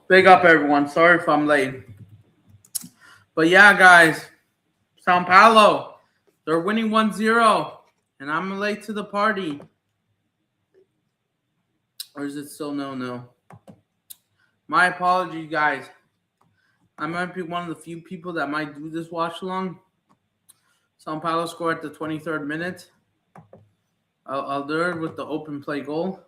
Big up, everyone. Sorry if I'm late. But yeah, guys, Sao Paulo, they're winning 1-0, and I'm late to the party. Or is it still no? My apologies, guys. I might be one of the few people that might do this watch along. Sao Paulo scored at the 23rd minute. I'll do it with the open play goal.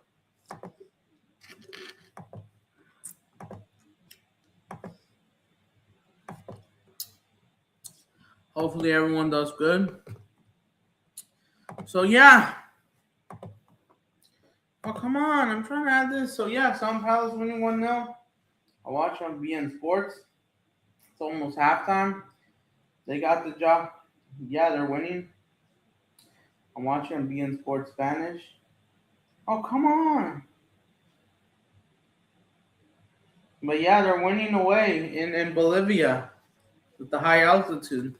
Hopefully everyone does good. So yeah. Oh, come on. I'm trying to add this. So yeah, Sao Paulo's winning 1-0. I watch on BN Sports. It's almost halftime. They got the job. Yeah, they're winning. I'm watching on BN Sports Spanish. Oh, come on. But yeah, they're winning away in Bolivia with the high altitude.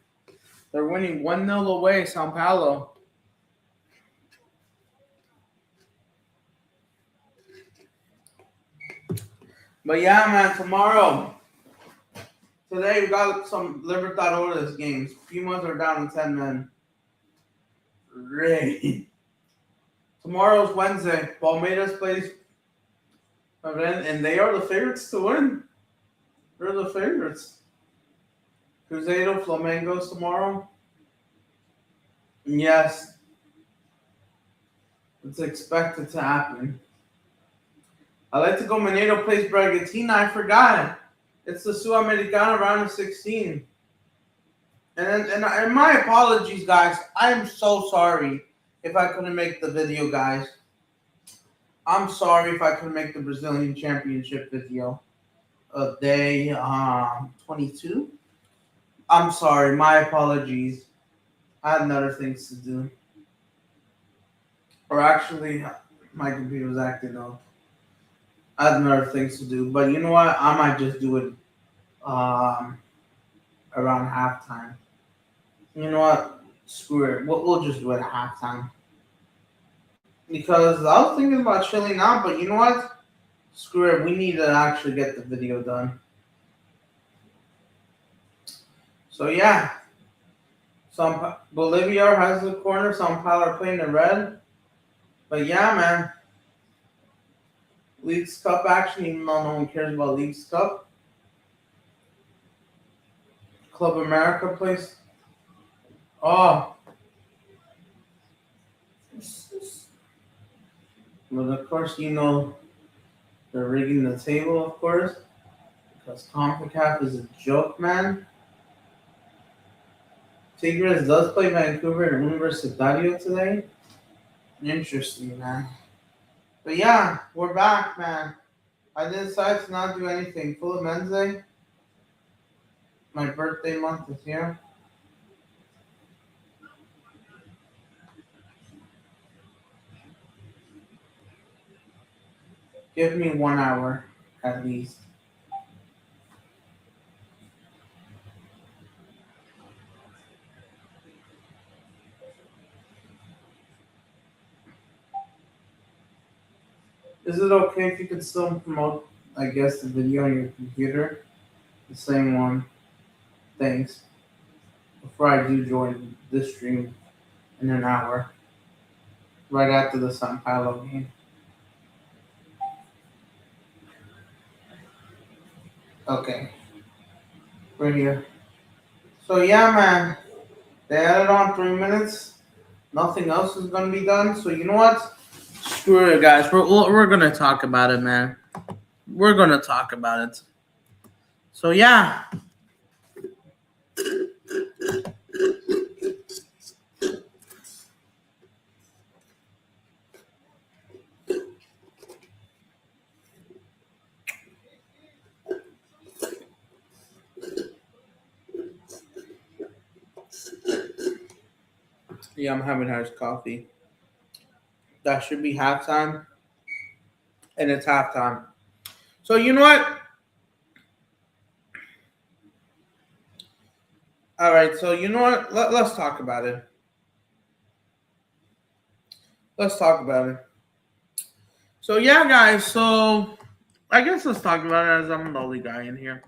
They're winning 1-0 away, Sao Paulo. But yeah, man, today we got some Libertadores games. Pumas are down to 10 men. Great. Tomorrow's Wednesday. Palmeiras plays, and they are the favorites to win. They're the favorites. Cruzeiro, Flamengo's tomorrow. Yes, it's expected to happen. Atletico Mineiro plays Bragantino. I forgot. It's the Sudamercana round of 16. And my apologies, guys. I am so sorry if I couldn't make the video, guys. I'm sorry if I couldn't make the Brazilian Championship video of day 22. I'm sorry. My apologies. I had other things to do. Or actually, my computer was acting up. I had other things to do. But you know what? I might just do it around halftime. You know what? Screw it. We'll just do it at halftime. Because I was thinking about chilling out, but you know what? Screw it. We need to actually get the video done. So yeah. Bolivia has the corner. Sao Paulo are playing in red. But yeah, man. Leagues Cup action, even though no one cares about Leagues Cup. Club America plays. Oh. But of course, you know they're rigging the table, of course. Because CONCACAF is a joke, man. Tigres does play Vancouver and Universitario today. Interesting, man. But yeah, we're back, man. I decided to not do anything. Full Menze. My birthday month is here. Give me 1 hour at least. Is it okay if you can still promote, I guess, the video on your computer? The same one. Thanks. Before I do join this stream in an hour. Right after the Sao Paulo game. Okay. We're here. So yeah, man. They added on 3 minutes. Nothing else is gonna be done. So you know what? Screw it, guys. We're gonna talk about it, man. We're gonna talk about it. So yeah. Yeah, I'm having iced coffee. That should be halftime. And it's halftime. So you know what? All right, so you know what? Let's talk about it. Let's talk about it. So yeah, guys. So I guess let's talk about it as I'm the only guy in here.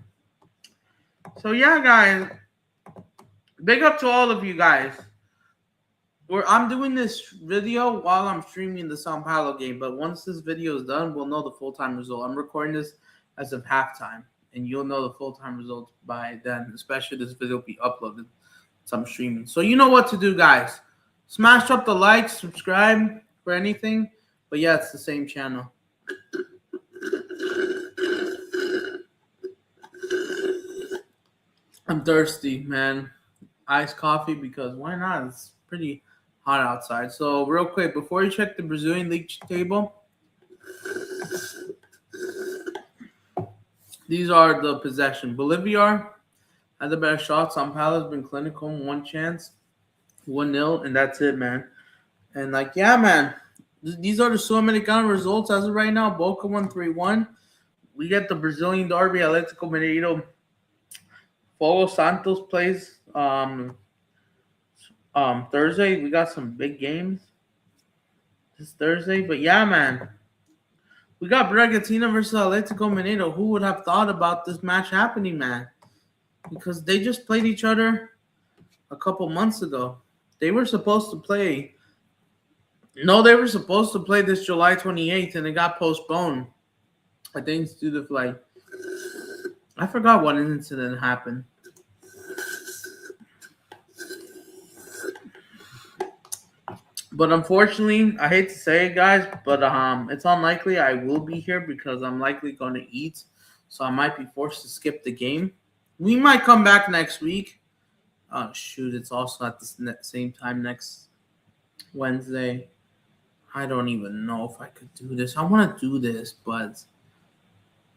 So yeah, guys, big up to all of you guys. I'm doing this video while I'm streaming the Sao Paulo game, but once this video is done, we'll know the full-time result. I'm recording this as of halftime, and you'll know the full-time results by then, especially this video will be uploaded so I'm streaming. So you know what to do, guys. Smash up the like, subscribe for anything, but yeah, it's the same channel. I'm thirsty, man. Iced coffee because why not? It's pretty hot outside. So real quick, before you check the Brazilian league table, these are the possession. Bolivar had the better shot. Sao Paulo's been clinical, one chance, 1-0, and that's it, man. And like, yeah, man, these are the sudamercana results as of right now. Boca won 3-1. We get the Brazilian derby. Atlético Mineiro. Fogo Santos plays Thursday. We got some big games this Thursday. But yeah, man. We got Bragantino versus Atlético Mineiro. Who would have thought about this match happening, man? Because they just played each other a couple months ago. They were supposed to play. No, they were supposed to play this July 28th, and it got postponed. I think it's due to like, I forgot what incident happened. But unfortunately, I hate to say it, guys, but it's unlikely I will be here because I'm likely going to eat, so I might be forced to skip the game. We might come back next week. Oh, shoot, it's also at the same time next Wednesday. I don't even know if I could do this. I want to do this, but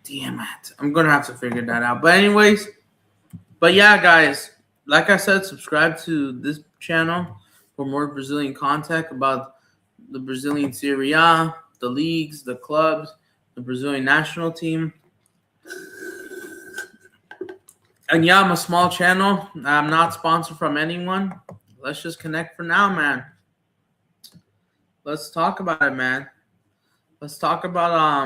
damn it. I'm going to have to figure that out. But anyways, but yeah, guys, like I said, subscribe to this channel for more Brazilian content about the Brazilian Serie A, the leagues, the clubs, the Brazilian national team. And yeah, I'm a small channel. I'm not sponsored from anyone. Let's just connect for now, man. Let's talk about it, man. Let's talk about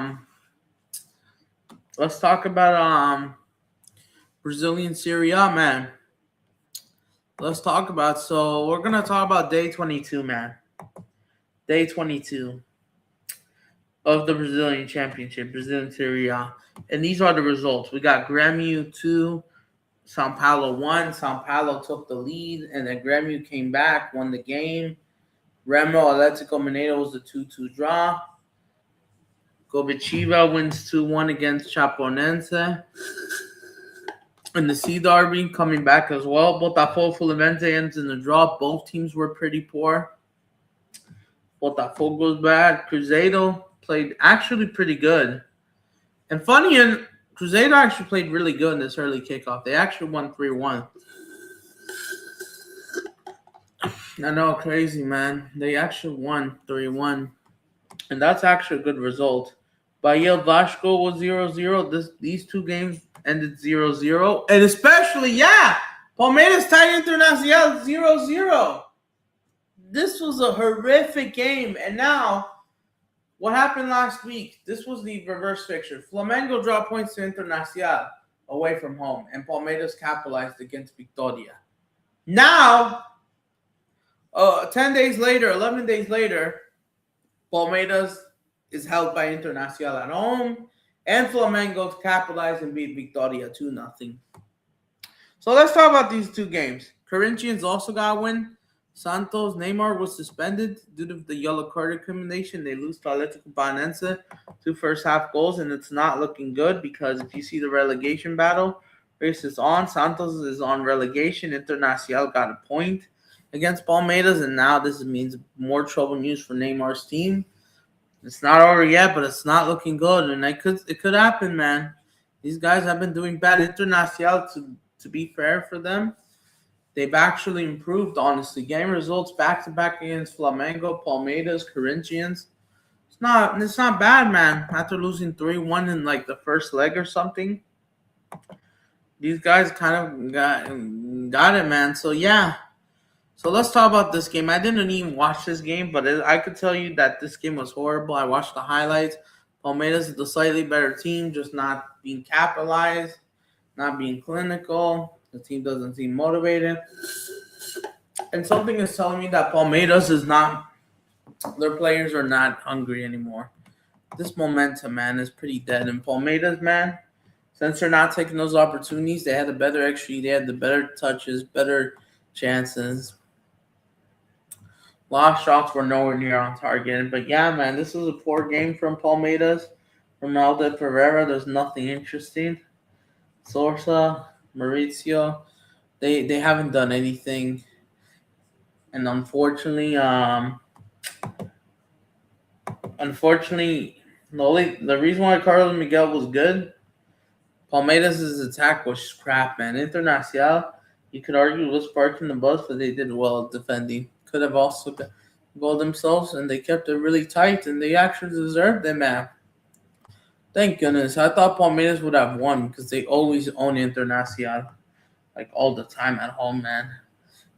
Brazilian Serie A, man. Let's talk about. So we're gonna talk about day 22, man. Day 22 of the Brazilian Championship, Brazilian Serie A, and these are the results. We got Grêmio 2, Sao Paulo 1. Sao Paulo took the lead, and then Grêmio came back, won the game. Remo Atlético Mineiro was a 2-2 draw. Curitiba wins 2-1 against Chapecoense. And the C Derby coming back as well. Botafogo Fluminense ends in a draw. Both teams were pretty poor. Botafogo goes bad. Cruzeiro played actually pretty good. And funny, and Cruzeiro actually played really good in this early kickoff. They actually won 3-1. I know, crazy, man. They actually won 3-1. And that's actually a good result. Bahia Vasco was 0-0. These two games ended 0-0. And especially, yeah, Palmeiras tied Internacional 0-0. This was a horrific game. And now, what happened last week? This was the reverse fixture. Flamengo dropped points to Internacional away from home. And Palmeiras capitalized against Vitória. Now, 10 days later, 11 days later, Palmeiras is held by Internacional at home, and Flamengo capitalized and beat Vitória 2-0. So let's talk about these two games. Corinthians also got a win. Santos, Neymar was suspended due to the yellow card recrimination. They lose to Atlético Paranaense, 2 first-half goals, and it's not looking good because if you see the relegation battle, race is on. Santos is on relegation. Internacional got a point against Palmeiras, and now this means more trouble news for Neymar's team. It's not over yet, but it's not looking good, and it could happen, man. These guys have been doing bad. Internacional, to be fair for them, they've actually improved, honestly. Game results back-to-back against Flamengo, Palmeiras, Corinthians. It's not bad, man. After losing 3-1 in like the first leg or something, these guys kind of got it, man. So yeah. So let's talk about this game. I didn't even watch this game, but I could tell you that this game was horrible. I watched the highlights. Palmeiras is the slightly better team, just not being capitalized, not being clinical. The team doesn't seem motivated. And something is telling me that Palmeiras is not, their players are not hungry anymore. This momentum, man, is pretty dead. And Palmeiras, man, since they're not taking those opportunities, they had the better XG, they had the better touches, better chances. A lot of shots were nowhere near on target. But yeah, man, this was a poor game from Palmeiras. Ronaldo Pereira, there's nothing interesting. Sorsa, Mauricio, they haven't done anything. And unfortunately, the reason why Carlos Miguel was good, Palmeiras' attack was crap, man. Internacional, you could argue was sparking the bus, but they did well at defending. Could have also got goal themselves, and they kept it really tight, and they actually deserved it, man. Thank goodness. I thought Palmeiras would have won because they always own Internacional, like all the time at home, man.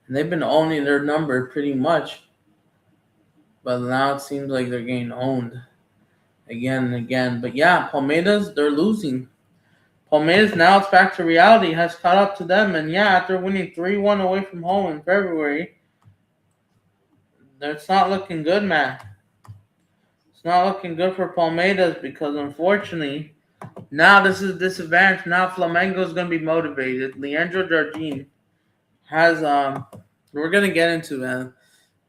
And they've been owning their number pretty much. But now it seems like they're getting owned again and again. But yeah, Palmeiras, they're losing. Palmeiras, now it's back to reality, has caught up to them. And yeah, after winning 3-1 away from home in February, it's not looking good, man. It's not looking good for Palmeiras because, unfortunately, now this is a disadvantage. Now Flamengo is going to be motivated. Leandro Jardim has, we're going to get into that.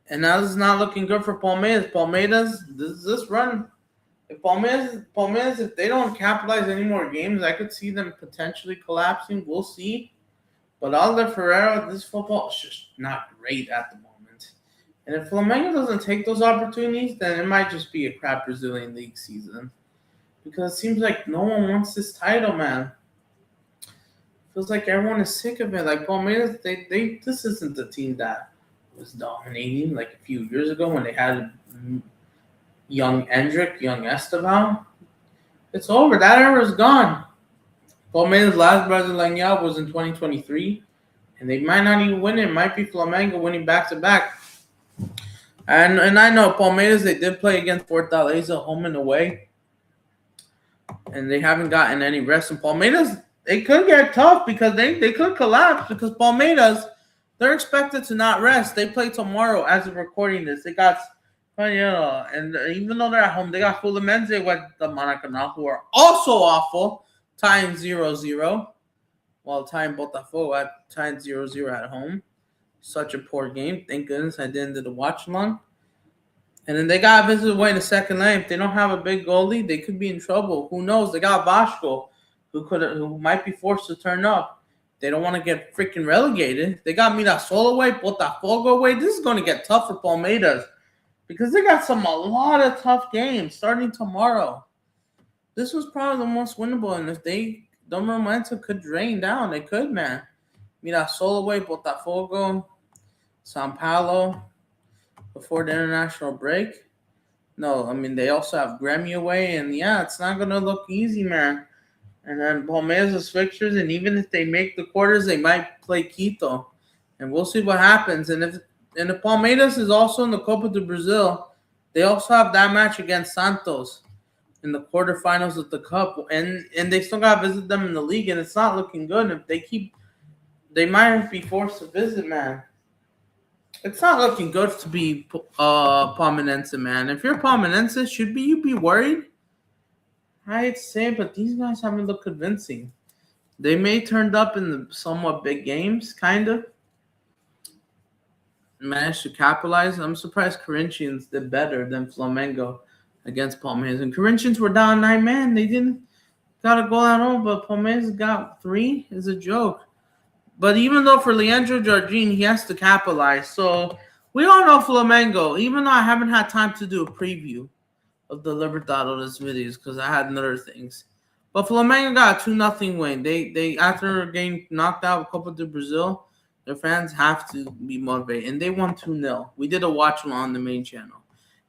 And now this is not looking good for Palmeiras. Palmeiras, this run, if Palmeiras, if they don't capitalize any more games, I could see them potentially collapsing. We'll see. But Alder Ferreira, this football is just not great at the moment. And if Flamengo doesn't take those opportunities, then it might just be a crap Brazilian league season. Because it seems like no one wants this title, man. Feels like everyone is sick of it. Like Palmeiras, this isn't the team that was dominating like a few years ago when they had young Endrick, young Esteban. It's over. That era is gone. Palmeiras' last Brasileña was in 2023, and they might not even win it. It might be Flamengo winning back-to-back. And I know Palmeiras, they did play against Fortaleza home and away, and they haven't gotten any rest. And Palmeiras, they could get tough because they could collapse because Palmeiras, they're expected to not rest. They play tomorrow as of recording this. They got, and even though they're at home, they got Fluminense with the Maracanã, who are also awful, tying 0-0, while tying Botafogo tying 0-0 at home. Such a poor game. Thank goodness I didn't do the watch along. And then they got to visit away in the second leg. If they don't have a big goalie, they could be in trouble. Who knows? They got Vasco, who might be forced to turn up. They don't want to get freaking relegated. They got Mirassol away, Botafogo away. This is going to get tough for Palmeiras because they got a lot of tough games starting tomorrow. This was probably the most winnable, and if the momentum could drain down, they could, man. Mirassol away, Botafogo, Sao Paulo before the international break. No, I mean, they also have Grêmio away, and yeah, it's not going to look easy, man. And then Palmeiras' fixtures, and even if they make the quarters, they might play Quito. And we'll see what happens. And if Palmeiras is also in the Copa do Brazil, they also have that match against Santos in the quarterfinals of the Cup. And they still got to visit them in the league, and it's not looking good. If they might be forced to visit, man. It's not looking good to be Palmeirense, man. If you're Palmeirense, should you be worried? I'd say, but these guys haven't looked convincing. They may turned up in the somewhat big games, kind of. Managed to capitalize. I'm surprised Corinthians did better than Flamengo against Palmeiras. And Corinthians were down 9 men. They didn't got a goal at home, but Palmeiras got 3. It's a joke. But even though for Leandro Jardim, he has to capitalize. So we all know Flamengo, even though I haven't had time to do a preview of the Libertadores videos because I had other things. But Flamengo got a 2-0 win. They after getting knocked out of Copa do Brazil, their fans have to be motivated. And they won 2-0. We did a watch along on the main channel.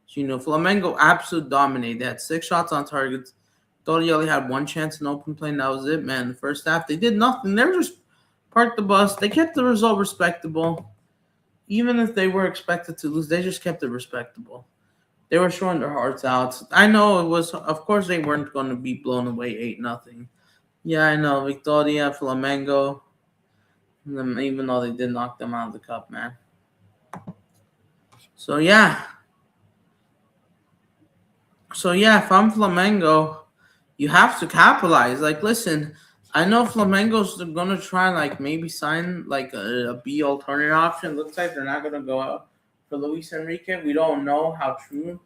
So, Flamengo absolutely dominated. They had 6 shots on target. Torrielli had 1 chance in open play, and that was it, man. The first half, they did nothing. They were just parked the bus. They kept the result respectable. Even if they were expected to lose, they just kept it respectable. They were showing their hearts out. I know it was. Of course, they weren't going to be blown away 8-0. Yeah, I know. Victoria, Flamengo. Even though they did knock them out of the cup, man. So yeah. If I'm Flamengo, you have to capitalize. Like, listen, I know Flamengo's gonna try like maybe sign like a B alternate option. Looks like they're not gonna go out for Luis Enrique. We don't know how true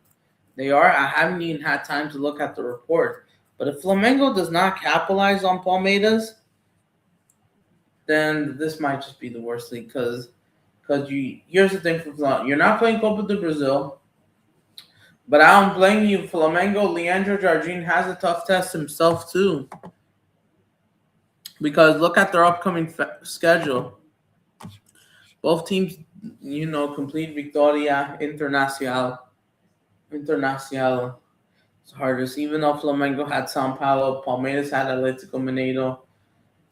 they are. I haven't even had time to look at the report. But if Flamengo does not capitalize on Palmeiras, then this might just be the worst league. Because here's the thing for Flamengo, you're not playing Copa do Brazil. But I don't blame you, Flamengo. Leandro Jardim has a tough test himself too. Because look at their upcoming schedule. Both teams, complete Victoria, Internacional. It's hardest. Even though Flamengo had Sao Paulo, Palmeiras had Atlético Mineiro,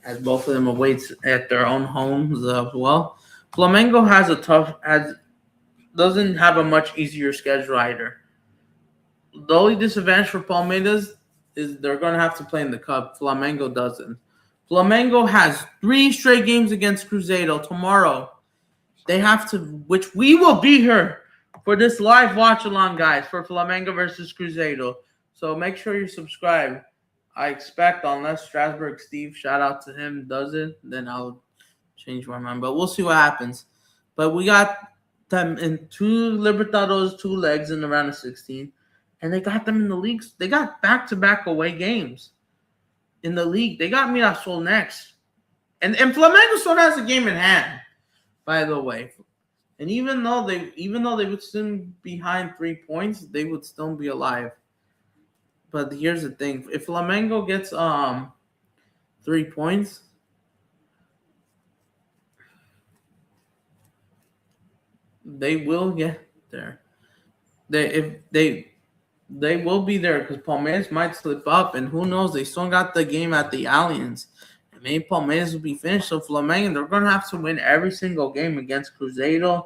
as both of them away at their own homes as well. Flamengo doesn't have a much easier schedule either. The only disadvantage for Palmeiras is they're going to have to play in the cup. Flamengo doesn't. Flamengo has 3 straight games against Cruzeiro tomorrow. They have to, which we will be here for this live watch along, guys, for Flamengo versus Cruzeiro. So make sure you subscribe. I expect, unless Strasbourg Steve, shout out to him, does it, then I'll change my mind. But we'll see what happens. But we got them in 2 Libertadores, 2 legs in the round of 16. And they got them in the leagues. They got back-to-back away games in the league. They got Mirassol next. And Flamengo still has a game in hand, by the way. And even though they would still be behind 3 points, they would still be alive. But here's the thing. If Flamengo gets 3 points, they will get there. They will be there because Palmeiras might slip up, and who knows? They still got the game at the Allianz, and maybe Palmeiras will be finished. So Flamengo, they're going to have to win every single game against Cruzeiro,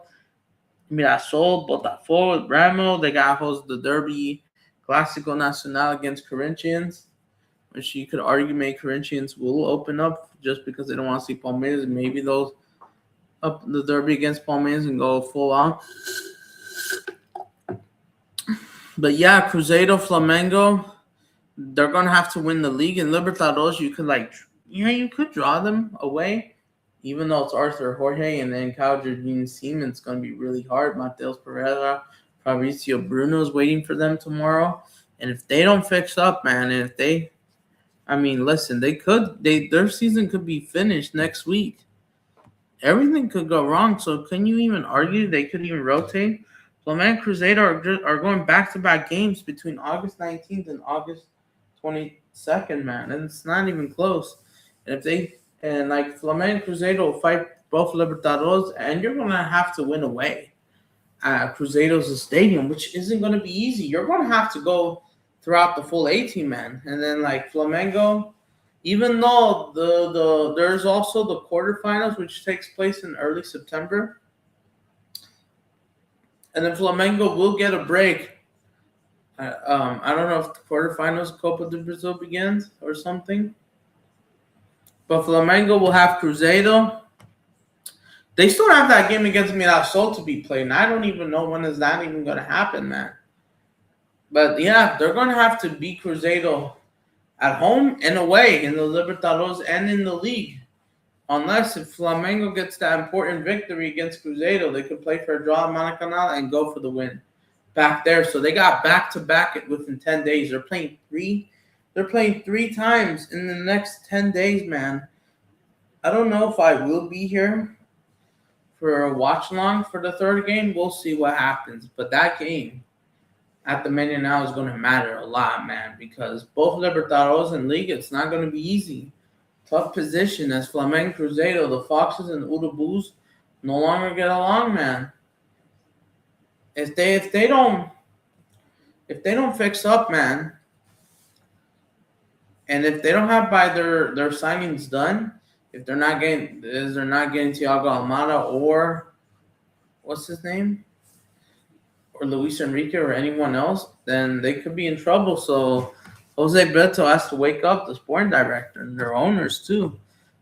Mirassol, Botafogo, Remo. They got to host the Derby Clásico Nacional against Corinthians, which you could argue maybe Corinthians will open up just because they don't want to see Palmeiras. Maybe they'll up the Derby against Palmeiras and go full on. But yeah, Cruzeiro, Flamengo, they're gonna have to win the league. In Libertadores, you could draw them away, even though it's Arthur Jorge and then Cal Jardine Seaman. It's gonna be really hard. Mateus Pereira, Fabrizio Bruno's waiting for them tomorrow. And if they don't fix up, man, and listen, their season could be finished next week. Everything could go wrong. So can you even argue they could even rotate? Flamengo and Cruzeiro are going back-to-back games between August 19th and August 22nd, man. And it's not even close. And Flamengo and Cruzeiro will fight both Libertadores, and you're going to have to win away at Cruzeiro's stadium, which isn't going to be easy. You're going to have to go throughout the full 18, man. And then, Flamengo, even though there's also the quarterfinals, which takes place in early September, and then Flamengo will get a break. I don't know if the quarterfinals Copa do Brazil begins or something. But Flamengo will have Cruzeiro. They still have that game against Mirassol to be played. And I don't even know when is that even going to happen, man. But yeah, they're going to have to beat Cruzeiro at home and away in the Libertadores and in the league. Unless if Flamengo gets that important victory against Cruzeiro, they could play for a draw at Maracanã and go for the win back there. So they got back-to-back within 10 days. They're playing 3 times in the next 10 days, man. I don't know if I will be here for a watch-along for the third game. We'll see what happens. But that game at the Menu now is going to matter a lot, man, because both Libertadores and League, it's not going to be easy. Tough position as Flamengo, Cruzeiro, the Foxes and Urubus no longer get along, man. If they don't fix up, man, and if they don't have by their signings done, if they're not getting Thiago Almada or what's his name, or Luis Enrique or anyone else, then they could be in trouble. So Jose Beto has to wake up, the sporting director, and their owners too.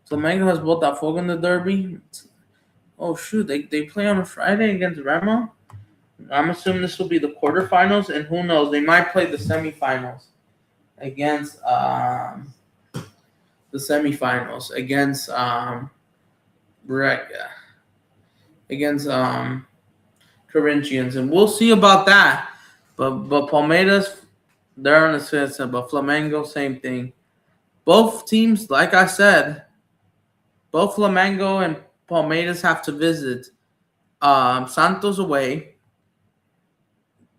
Flamengo has Botafogo in the derby. Oh shoot, they play on a Friday against Remo. I'm assuming this will be the quarterfinals, and who knows, they might play the semifinals against against Corinthians, and we'll see about that. But Palmeiras, they're on the fifth, but Flamengo, same thing. Both teams, like I said, both Flamengo and Palmeiras have to visit Santos away.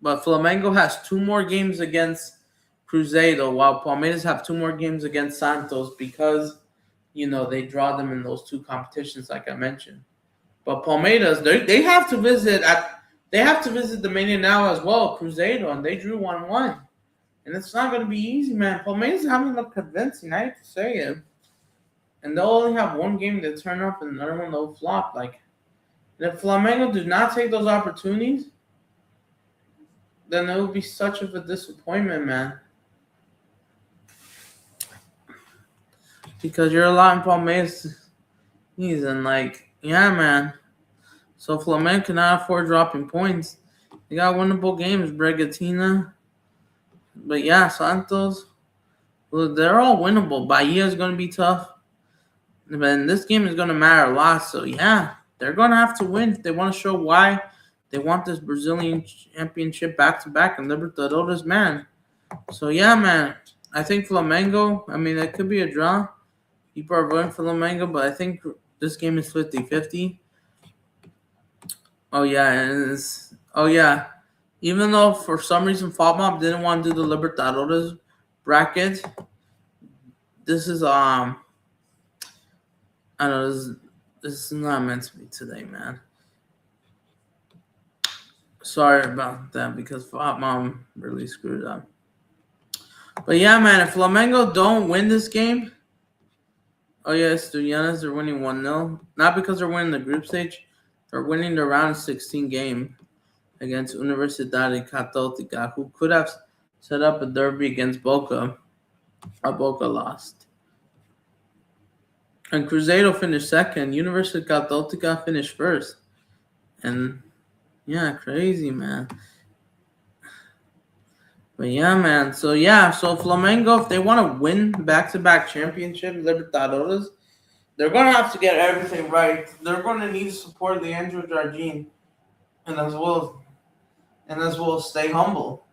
But Flamengo has 2 more games against Cruzeiro, while Palmeiras have 2 more games against Santos because, they draw them in those 2 competitions, like I mentioned. But Palmeiras, they have to visit the Mineirão as well, Cruzeiro, and they drew 1-1. And it's not going to be easy, man. Palmeiras haven't looked convincing, I hate to say it. And they'll only have 1 game to turn up and another one they'll flop. And if Flamengo do not take those opportunities, then it will be such of a disappointment, man. Because you're a lot in Palmeiras. And yeah, man. So Flamengo cannot afford dropping points. They got winnable games, Bragantino. But yeah, Santos, well, they're all winnable. Bahia is going to be tough. And this game is going to matter a lot. So yeah, they're going to have to win if they want to show why they want this Brazilian championship back-to-back and Libertadores, man. So yeah, man, I think Flamengo, it could be a draw. People are voting for Flamengo, but I think this game is 50-50. Oh yeah. Even though for some reason FODMAP didn't want to do the Libertadores bracket, this is I don't know, this is not meant to be today, man. Sorry about that because FODMAP really screwed up. But yeah, man, if Flamengo don't win this game, Estudiantes are winning 1-0. Not because they're winning the group stage, they're winning the round 16 game against Universidade Católica, who could have set up a derby against Boca. Boca lost. And Cruzeiro finished second. Universidade Católica finished first. And yeah, crazy, man. But yeah, man. So Flamengo, if they want to win back-to-back championship Libertadores, they're going to have to get everything right. They're going to need to support Leandro Jardim and as well stay humble.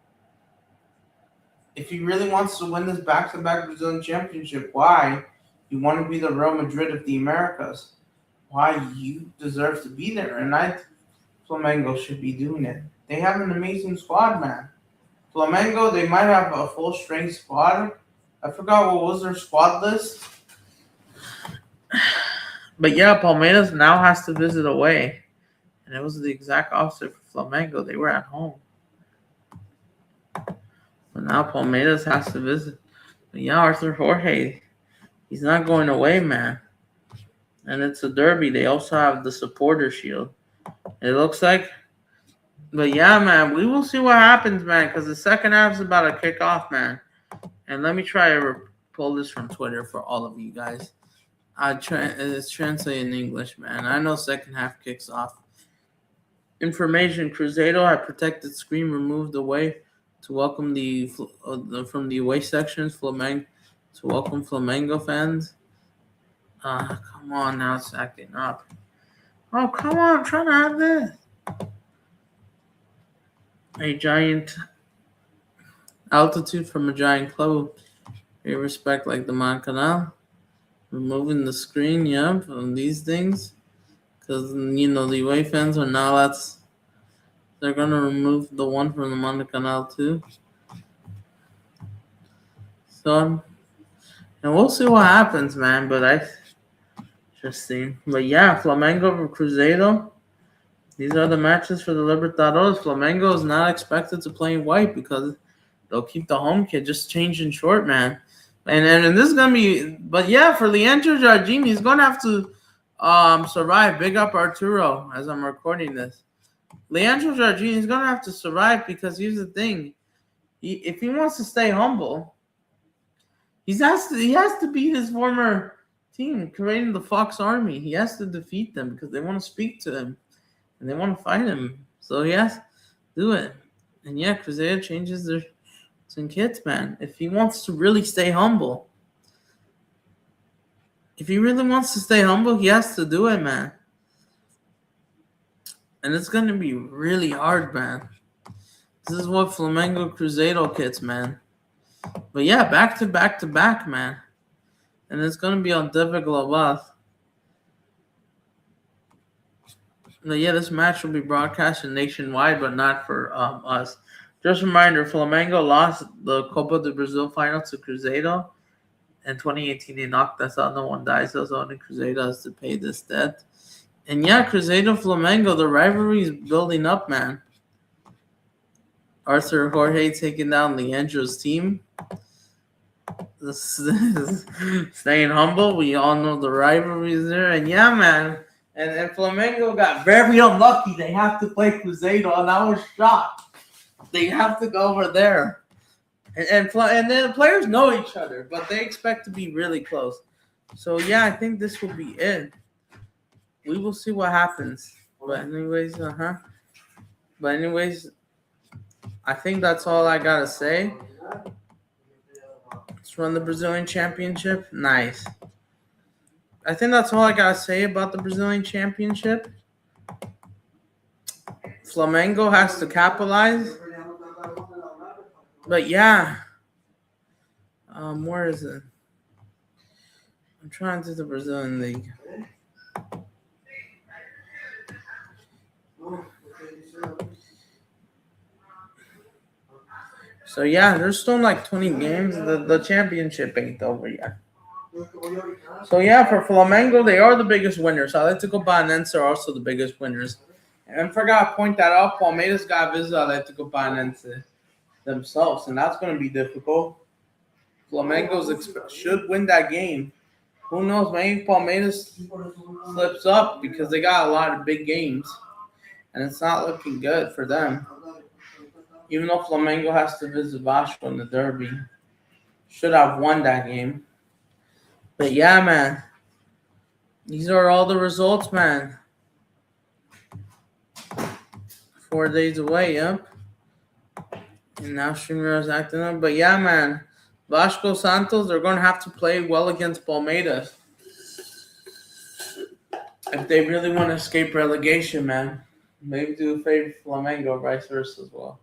If he really wants to win this back-to-back Brazilian championship, why? You want to be the Real Madrid of the Americas. Why? You deserve to be there. And I think Flamengo should be doing it. They have an amazing squad, man. Flamengo, they might have a full-strength squad. I forgot what was their squad list. But yeah, Palmeiras now has to visit away. And it was the exact opposite for Flamengo. They were at home. But now Palmeiras has to visit. But yeah, Arthur Jorge, he's not going away, man. And it's a derby. They also have the supporter shield. It looks like. But yeah, man, we will see what happens, man, because the second half is about to kick off, man. And let me try to pull this from Twitter for all of you guys. It's translated in English, man. I know second half kicks off. Information: Cruzeiro had protected screen removed away to welcome from the away sections. Flamengo to welcome Flamengo fans. Come on now, it's acting up. Oh, come on, I'm trying to have this. A giant altitude from a giant club. Pay respect like the Canal. Removing the screen, from these things. Because, the away fans are now they're going to remove the one from the Canal too. So, and we'll see what happens, man. But interesting. But yeah, Flamengo over Cruzeiro. These are the matches for the Libertadores. Flamengo is not expected to play in white because they'll keep the home kit just changing short, man. And this is going to be... But yeah, for Leandro Jardim, he's going to have to survive. Big up Arturo as I'm recording this. Leandro Jardine is gonna have to survive because here's the thing: if he wants to stay humble, he has to beat his former team, creating the Fox Army. He has to defeat them because they want to speak to him and they want to fight him. So he has to do it. And yeah, Cruzeiro changes their kits, man. If he wants to really stay humble, he has to do it, man. And it's gonna be really hard, man. This is what Flamengo Cruzeiro kits, man. But yeah, back to back, man. And it's gonna be on TV Global. But yeah, this match will be broadcasted nationwide, but not for us. Just a reminder, Flamengo lost the Copa do Brazil final to Cruzeiro. In 2018, they knocked us out. No one dies. So only Cruzeiro has to pay this debt. And yeah, Cruzeiro Flamengo, the rivalry is building up, man. Arthur Jorge taking down Leandro's team. Staying humble. We all know the rivalry is there. And yeah, man. And Flamengo got very unlucky. They have to play Cruzeiro, and I was shocked. They have to go over there. And then the players know each other, but they expect to be really close. So yeah, I think this will be it. We will see what happens. But anyways, I think that's all I gotta say. Let's run the Brazilian Championship. Nice. I think that's all I gotta say about the Brazilian Championship. Flamengo has to capitalize. But yeah. Where is it? I'm trying to do the Brazilian League. So yeah, there's still like 20 games. The championship ain't over yet. So yeah, for Flamengo, they are the biggest winners. Atletico Paranaense are also the biggest winners. And I forgot to point that out. Palmeiras got to visit Atletico Paranaense themselves, and that's going to be difficult. Flamengo should win that game. Who knows? Maybe Palmeiras slips up because they got a lot of big games, and it's not looking good for them. Even though Flamengo has to visit Vasco in the Derby, should have won that game. But yeah, man, these are all the results, man. 4 days away, yep. And now Streamer is acting up. But yeah, man, Vasco Santos, they're going to have to play well against Palmeiras if they really want to escape relegation, man. Maybe do a favor for Flamengo, vice versa as well.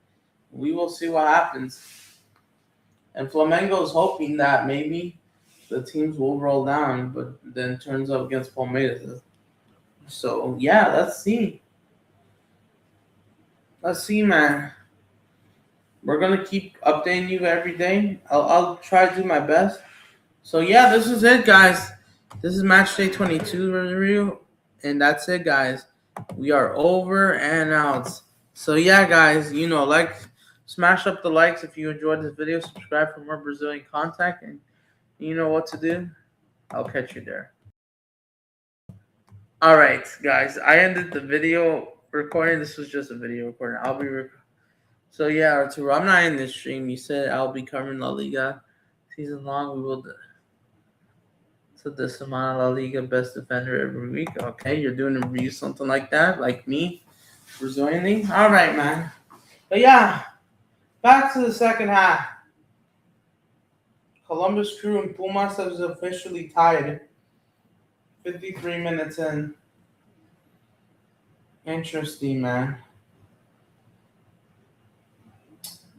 We will see what happens. And Flamengo is hoping that maybe the teams will roll down, but then turns up against Palmeiras. So, yeah, let's see. Let's see, man. We're going to keep updating you every day. I'll try to do my best. So, yeah, this is it, guys. This is match day 22 review. And that's it, guys. We are over and out. So, yeah, guys, smash up the likes if you enjoyed this video. Subscribe for more Brazilian content. And you know what to do. I'll catch you there. All right, guys. I ended the video recording. This was just a video recording. I'll be So, yeah, Arturo, I'm not in this stream. You said I'll be covering La Liga season long. We will do. So, this amount of La Liga best defender every week. Okay, you're doing a review, something like that, like me, Brazilian League. All right, man. But, yeah, back to the second half. Columbus Crew and Pumas has officially tied 53 minutes in. Interesting, man.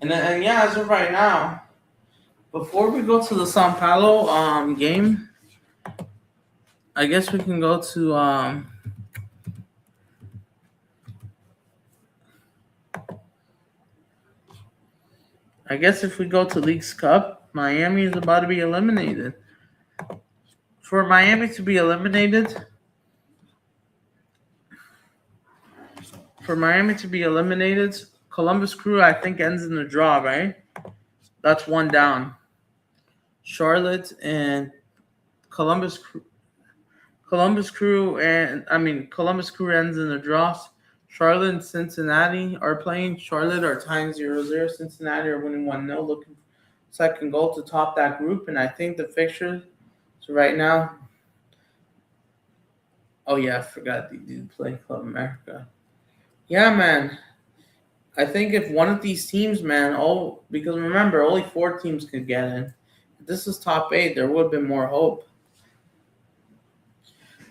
And yeah, as of right now, before we go to the Sao Paulo game, I guess we can go to I guess if we go to League's Cup, Miami is about to be eliminated. For Miami to be eliminated, Columbus Crew, I think, ends in the draw, right? That's one down. Charlotte and Columbus Crew ends in the draw. Charlotte and Cincinnati are playing. Charlotte are tying 0-0. Cincinnati are winning 1-0, looking for second goal to top that group. And I think the fixtures right now. Oh, yeah, I forgot they do play Club America. Yeah, man. I think if one of these teams, man, because remember, only 4 teams could get in. If this is top 8, there would have been more hope.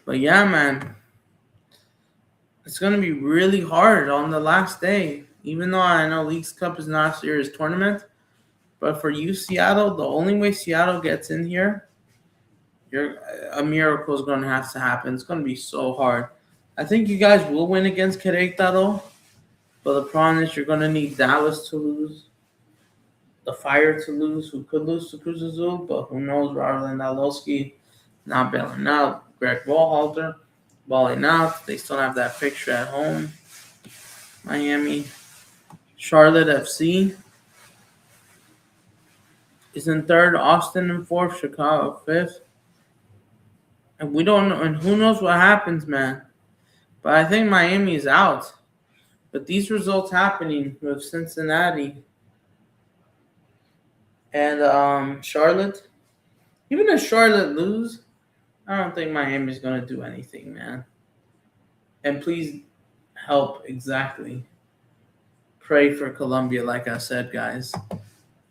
But yeah, man, it's going to be really hard on the last day. Even though I know Leagues Cup is not a serious tournament, but for you, Seattle, the only way Seattle gets in here, a miracle is going to have to happen. It's going to be so hard. I think you guys will win against Querétaro, but the problem is you're going to need Dallas to lose, the Fire to lose, who could lose to Cruz Azul, but who knows, Robert Lewandowski not bailing out, Greg Berhalter balling out. They still have that fixture at home. Miami, Charlotte FC is in 3rd, Austin in 4th, Chicago 5th. And we don't know, and who knows what happens, man. But I think Miami is out. But these results happening with Cincinnati and Charlotte, even if Charlotte lose, I don't think Miami's going to do anything, man. And please help exactly. Pray for Colombia, like I said, guys.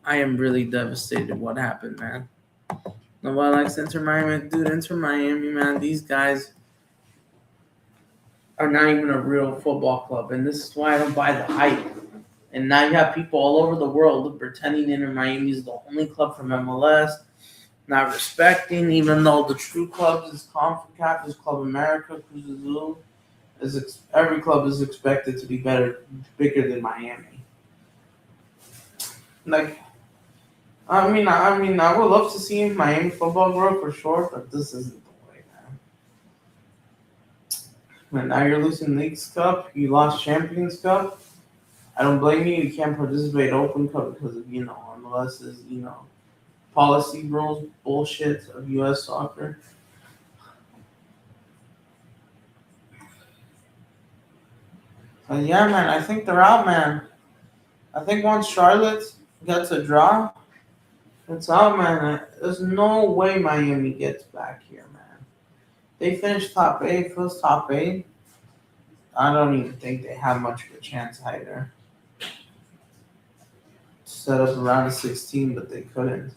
I am really devastated what happened, man. Nobody likes Inter Miami. Dude, Inter Miami, man, these guys are not even a real football club. And this is why I don't buy the hype. And now you have people all over the world pretending Inter Miami is the only club from MLS, not respecting, even though the true clubs is CONCACAF, is Club America, Cruz Azul. Every club is expected to be bigger than Miami. Like, I mean, I would love to see Miami football grow for sure, but this isn't the way, man. And now you're losing Leagues Cup, you lost Champions Cup. I don't blame you. You can't participate in Open Cup because of MLS's policy rules bullshit of U.S. soccer. But yeah, man, I think they're out, man. I think once Charlotte gets a draw, it's out, man. There's no way Miami gets back here, man. They finished top 8, first top 8. I don't even think they have much of a chance either. Set up around a 16, but they couldn't.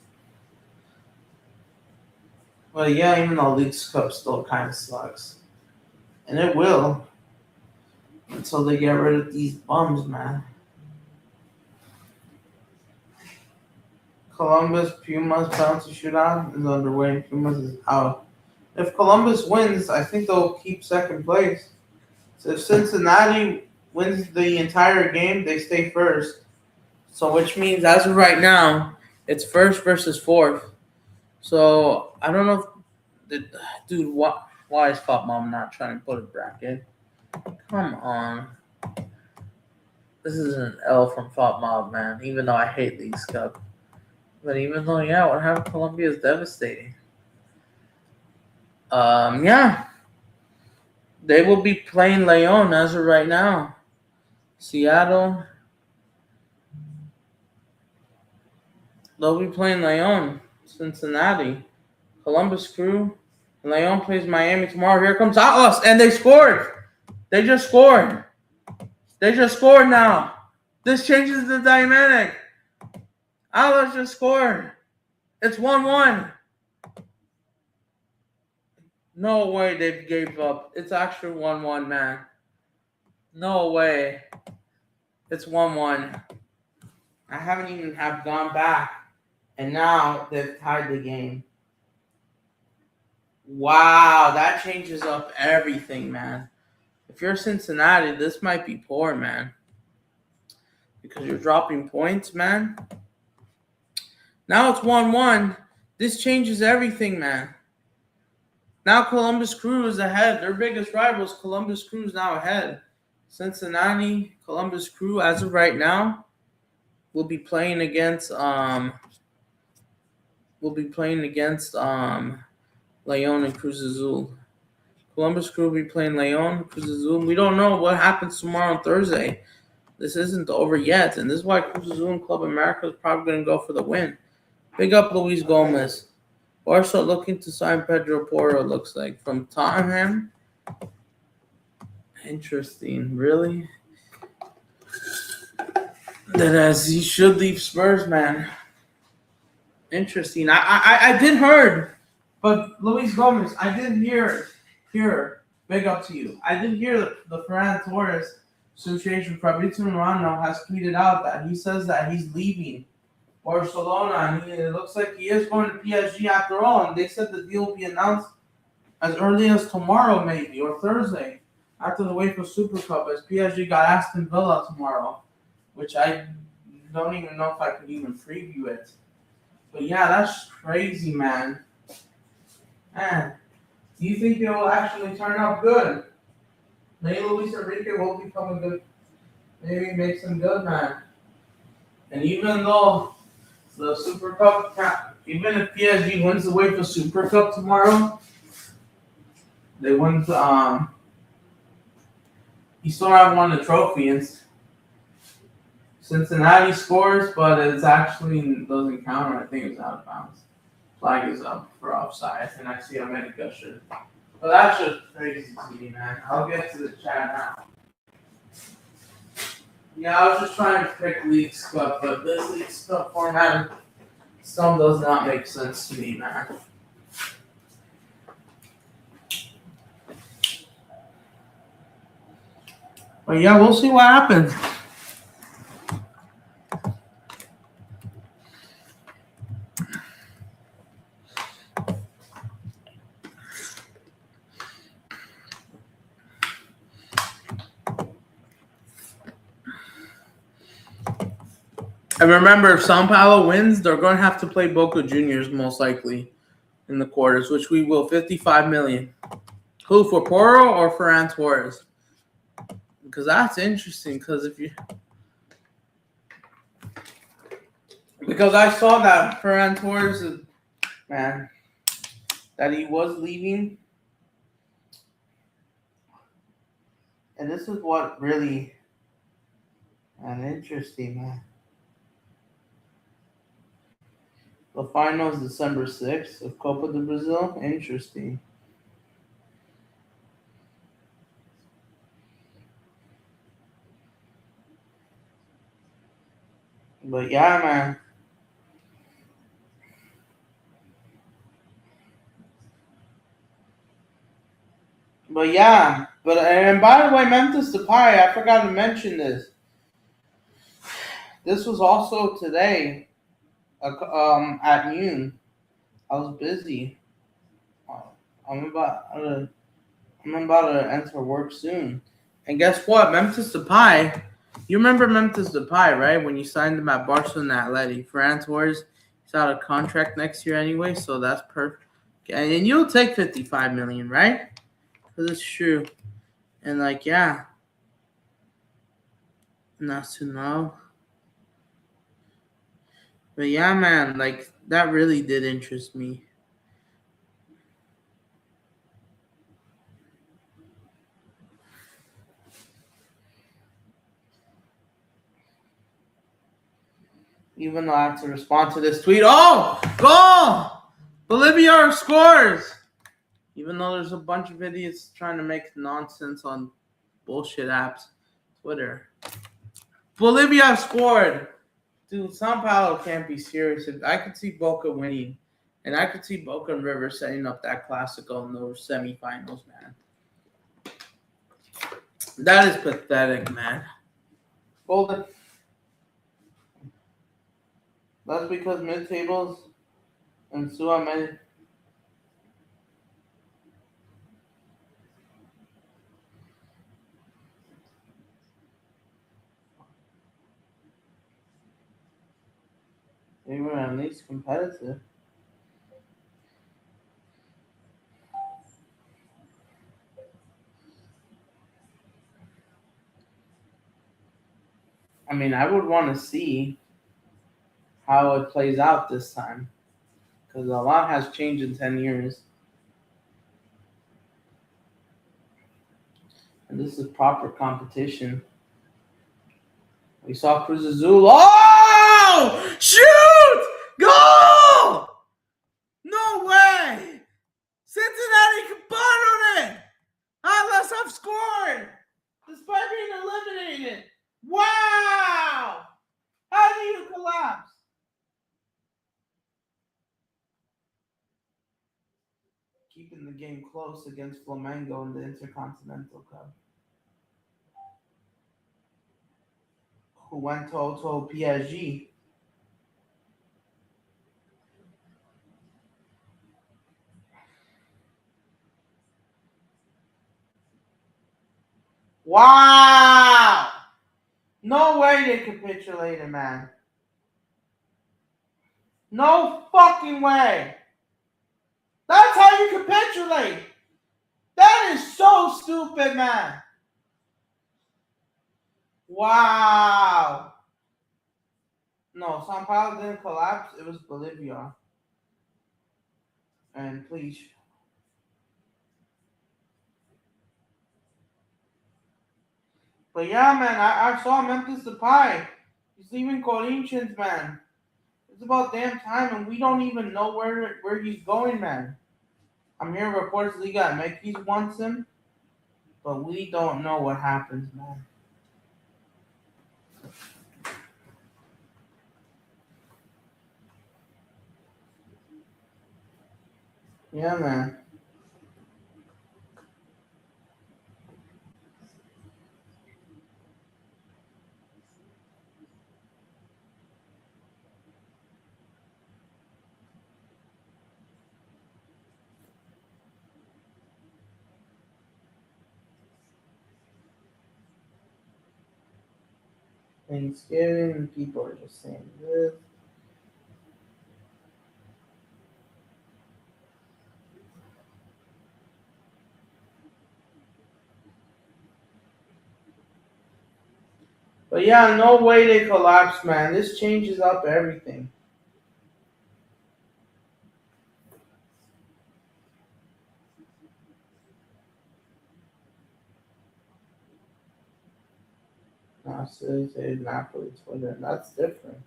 Well, yeah, even though Leagues Cup still kind of sucks. And it will. Until they get rid of these bums, man. Columbus Pumas penalty shootout is underway and Pumas is out. If Columbus wins, I think they'll keep second place. So if Cincinnati wins the entire game, they stay first. So which means as of right now, it's 1st versus 4th. So I don't know dude, why is Pop Mom not trying to put a bracket? Come on. This is an L from Pop Mob, man, even though I hate Leagues Cup. But even though, yeah, what happened to Colombia is devastating. Yeah. They will be playing Leon as of right now. Seattle. They'll be playing Leon. Cincinnati. Columbus Crew. Leon plays Miami tomorrow. Here comes Atlas. And they scored. They just scored. They just scored now. This changes the dynamic. Atlas just scored. It's 1-1. No way they gave up. It's actually 1-1, man. No way. It's 1-1. I haven't even gone back. And now they've tied the game. Wow, that changes up everything, man. If you're Cincinnati, this might be poor, man. Because you're dropping points, man. Now it's 1-1. This changes everything, man. Now Columbus Crew is ahead. Their biggest rivals, Columbus Crew, is now ahead. Cincinnati, Columbus Crew, as of right now, will be playing against Leon and Cruz Azul. Columbus Crew will be playing Leon, Cruz Azul. We don't know what happens tomorrow on Thursday. This isn't over yet, and this is why Cruz Azul and Club America is probably going to go for the win. Big up Luis Gomez. Barca looking to sign Pedro Porro, looks like, from Tottenham. Interesting, really? That as he should leave Spurs, man. Interesting. I did heard, but Luis Gomez, I did hear. Big up to you. I did hear the Ferran Torres situation. Fabrizio Romano has tweeted out that he says that he's leaving Barcelona, and it looks like he is going to PSG after all. And they said the deal will be announced as early as tomorrow, maybe, or Thursday, after the UEFA Super Cup, as PSG got Aston Villa tomorrow, which I don't even know if I could even preview it. But yeah, that's crazy, man. Man, do you think it will actually turn out good? Maybe Luis Enrique will become a good, maybe make some good, man. And even though the Super Cup, even if PSG wins the UEFA Super Cup tomorrow, they wouldn't, you still haven't won the trophy. And Cincinnati scores, but it actually doesn't count. I think it's out of bounds. Flag is up for offside, and I see I'm in a gusher. But that's just crazy to me, man. I'll get to the chat now. Yeah, I was just trying to pick Leagues Cup, but this Leagues Cup format still does not make sense to me, man. But yeah, we'll see what happens. And remember, if Sao Paulo wins, they're going to have to play Boca Juniors most likely in the quarters, which we will. $55 million. Who, for Porro or for Torres? Because that's interesting. Because I saw that Ferran Torres, man, that he was leaving, and this is what really, man, interesting, man. The final is December 6th of Copa do Brasil. Interesting. But yeah, man. But yeah. And by the way, Memphis Depay, I forgot to mention this. This was also today, at noon. I was busy. I'm about to enter work soon. And guess what? Memphis Depay. You remember Memphis Depay, right? When you signed him at Barcelona and Atleti. Ferran Torres, he's out of contract next year anyway, so that's perfect. And you'll take $55 million, right? Because it's true. And yeah. Nacional. But yeah, man, that really did interest me. Even though I have to respond to this tweet. Oh, goal! Bolivia scores! Even though there's a bunch of idiots trying to make nonsense on bullshit apps. Twitter. Bolivia scored! Dude, Sao Paulo can't be serious. I could see Boca winning. And I could see Boca and River setting up that Classico in those semifinals, man. That is pathetic, man. Golden. That's because mid-tables and Sudamercana. They were at least competitive. I mean, I would want to see how it plays out this time. Because a lot has changed in 10 years. And this is proper competition. We saw Cruz Azul. Oh! Shoot! Goal! No way! Cincinnati combined on it! Atlas have scored! Despite being eliminated. Wow! How do you collapse? Keeping the game close against Flamengo in the Intercontinental Cup. Who went to PSG. Wow! No way they capitulated, man. No fucking way. That's how you capitulate. That is so stupid, man. Wow. No, Sao Paulo didn't collapse. It was Bolivia. And please. But yeah, man, I saw Memphis Depay. He's leaving Corinthians, man. It's about damn time, and we don't even know where he's going, man. I'm hearing reports Liga MX wants him, but we don't know what happens, man. Yeah, man. Thanksgiving, people are just saying this. But yeah, no way they collapse, man. This changes up everything. Now, say Napoli, Twitter. That's different.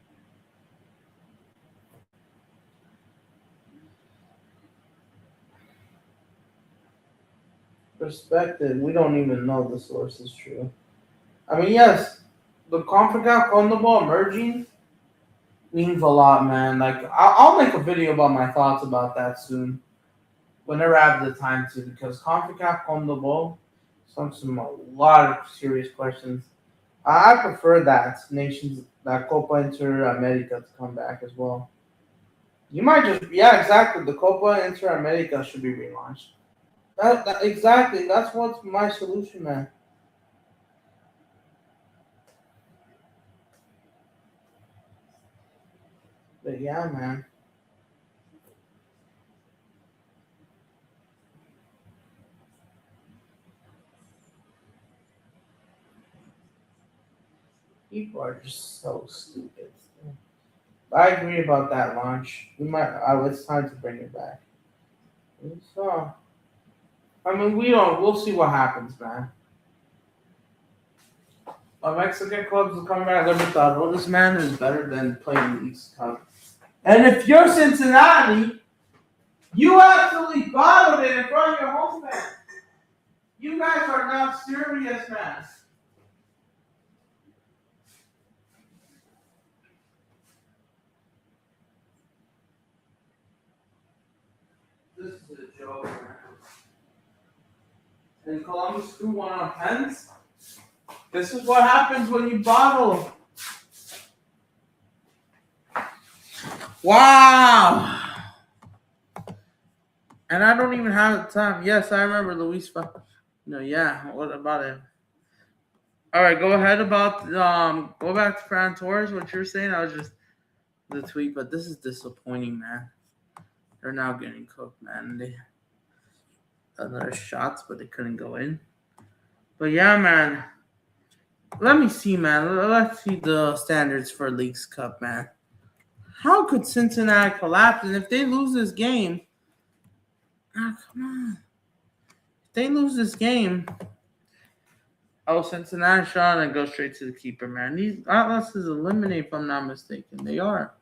Perspective. We don't even know the source is true. I mean, yes, the CONCACAF CONMEBOL emerging means a lot, man. Like, I'll make a video about my thoughts about that soon, whenever I have the time to, because CONCACAF CONMEBOL, some a lot of serious questions. I prefer that Copa Inter-America to come back as well. You might just, yeah, exactly. The Copa Inter-America should be relaunched. Exactly. That's what's my solution, man. But yeah, man. People are just so stupid. I agree about that launch. We might. It's time to bring it back. So, I mean, we don't. We'll see what happens, man. Mexican clubs will come back. Libertad. This man is better than playing Leagues Cup. And if you're Cincinnati, you absolutely bottled it in front of your home fans. You guys are not serious, man. This is a joke, man. And Columbus threw one on pens. This is what happens when you bottle. Wow. And I don't even have the time. Yes, I remember Luis. No, yeah. What about it? All right, go ahead about go back to Fran Torres. What you're saying, I was just the tweet, but this is disappointing, man. They're now getting cooked, man. They another shots, but they couldn't go in. But yeah, man. Let me see, man. Let's see the standards for Leagues Cup, man. How could Cincinnati collapse? And if they lose this game, come on. If they lose this game, Oh, Cincinnati shot and go straight to the keeper, man. These Atlas is eliminated, if I'm not mistaken. They are.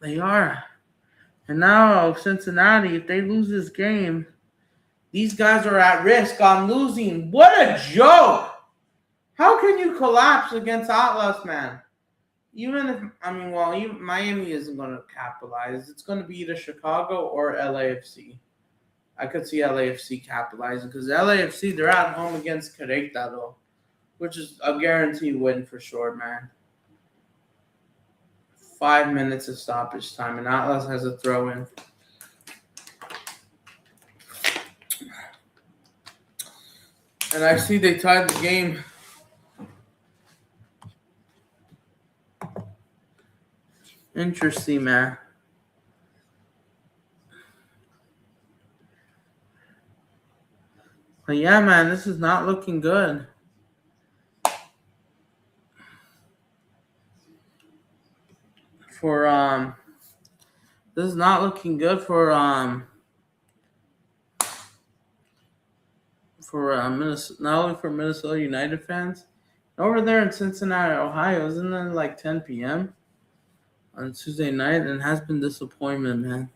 They are. And now Cincinnati, if they lose this game, these guys are at risk on losing. What a joke! How can you collapse against Atlas, man? Even if, even Miami isn't going to capitalize. It's going to be either Chicago or LAFC. I could see LAFC capitalizing because LAFC, they're at home against Querétaro, which is a guaranteed win for sure, man. 5 minutes of stoppage time, and Atlas has a throw in. And I see they tied the game. Interesting, man. But yeah, man, this is not looking good. This is not looking good for Minnesota, not only for Minnesota United fans. Over there in Cincinnati, Ohio, isn't it like 10 p.m. on Tuesday night? And has been disappointment, man.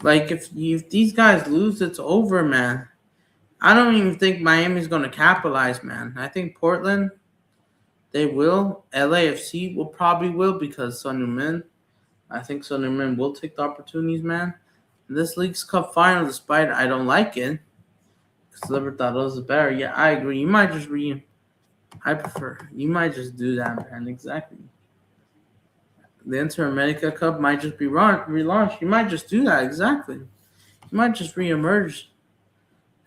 Like if these guys lose, it's over, man. I don't even think Miami's going to capitalize, man. I think Portland, they will. LAFC probably will because Son Heung-min. I think Son Heung-min will take the opportunities, man. This League's Cup final, despite I don't like it, because Libertadores is better. Yeah, I agree. You might just you might just do that, man. Exactly. The Interamerica Cup might just be relaunched. You might just do that. Exactly. You might just reemerge.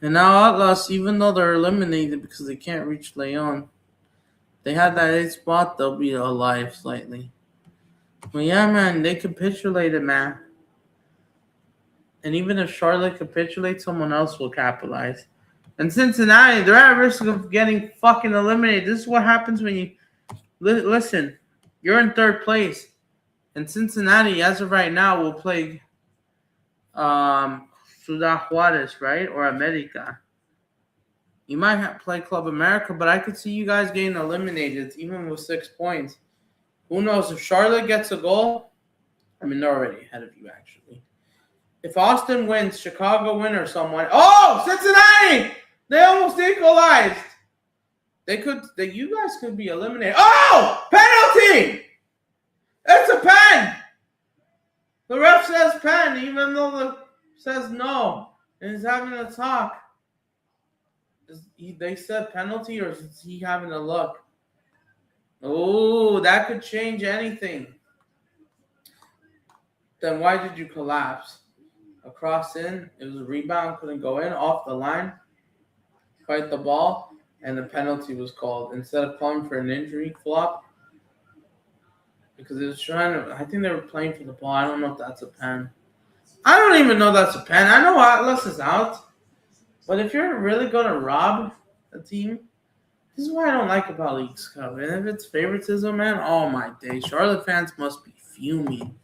And now Atlas, even though they're eliminated because they can't reach Leon, they had that 8th spot, they'll be alive slightly. But yeah, man, they capitulated, man. And even if Charlotte capitulates, someone else will capitalize. And Cincinnati, they're at risk of getting fucking eliminated. This is what happens when you... Listen, you're in 3rd place. And Cincinnati, as of right now, will play Ciudad Juarez, right? Or America. You might play Club America, but I could see you guys getting eliminated, even with 6 points. Who knows? If Charlotte gets a goal, they're already ahead of you, actually. If Austin wins, Chicago win or someone. Oh, Cincinnati! They almost equalized. You guys could be eliminated. Oh, penalty! It's a pen. The ref says pen, even though the says no, and he's having a talk. They said penalty, or is he having a look? Oh, that could change anything. Then why did you collapse? A cross in, it was a rebound, couldn't go in, off the line, fight the ball, and the penalty was called. Instead of calling for an injury flop, because it was I think they were playing for the ball. I don't know if that's a pen. I don't even know that's a pen. I know Atlas is out. But if you're really going to rob a team, this is what I don't like about Leagues Cup. And if it's favoritism, man, oh my day. Charlotte fans must be fuming.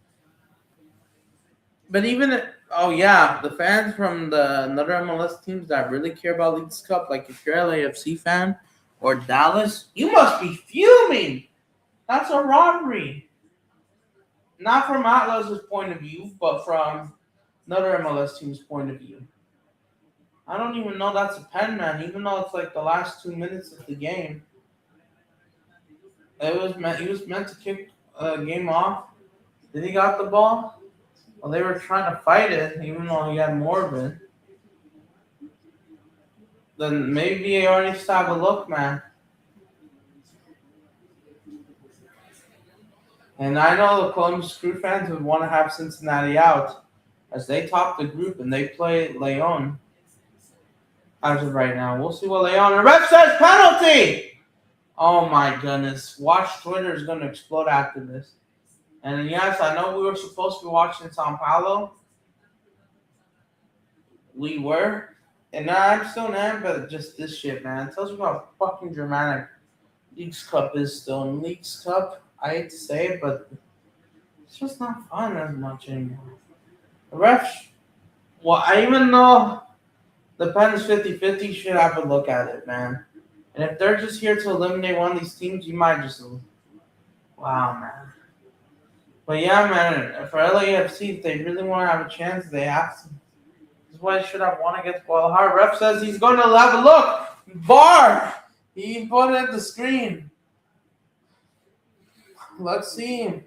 But the fans from the another MLS teams that really care about Leagues Cup, like if you're LAFC fan or Dallas, you must be fuming. That's a robbery. Not from Atlas's point of view, but from another MLS team's point of view. I don't even know that's a pen, man, even though it's like the last 2 minutes of the game. He was meant to kick the game off. Did he got the ball? Well, they were trying to fight it, even though he had more of it. Then maybe he already needs to have a look, man. And I know the Columbus Crew fans would want to have Cincinnati out, as they top the group and they play Leon. As of right now, we'll see what Leon. The ref says penalty. Oh my goodness! Watch Twitter is going to explode after this. And yes, I know we were supposed to be watching Sao Paulo. We were, and I still am, but just this shit, man. It tells you how fucking dramatic Leagues Cup is still. In Leagues Cup, I hate to say it, but it's just not fun as much anymore. The refs, I even know The Pens 50-50 should have a look at it, man. And if they're just here to eliminate one of these teams, you might just lose. Wow, man. But yeah, man, for LAFC, if they really want to have a chance, they have to. This is why they should have won against Guadalajara. Ref says he's going to have a look. VAR! He put it at the screen. Let's see.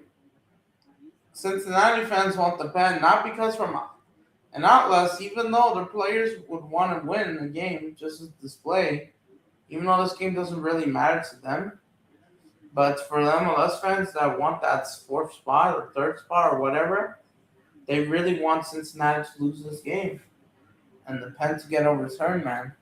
Cincinnati fans want the Pen, not because from an Atlas, even though their players would want to win the game, just as display, even though this game doesn't really matter to them. But for the MLS fans that want that fourth spot or third spot or whatever, they really want Cincinnati to lose this game and the Pen to get overturned, man.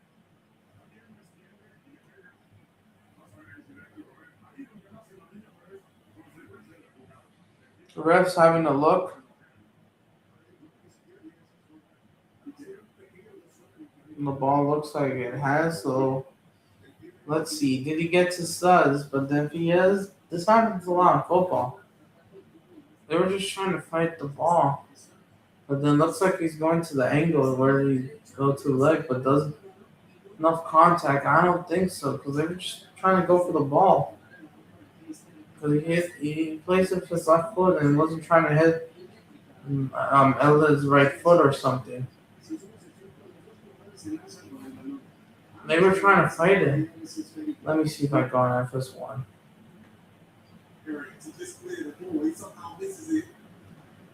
The ref's having a look. The ball looks like it has, so let's see. Did he get to studs? But then if he is, this happens a lot in football. They were just trying to fight the ball. But then looks like he's going to the angle where he go to the leg, but doesn't enough contact. I don't think so, because they were just trying to go for the ball. Because he placed it with his left foot and wasn't trying to hit Ella's right foot or something. They were trying to fight it. Let me see if I go on FS1.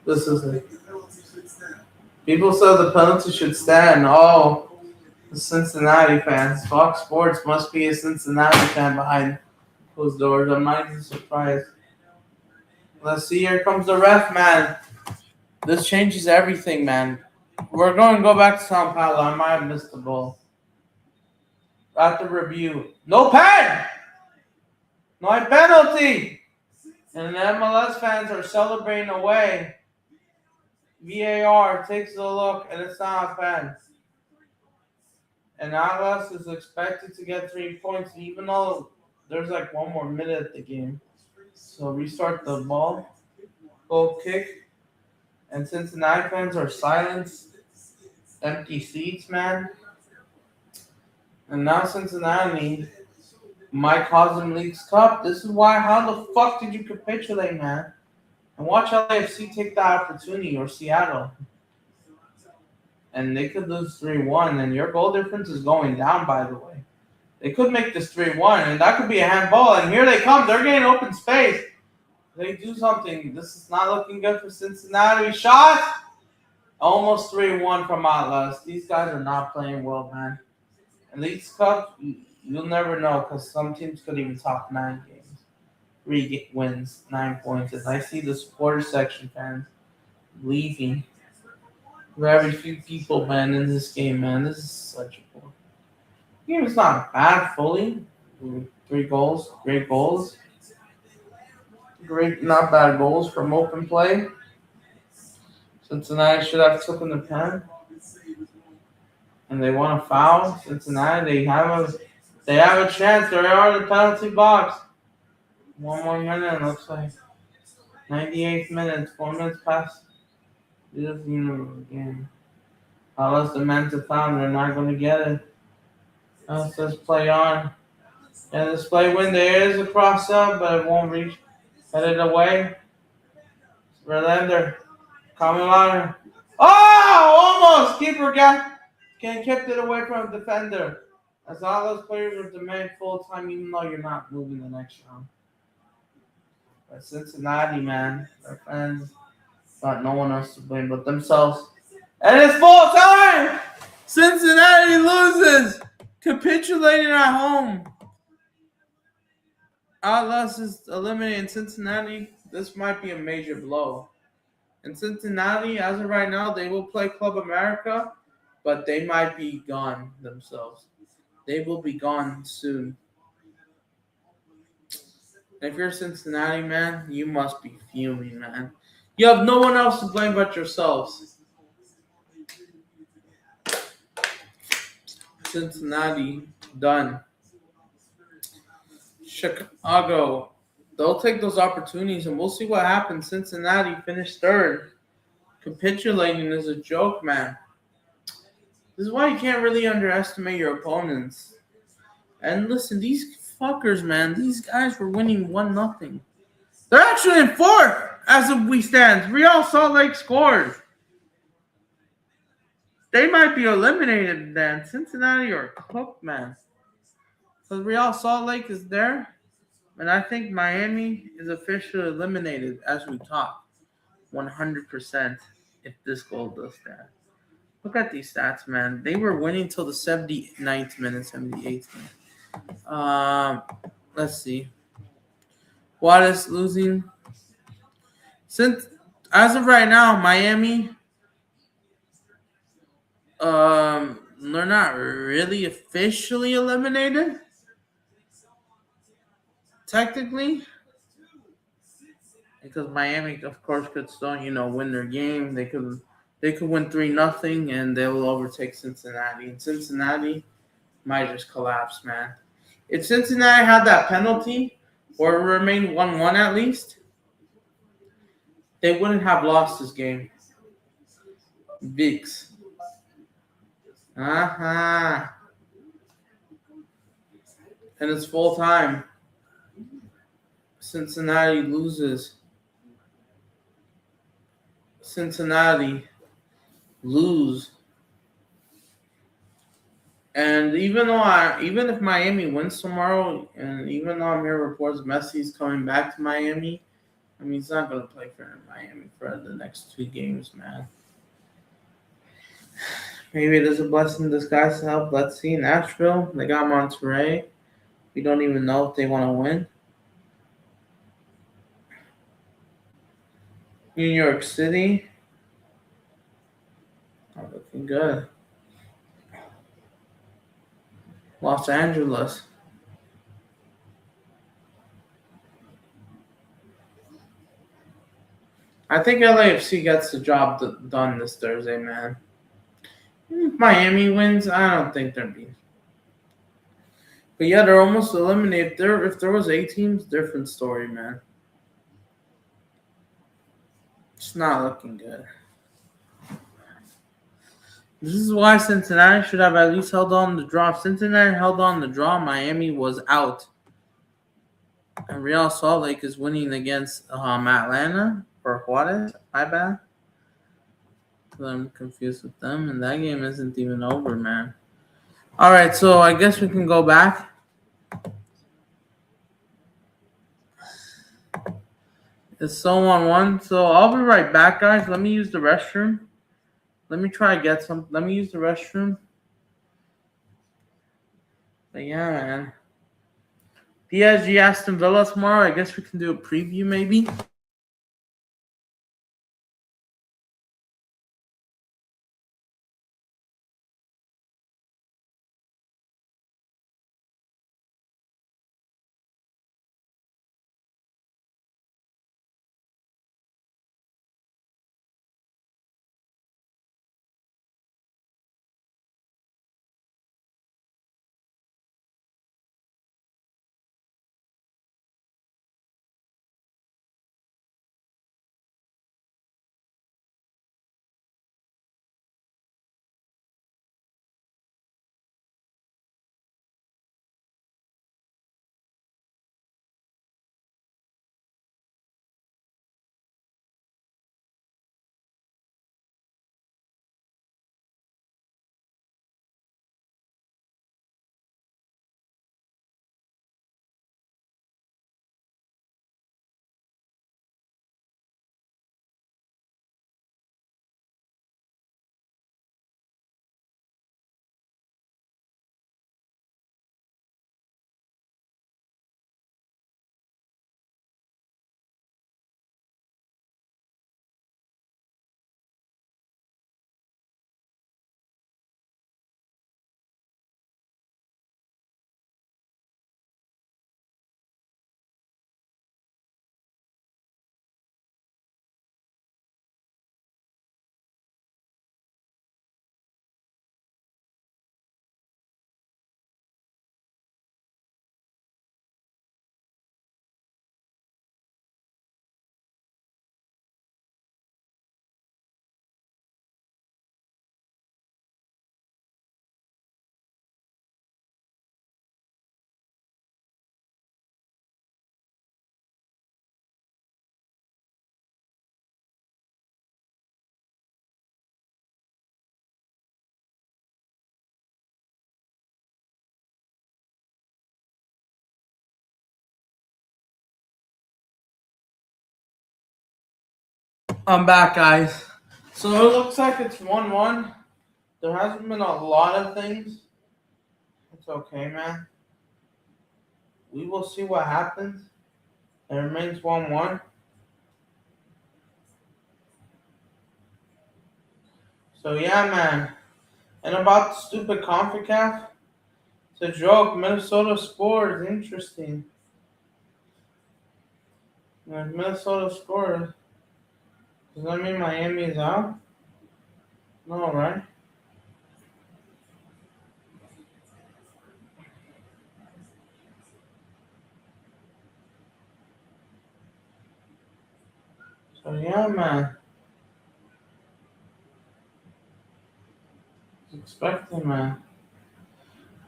This is it. People said the penalty should stand. Oh, the Cincinnati fans. Fox Sports must be a Cincinnati fan behind closed doors. I'm not even surprised. Let's see. Here comes the ref, man. This changes everything, man. We're going to go back to Sao Paulo. I might have missed the ball. At the review. No pen! No penalty! And the MLS fans are celebrating away. VAR takes a look, and it's not a pen. And Atlas is expected to get 3 points, even though there's like one more minute of the game. So restart the ball. Goal kick. And Cincinnati fans are silenced. Empty seats, man. And now Cincinnati might cause them Leagues Cup. This is why. How the fuck did you capitulate, man? And watch LAFC take that opportunity, or Seattle. And they could lose 3-1, and your goal difference is going down, by the way. They could make this 3-1, and that could be a handball. And here they come. They're getting open space. They do something. This is not looking good for Cincinnati. Shot! Almost 3-1 from Atlas. These guys are not playing well, man. And Leagues Cup, you'll never know, because some teams could even top 9 games. 3 wins, 9 points. And I see the supporter section fans leaving. Very few people, man, in this game, man. This is such a poor game. Is not bad fully. 3 goals, great goals. Great, not bad goals from open play. Cincinnati should have taken the pen. And they want to foul. Cincinnati, they have a chance. They are in the penalty box. 1 more minute, looks like. 98 minutes, 4 minutes past. This game. Unless the men to foul, they're not going to get it. Let's just play on. And this play win, there is a cross up, but it won't reach. Headed away. Verlander. Kamilana. Oh! Almost! Keeper kept it away from the defender. As all those players are demanding full time, even though you're not moving the next round. But Cincinnati, man, their fans got no one else to blame but themselves. And it's full time! Cincinnati loses! Capitulating at home. Atlas is eliminating Cincinnati. This might be a major blow. And Cincinnati, as of right now, they will play Club America, but they might be gone themselves. They will be gone soon. If you're Cincinnati, man, you must be fuming, man. You have no one else to blame but yourselves. Cincinnati, done. Chicago, they'll take those opportunities, and we'll see what happens. Cincinnati finished 3rd. Capitulating is a joke, man. This is why you can't really underestimate your opponents. And listen, these fuckers, man, these guys were winning 1-0. They're actually in fourth as of we stand. Real Salt Lake scored. They might be eliminated then. Cincinnati are cooked, man. So Real Salt Lake is there. And I think Miami is officially eliminated as we talk. 100% if this goal does that. Look at these stats, man. They were winning till the 79th minute, 78th minute. Let's see. Juarez losing. Since as of right now, Miami, they're not really officially eliminated. Technically, because Miami, of course, could still, win their game. They could win 3-0 and they will overtake Cincinnati. And Cincinnati might just collapse, man. If Cincinnati had that penalty or remained 1-1 at least, they wouldn't have lost this game. Vix. Uh-huh. And it's full time. Cincinnati loses. Cincinnati lose. And even if Miami wins tomorrow, and even though I'm hearing reports Messi's coming back to Miami, I mean he's not gonna play for Miami for the next 2 games, man. Maybe it is a blessing in disguise to help. Let's see. Nashville, they got Monterey. We don't even know if they want to win. New York City, not looking good. Los Angeles. I think LAFC gets the job done this Thursday, man. If Miami wins, I don't think they're being. But yeah, they're almost eliminated. If there was 8 teams, different story, man. It's not looking good. This is why Cincinnati should have at least held on the draw. If Cincinnati held on the draw, Miami was out. And Real Salt Lake is winning against Atlanta or Juarez. My bad. I'm confused with them, and that game isn't even over, man. All right, so I guess we can go back. It's so 1-1. So I'll be right back, guys. Let me use the restroom. Let me try to get some. Let me use the restroom. But yeah, man. PSG Aston Villa tomorrow. I guess we can do a preview maybe. I'm back, guys. So it looks like it's 1-1. There hasn't been a lot of things. It's okay, man. We will see what happens. It remains 1-1. So yeah, man. And about the stupid CONCACAF, it's a joke. Minnesota scored. Interesting. If Minnesota scored, does that mean Miami is out? No, right? So yeah, man. Expecting, man.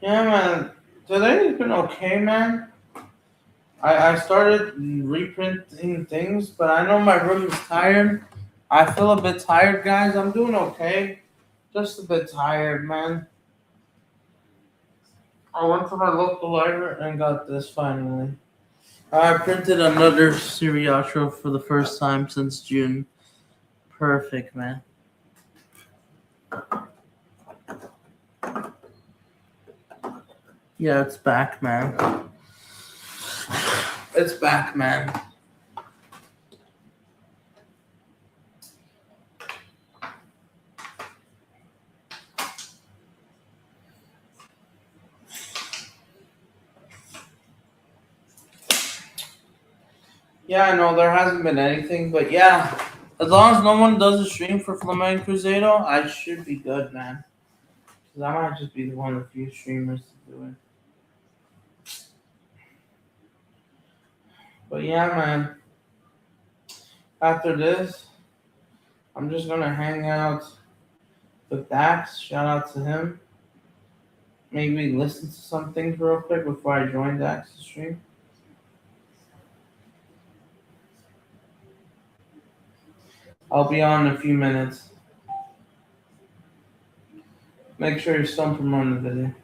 Yeah, man. Today's been okay, man. I started reprinting things, but I know my room is tired. I feel a bit tired, guys. I'm doing okay. Just a bit tired, man. I went to my local library and got this finally. I printed another seriacho for the first time since June. Perfect, man. Yeah, it's back, man. It's back, man. Yeah, I know there hasn't been anything, but yeah, as long as no one does a stream for Flamengo Cruzado, I should be good, man. Because I might just be one of the few streamers to do it. But yeah, man. After this, I'm just gonna hang out with Dax. Shout out to him. Maybe listen to some things real quick before I join Dax's stream. I'll be on in a few minutes. Make sure you're still promoting the video.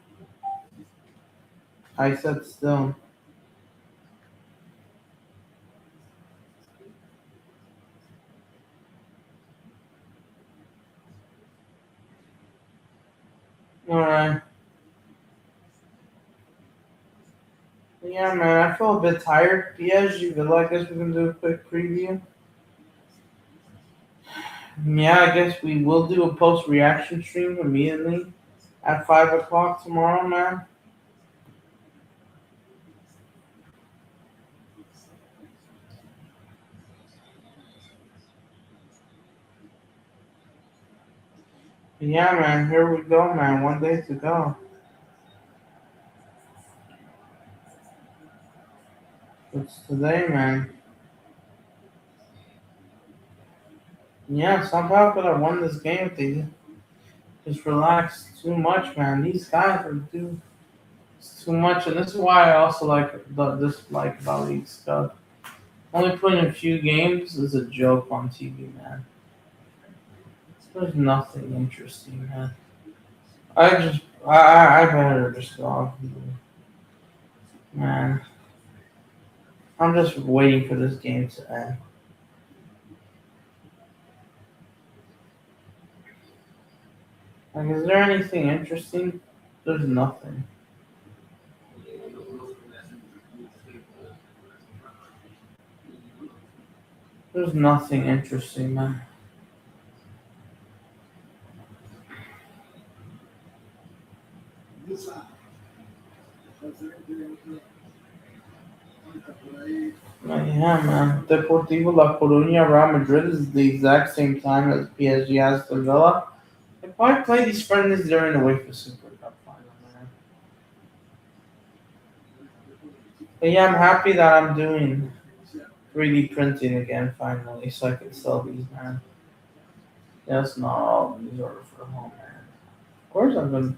I said still. Alright. Yeah, man, I feel a bit tired. PSG Villa, I guess we can do a quick preview. Yeah, I guess we will do a post reaction stream immediately at 5 o'clock tomorrow, man. Yeah, man, here we go, man. 1 day to go. It's today, man. Yeah, somehow could have won this game if they just relaxed too much, man. These guys are doing too much, and this is why I also dislike about league stuff. Only putting a few games is a joke on TV, man. There's nothing interesting, man. I better just go off, man. I'm just waiting for this game to end. Like, is there anything interesting? There's nothing. There's nothing interesting, man. Yeah, man. Deportivo La Coruña Real Madrid is the exact same time as PSG Aston Villa. They probably play these friendlies during the UEFA Super Cup final, man. But yeah, I'm happy that I'm doing 3D printing again finally, so I can sell these, man. Yes, not all of these are for home, man. Of course, I'm gonna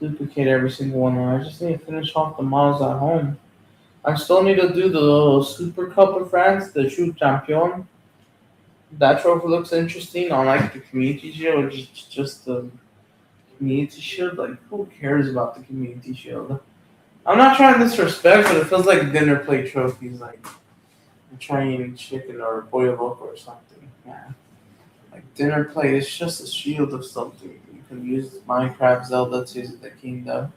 duplicate every single one. I just need to finish off the models at home. I still need to do the Super Cup of France, the Shoot Champion. That trophy looks interesting. Unlike the Community Shield, which is just the Community Shield. Like, who cares about the Community Shield? I'm not trying to disrespect, but it feels like dinner plate trophies. Like, and try eating chicken or pollo loco or something. Yeah. Like dinner plate, it's just a shield of something. You can use Minecraft, Zelda, Tears of the Kingdom.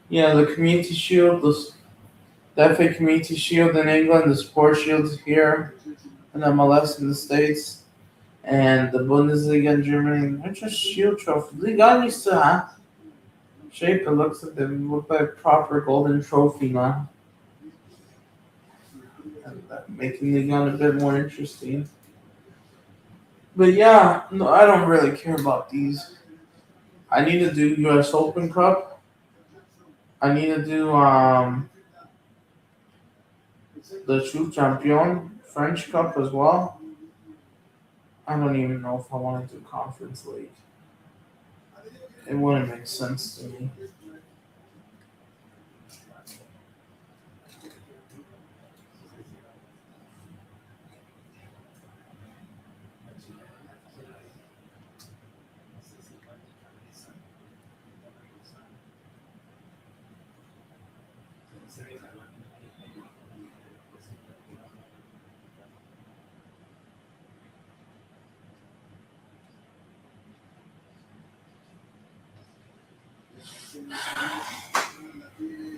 Yeah, the Community Shield, the FA Community Shield in England, the Sport Shield here, and MLS in the States, and the Bundesliga in Germany. They're just shield trophies. They got used to shape. It looks like they look like proper golden trophy now, and making the gun a bit more interesting. But yeah, no, I don't really care about these. I need to do U.S. Open Cup. I need to do the True Champion French Cup as well. I don't even know if I want to do Conference League. It wouldn't make sense to me.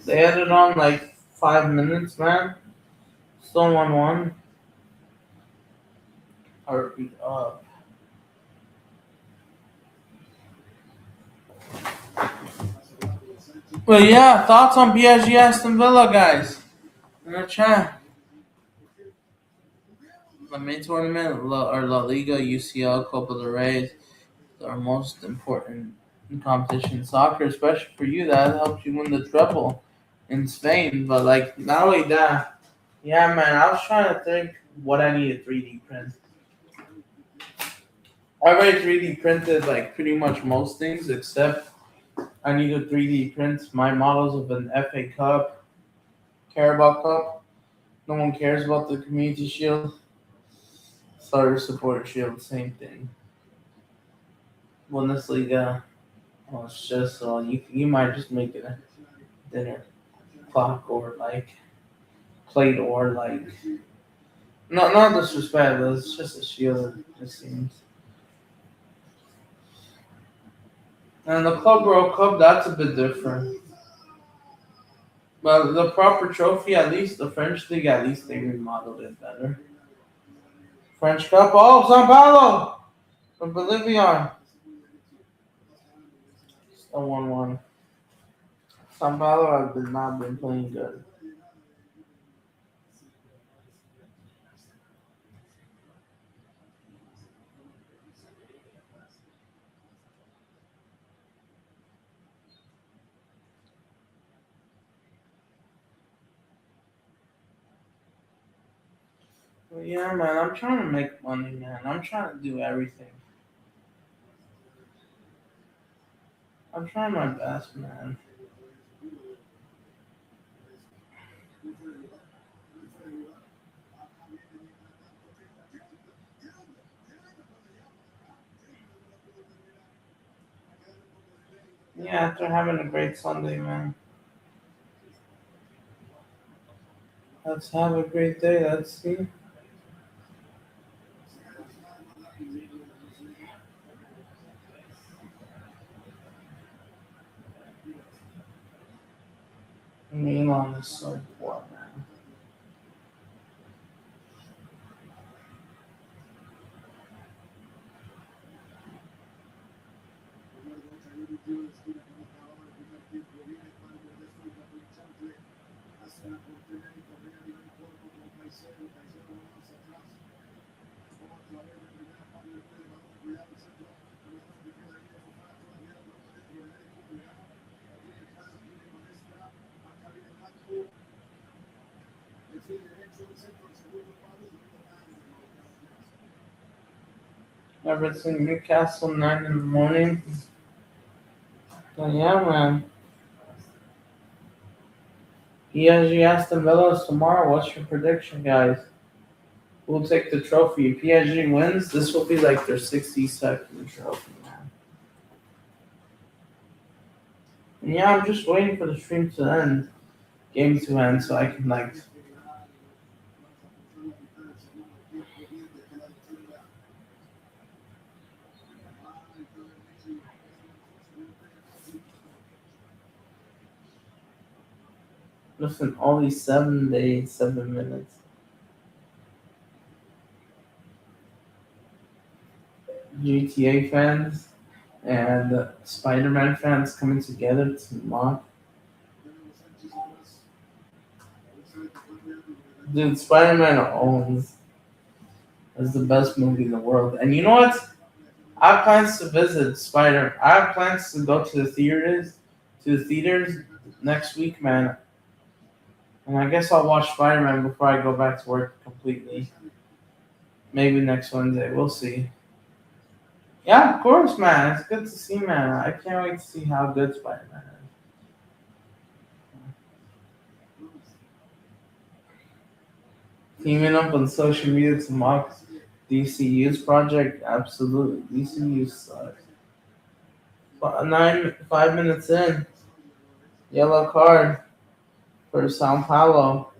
They added on like 5 minutes, man. Still 1-1. Or But yeah, thoughts on PSG Aston Villa, guys? In the chat. The main tournament, La Liga, UCL, Copa del Rey, are most important competition in soccer, especially for you. That helps you win the treble in Spain. But like not only that, yeah, man. I was trying to think what I need to 3D print. I already 3D printed like pretty much most things except I need to 3D print my models of an FA Cup, Carabao Cup. No one cares about the Community Shield. Starter Support Shield, same thing. Bundesliga, oh, it's just you might just make it a dinner clock or like plate or like not disrespect, but it's just a shield. It just seems. And the Club World Cup, that's a bit different. But the proper trophy, at least the French league, at least they remodeled it better. French Cup, oh Sao Paulo from Bolivia. Still 1-1. Sao Paulo has not been playing good. But yeah, man, I'm trying to make money, man. I'm trying to do everything. I'm trying my best, man. Yeah, after having a great Sunday, man. Let's have a great day. Let's see. Milan is so poor, man. Everton Newcastle 9 in the morning. But yeah, man. PSG Aston Villa is tomorrow. What's your prediction, guys? Who'll take the trophy? If PSG wins, this will be like their 62nd trophy, man. And yeah, I'm just waiting for the stream to end. game to end so I can like. Listen, only 7 days, 7 minutes. GTA fans and Spider-Man fans coming together to mock. Dude, Spider-Man owns is the best movie in the world. And you know what? I have plans to visit Spider. I have plans to go to the theaters next week, man. And I guess I'll watch Spider-Man before I go back to work completely. Maybe next Wednesday. We'll see. Yeah, of course, man. It's good to see, man. I can't wait to see how good Spider-Man is. Teaming up on social media to mock DCU's project? Absolutely. DCU sucks. 5 minutes in. Yellow card for Sao Paulo.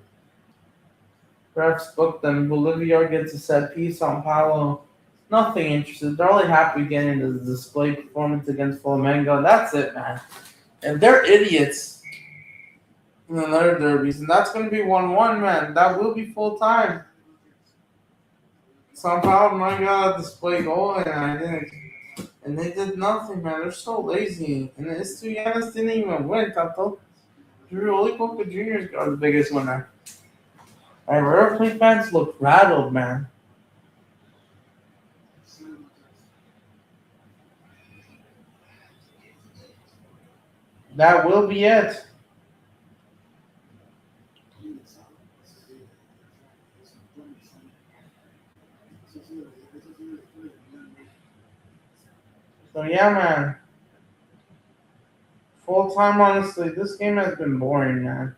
Refs booked them. Bolivar gets a set piece. Sao Paulo, nothing interested. They're only happy getting the display performance against Flamengo. That's it, man. And they're idiots in the other derbies. And that's going to be 1-1, man. That will be full time. Sao Paulo might got a display goal, and I didn't. And they did nothing, man. They're so lazy. And the Estudiantes didn't even win. Tato. Only Boca Juniors got the biggest winner. Right, River Plate fans look rattled, man. That will be it. So yeah, man. Full time, honestly, this game has been boring, man.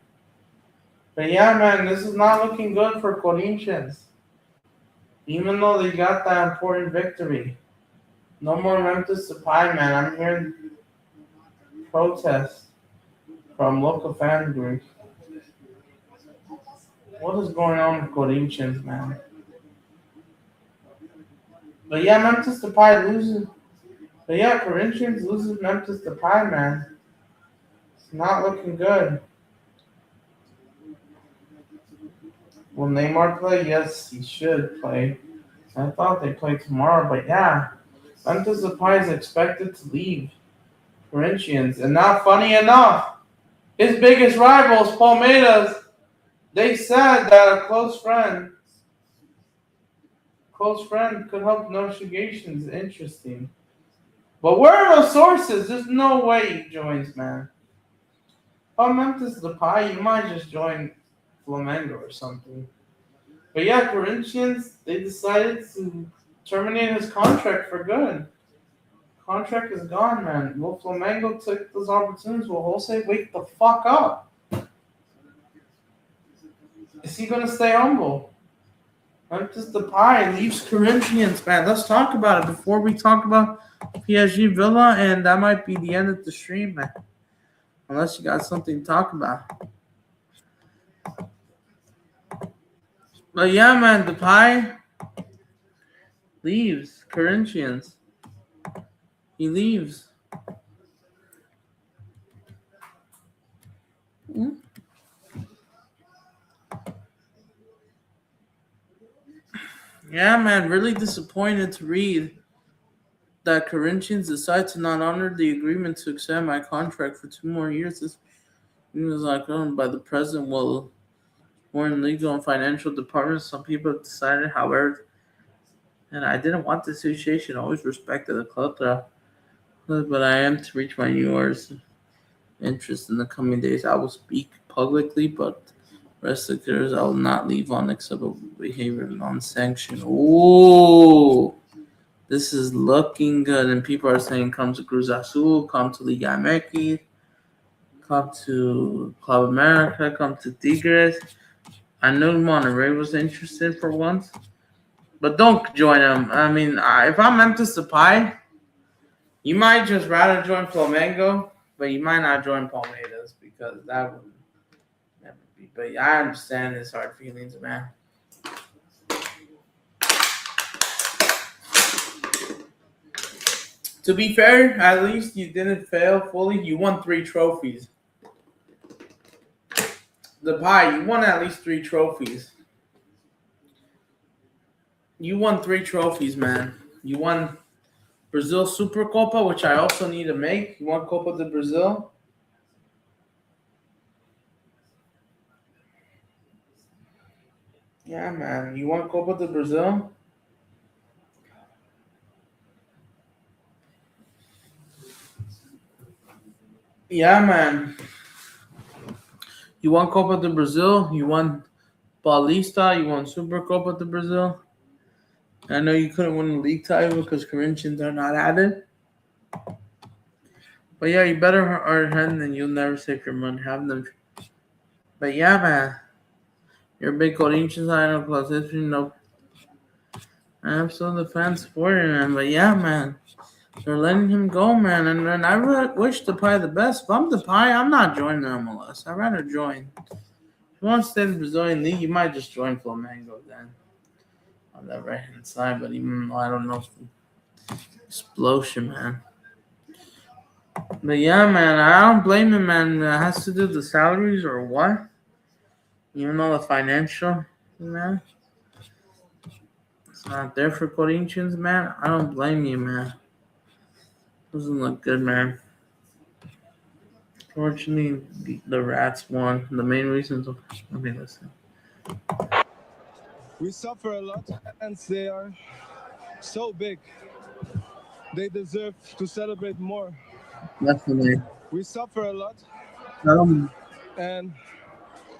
But yeah, man, this is not looking good for Corinthians. Even though they got that important victory. No more Memphis Depay, man. I'm hearing protests from local fan groups. What is going on with Corinthians, man? But yeah, Memphis Depay loses. But yeah, Corinthians loses Memphis Depay, man. It's not looking good. Will Neymar play? Yes, he should play. I thought they played tomorrow, but yeah. Memphis Depay is expected to leave Corinthians. And now, funny enough, his biggest rivals, Palmeiras, they said that a close friend could help negotiations. Interesting. But where are those sources? There's no way he joins, man. Oh, Memphis Depay, you might just join Flamengo or something. But yeah, Corinthians, they decided to terminate his contract for good. Contract is gone, man. Well, Flamengo took those opportunities. Well, Jose, wake the fuck up. Is he going to stay humble? Memphis Depay leaves Corinthians, man. Let's talk about it before we talk about PSG Villa, and that might be the end of the stream, man. Unless you got something to talk about. But yeah, man, Depay leaves Corinthians. He leaves. Yeah, man, really disappointed to read that Corinthians decided to not honor the agreement to extend my contract for 2 more years. This was like owned by the president. Well, foreign legal and financial departments. Some people have decided, however, and I didn't want the association. Always respected the club, but I am to reach my New Year's interest in the coming days. I will speak publicly, but rest assured, I will not leave on acceptable behavior non-sanctioned. Ooh, this is looking good, and people are saying, "Come to Cruz Azul, come to Liga MX, come to Club America, come to Tigres." I knew Monterrey was interested for once, but don't join them. I mean, if I'm Memphis Depay, you might just rather join Flamengo, but you might not join Palmeiras because that would, But I understand his hard feelings, man. To be fair, at least you didn't fail fully. You won 3 trophies. The pie, you won at least 3 trophies. You won 3 trophies, man. You won Brazil Super Copa, which I also need to make. You won Copa de Brazil. Yeah, man. You won Copa de Brazil. Yeah, man. You won Copa de Brazil. You won Paulista. You won Super Copa de Brazil. I know you couldn't win the league title because Corinthians are not at it. But yeah, you better earn hand and you'll never save your money. Have them. But yeah, man. You're a big Corinthians fan, no plus history, no. I'm still the fan supporting him. But yeah, man. They're letting him go, man. And I really wish the Pie the best. If I'm the Pie, I'm not joining the MLS. I'd rather join. If you want to stay in the Brazilian League, you might just join Flamengo then. On that right hand side. But even I don't know. Explosion, man. But yeah, man, I don't blame him, man. It has to do with the salaries or what? You know, the financial, man. It's not there for Corinthians, man. I don't blame you, man. Doesn't look good, man. Fortunately, the Rats won. The main reasons. Let me listen. We suffer a lot, and they are so big. They deserve to celebrate more. Definitely. We suffer a lot, and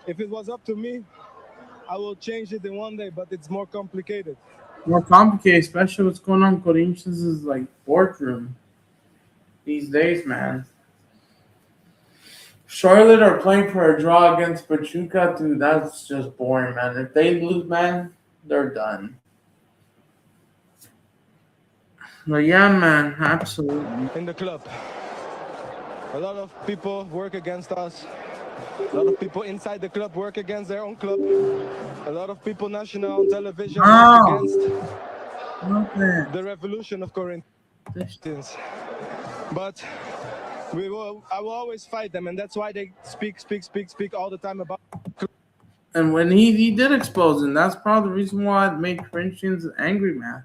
if it was up to me, I will change it in one day, but it's more complicated. More complicated, especially what's going on in Corinthians is like boardroom these days, man. Charlotte are playing for a draw against Pachuca, dude. That's just boring, man. If they lose, man, they're done. But yeah, man, absolutely. In the club, a lot of people work against us. A lot of people inside the club work against their own club. A lot of people national on television work against the revolution of Corinthians. But I will always fight them, and that's why they speak all the time about. And when he did expose him, that's probably the reason why it made Corinthians angry, man.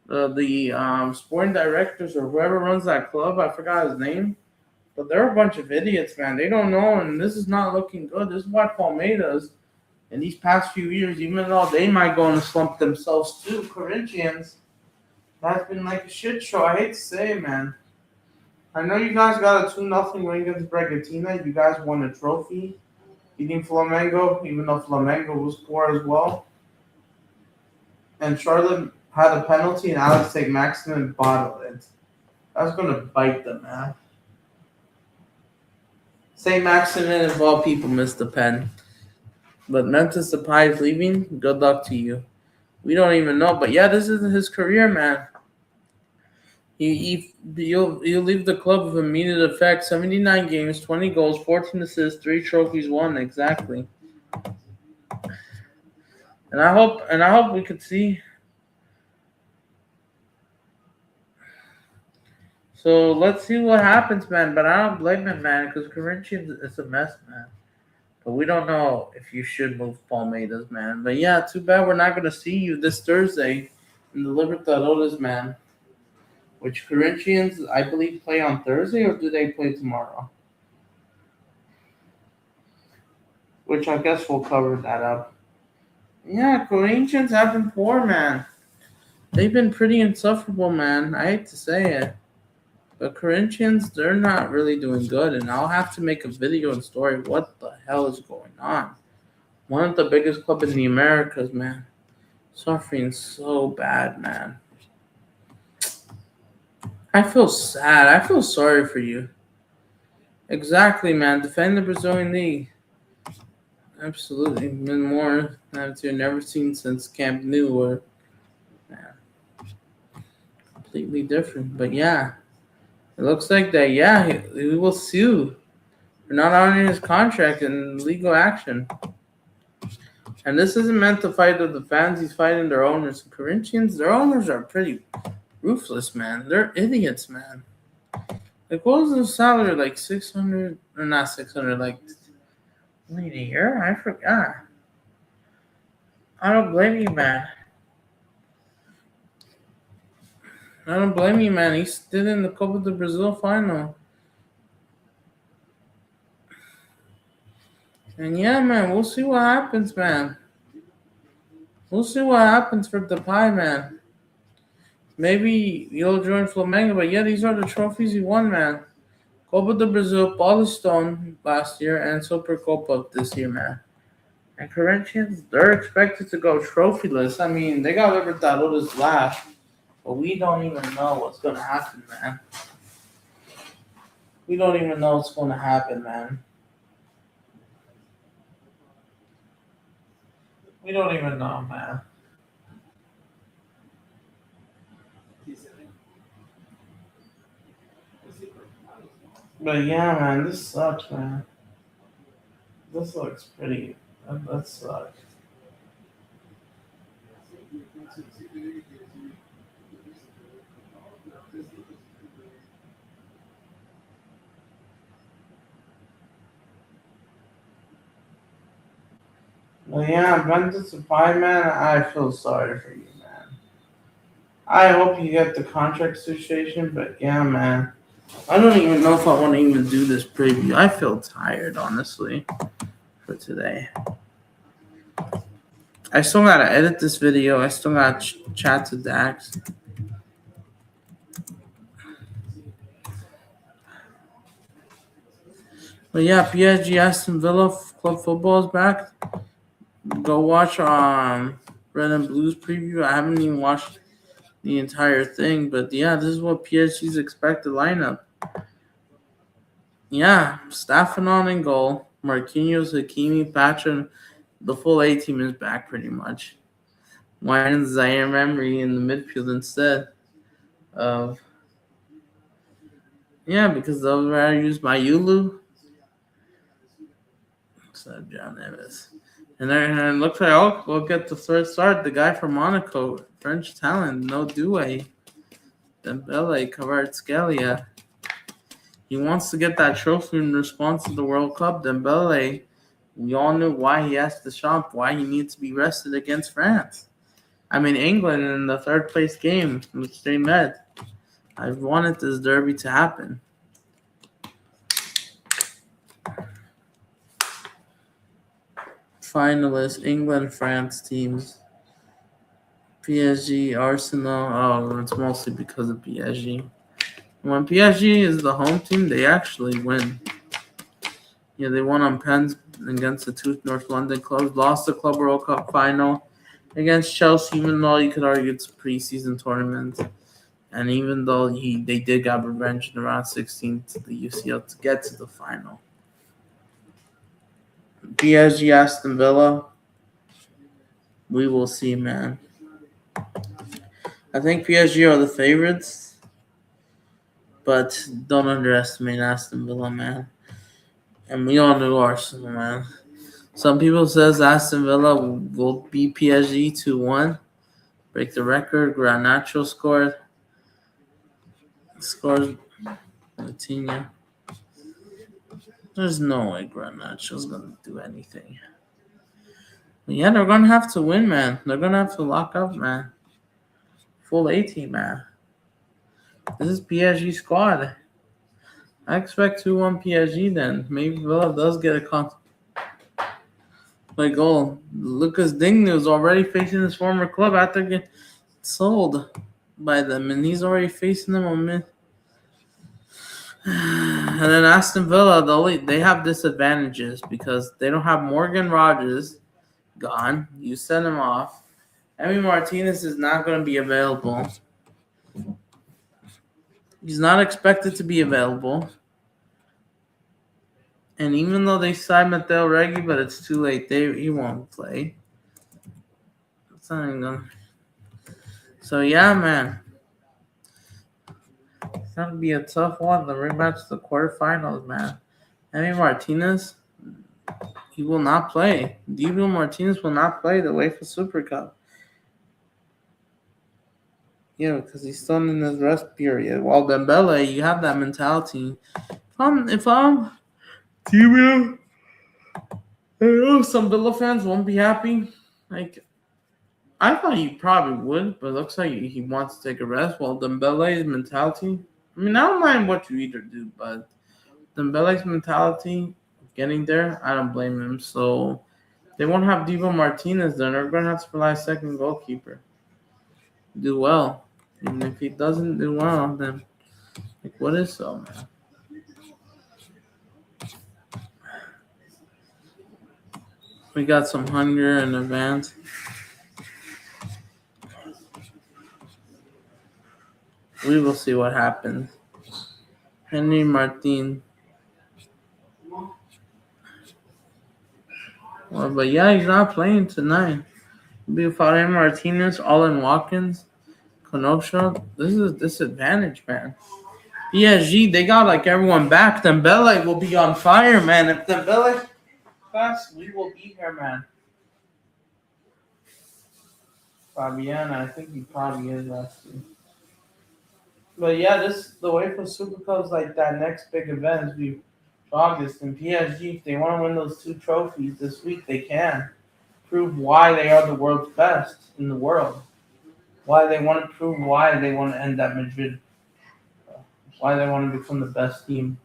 The sporting directors or whoever runs that club, I forgot his name, but they're a bunch of idiots, man. They don't know, and this is not looking good. This is why Palmeiras, in these past few years, even though they might go in a slump themselves too, Corinthians, that's been like a shit show. I hate to say it, man. I know you guys got a 2-0 win against Bragantino. You guys won a trophy beating Flamengo, even though Flamengo was poor as well. And Charlotte had a penalty, and Alex St. Maximin bottled it. That's going to bite them, man. St. Maximin, of all people, missed the pen. But Memphis Depay is leaving. Good luck to you. We don't even know. But yeah, this is his career, man. You'll leave the club with immediate effect. 79 games, 20 goals, 14 assists, 3 trophies won. Exactly. And I hope we could see. So let's see what happens, man. But I don't blame him, man, because Corinthians is a mess, man. But we don't know if you should move Palmeiras, man. But yeah, too bad we're not going to see you this Thursday in the Libertadores, man. Which Corinthians, I believe, play on Thursday, or do they play tomorrow? Which I guess we'll cover that up. Yeah, Corinthians have been poor, man. They've been pretty insufferable, man. I hate to say it. But Corinthians, they're not really doing good, and I'll have to make a video and story. What the hell is going on? One of the biggest clubs in the Americas, man. Suffering so bad, man. I feel sad. I feel sorry for you. Exactly, man. Defend the Brazilian League. Absolutely. Been more that you've never seen since Camp Nou, or man, completely different. But yeah, it looks like that. Yeah, he will sue for not honoring his contract and legal action. And this isn't meant to fight with the fans. He's fighting their owners. The Corinthians, their owners are pretty ruthless, man. They're idiots, man. Like, what was the salary? Like 600 or not 600? Like, wait, a year? I forgot. I don't blame you, man. I don't blame you, man. He stood in the Copa do Brazil final. And yeah, man, we'll see what happens, man. We'll see what happens for Depay, man. Maybe he'll join Flamengo, but yeah, these are the trophies he won, man. Copa do Brazil, Paulistão last year, and Supercopa this year, man. And Corinthians, they're expected to go trophyless. I mean, they got Libertadores last, but we don't even know what's going to happen, man. We don't even know what's going to happen, man. We don't even know, man. But yeah, man, this sucks, man. This looks pretty. That sucks. But yeah, Memphis Depay, man, I feel sorry for you, man. I hope you get the contract situation, but yeah, man. I don't even know if I want to even do this preview. I feel tired, honestly, for today. I still gotta edit this video. I still gotta chat to Dax. But yeah, PSG Aston Villa Club Football is back. Go watch Red and Blues preview. I haven't even watched the entire thing, but yeah, this is what PSG's expected lineup. Yeah, Stefan in goal, Marquinhos, Hakimi, Patra, the full A team is back pretty much. Why isn't Zaire Emery in the midfield instead of? Yeah, because they'll rather use Mayulu instead of John Neves. And then it looks like we'll get the third start. The guy from Monaco, French talent, no Douay, Dembele, Kvaratskhelia. He wants to get that trophy in response to the World Cup. Dembele, we all knew why he asked the shop, why he needs to be rested against France. I mean, England in the third place game, which they met. I wanted this derby to happen. Finalists, England, France teams. PSG, Arsenal. Oh, it's mostly because of PSG. When PSG is the home team, they actually win. Yeah, they won on pens against the two North London clubs. Lost the Club World Cup final against Chelsea, even though you could argue it's a preseason tournament. And even though they did get revenge in round 16 to the UCL to get to the final. PSG, Aston Villa. We will see, man. I think PSG are the favorites, but don't underestimate Aston Villa, man. And we all know Arsenal, man. Some people says Aston Villa will beat PSG 2-1, break the record. Garnacho scores Coutinho. There's no way Garnacho's gonna do anything. But yeah, they're gonna have to win, man. They're gonna have to lock up, man. Full A team, man. This is PSG squad. I expect 2-1 PSG then. Maybe Villa does get a goal. Lucas Digne is already facing his former club after getting sold by them, and he's already facing them on mid. And then Aston Villa, they have disadvantages because they don't have Morgan Rogers gone. You send him off. Emi Martinez is not going to be available. He's not expected to be available. And even though they signed Matteo Reggie, but it's too late. He won't play. It's not even gonna. So yeah, man. It's gonna be a tough one. The rematch, the quarterfinals, man. Emi Martinez, he will not play. Divo Martinez will not play the UEFA Super Cup. Yeah, because he's still in his rest period. While Dembele, you have that mentality. If I'm Divo, I know some Villa fans won't be happy. Like, I thought he probably would, but it looks like he wants to take a rest. While Dembele's mentality, I mean, I don't mind what you either do, but Dembele's mentality, getting there, I don't blame him. So they won't have Divo Martinez then. They're going to have to rely second goalkeeper. Do well. And if he doesn't do well, then, like, what is so, man? We got some hunger in advance. We will see what happens. Henry Martin. Well, but yeah, he's not playing tonight. It'll be without Henry Martinez, Allen Watkins, Kenosha. This is a disadvantage, man. PSG, they got like everyone back. Dembele will be on fire, man. If Dembele fast, we will be here, man. Fabian, I think he probably is actually. But yeah, this the way for Super Cup is like that next big event is we August and PSG. If they want to win those two trophies this week, they can prove why they are the world's best in the world. Why they want to prove why they want to end that Madrid. Why they want to become the best team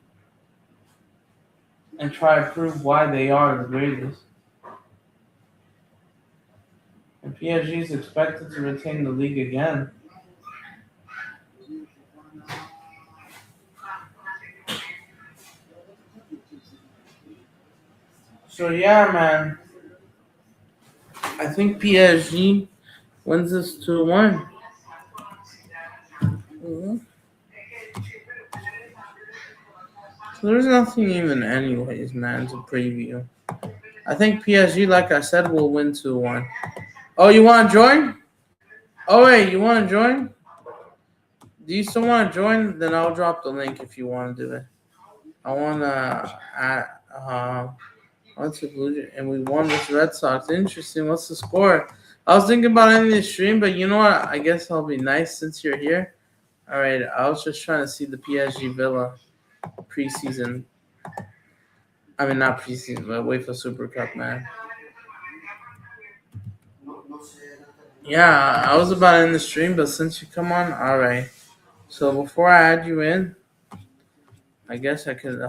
and try to prove why they are the greatest. And PSG is expected to retain the league again. So yeah, man. I think PSG wins this 2-1. Mhm. So there's nothing even anyways, man, to preview. I think PSG, like I said, will win 2-1. Oh, you want to join? Oh, wait, you want to join? Do you still want to join? Then I'll drop the link if you want to do it. I want to add, what's the Blue Jays? And we won with Red Sox. Interesting. What's the score? I was thinking about ending the stream, but you know what? I guess I'll be nice since you're here. All right. I was just trying to see the PSG Villa preseason. I mean, not preseason, but wait for Super Cup, man. Yeah, I was about to end the stream, but since you come on, all right. So before I add you in, I guess I could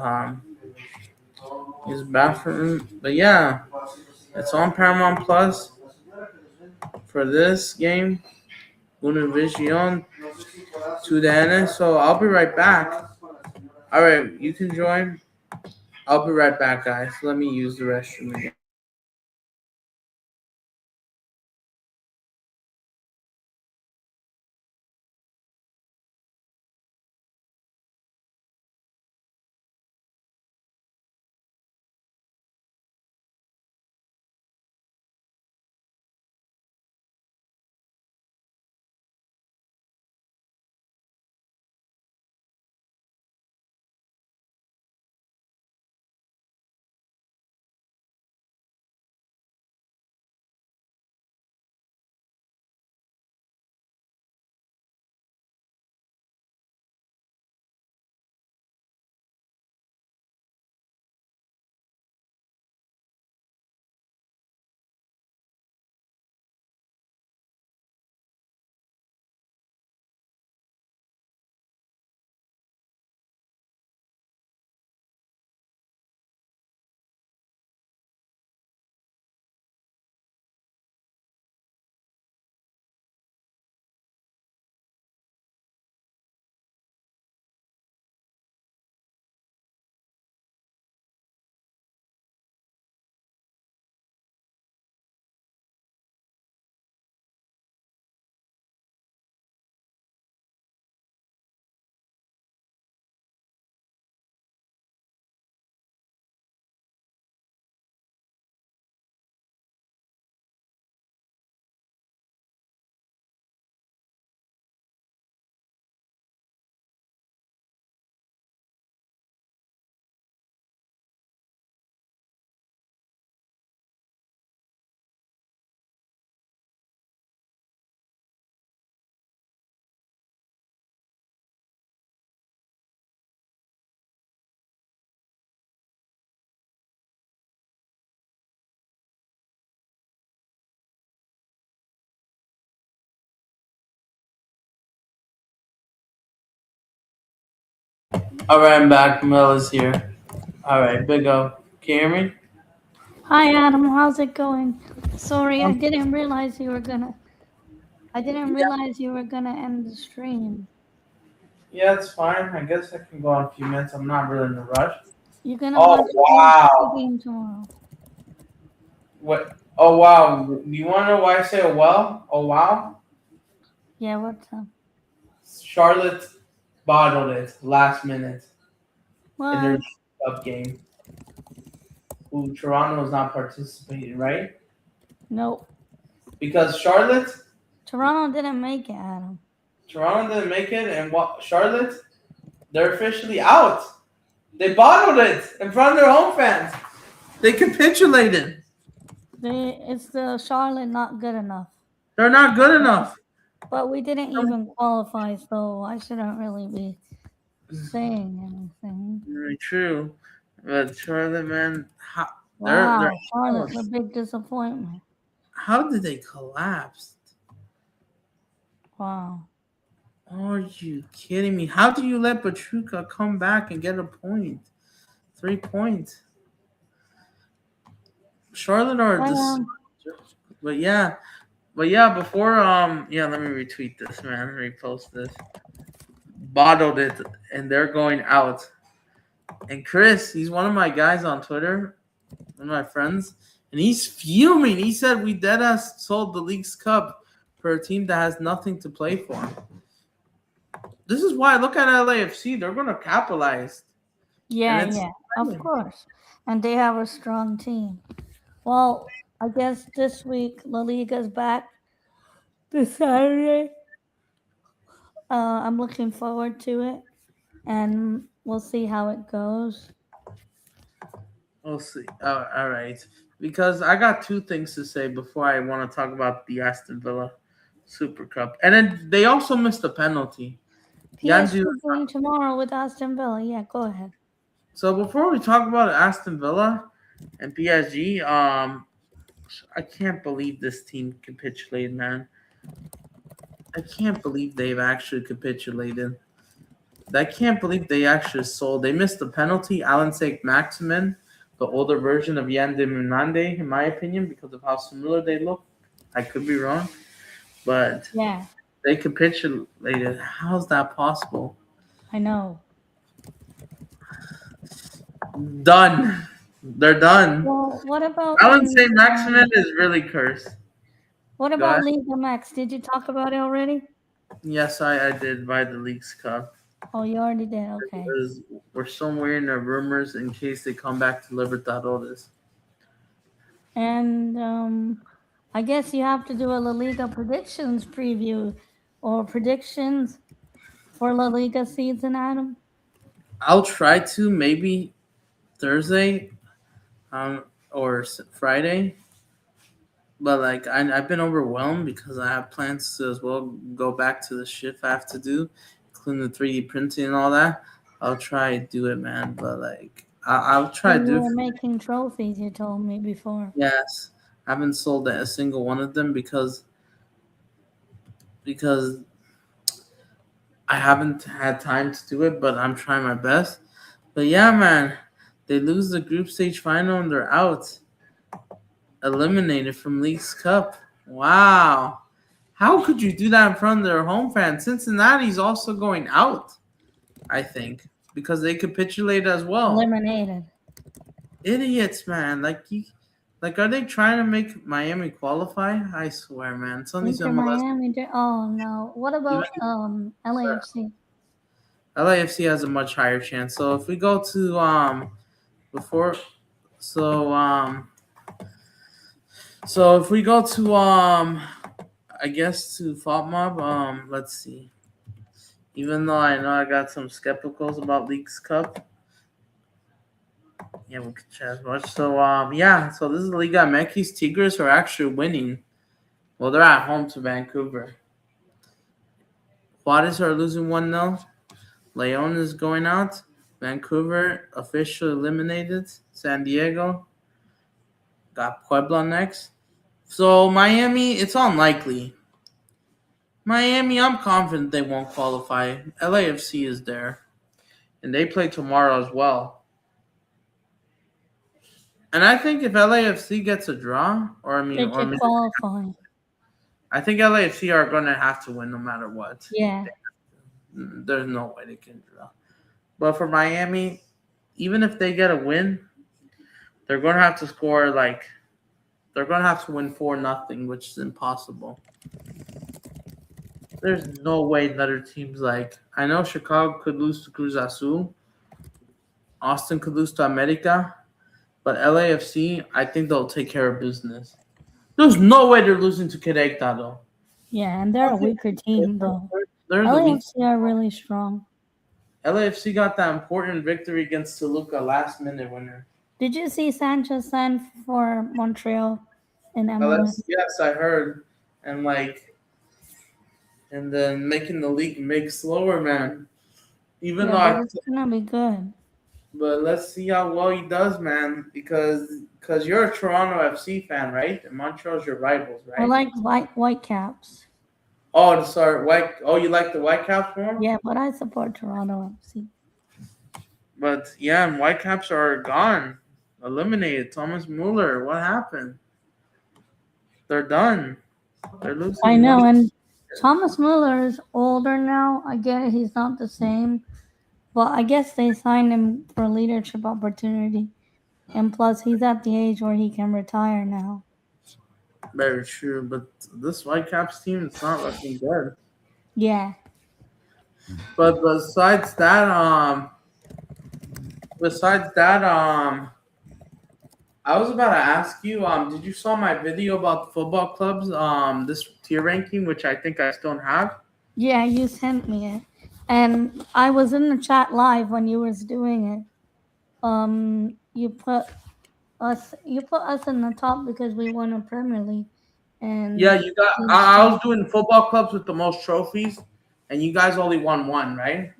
use the bathroom. But yeah, it's on Paramount Plus for this game. Univision to the end. So I'll be right back. All right, you can join. I'll be right back, guys. Let me use the restroom again. All right, I'm back. Mel is here. All right, big up. Can you hear me? Hi Adam, how's it going? Sorry, Um, I didn't yeah, realize you were gonna end the stream. yeah, it's fine. I guess I can go in a few minutes. I'm not really in a rush. You're gonna Oh watch the UFC wow! game tomorrow. What? Oh wow! Do you want to know why I say oh well? Oh wow! Yeah, what's up? Charlotte bottled it last minute in their What? Cup game. Who Toronto is not participating, right? Nope. Because Toronto didn't make it, Adam. Toronto didn't make it, and what? Charlotte, they're officially out. They bottled it in front of their home fans. They capitulated. It's the Charlotte not good enough. They're not good enough. But we didn't even qualify, so I shouldn't really be saying anything. Very true. But Charlotte, man, they're Wow, Charlotte's a big disappointment. how did they collapse? Wow. Are you kidding me? How do you let Pachuca come back and get a point? 3 points. Charlotte are But, this, but yeah, before yeah, let me retweet this, man. Repost this. Bottled it, and they're going out. And Chris, he's one of my guys on Twitter, one of my friends, and he's fuming. He said we deadass sold the League's Cup for a team that has nothing to play for. This is why I look at LAFC. They're going to capitalize. yeah, of course. And they have a strong team. Well, I guess this week La Liga's back this Saturday. I'm looking forward to it, and we'll see how it goes. We'll see. All right. Because I got two things to say before I want to talk about the Aston Villa Super Cup. And then they also missed a penalty. PSG playing tomorrow with Aston Villa. Yeah, go ahead. So before we talk about Aston Villa and PSG, I can't believe this team capitulated, man. I can't believe they've actually capitulated. I can't believe they actually sold. They missed the penalty. Alan Saint Maximin, the older version of Yan de Munande, in my opinion, because of how similar they look. I could be wrong, but yeah, they capitulated. How's that possible? I know. Done. They're done. Well, what about Alan Saint Maximin is really cursed. What about Liga Max? Did you talk about it already? Yes, I did buy the Leagues Cup. Oh, you already did. Okay. Because we're somewhere in the rumors in case they come back to Libertadores. And I guess you have to do a La Liga predictions preview or predictions for La Liga season, Adam. I'll try to maybe Thursday, or Friday. But like I've been overwhelmed because I have plans to as well go back to the shift I have to do, including the 3D printing and all that. I'll try to do it, man. But like I'll try to do. You were making trophies. You told me before. Yes, I haven't sold a single one of them because I haven't had time to do it. But I'm trying my best. But yeah, man, they lose the group stage final and they're out. Eliminated from League's Cup. Wow. How could you do that in front of their home fans? Cincinnati's also going out, I think, because they capitulated as well. Eliminated. Idiots, man. Like, are they trying to make Miami qualify? I swear, man. It's only some Miami. Oh no. What about LAFC? LAFC has a much higher chance. So if we go to before, so if we go to I guess to FOTMOB, let's see. Even though I know I got some skepticals about Leagues Cup. Yeah, we can chat as much. So yeah, so this is Liga MX. Tigres are actually winning. Well, they're at home to Vancouver. Juarez are losing 1-0. Leon is going out. Vancouver officially eliminated. San Diego got Puebla next. So Miami, it's unlikely. Miami, I'm confident they won't qualify. LAFC is there. and they play tomorrow as well. And I think if LAFC gets a draw, They could qualify. I think LAFC are going to have to win no matter what. Yeah. There's no way they can draw. But for Miami, even if they get a win, they're going to have to score they're going to have to win 4-0, which is impossible. There's no way that other teams I know Chicago could lose to Cruz Azul, Austin could lose to America, but LAFC, I think they'll take care of business. There's no way they're losing to Querétaro. Yeah, and they're a weaker team though. They're the weak. LAFC are really strong. LAFC got that important victory against Toluca, last minute winner. Did you see Sanchez sign for Montreal in MLS? Yes, I heard. And and then making the league make slower, man. Even though it's gonna be good. But let's see how well he does, man. Because you're a Toronto FC fan, right? And Montreal's your rivals, right? I like Whitecaps. Oh, sorry, you like the Whitecaps more? Yeah, but I support Toronto FC. But yeah, and Whitecaps are gone, eliminated. Thomas Muller, what happened? They're done. They're losing. I know, and Thomas Muller is older now. I get it, he's not the same. But I guess they signed him for a leadership opportunity. And plus, he's at the age where he can retire now. Very true, but this Whitecaps team is not looking good. Yeah. But besides that, I was about to ask you, did you saw my video about the football clubs, this tier ranking, which I think I still have? Yeah, you sent me it. And I was in the chat live when you was doing it. You put us in the top because we won a Premier League. And yeah, I was doing football clubs with the most trophies, and you guys only won one, right?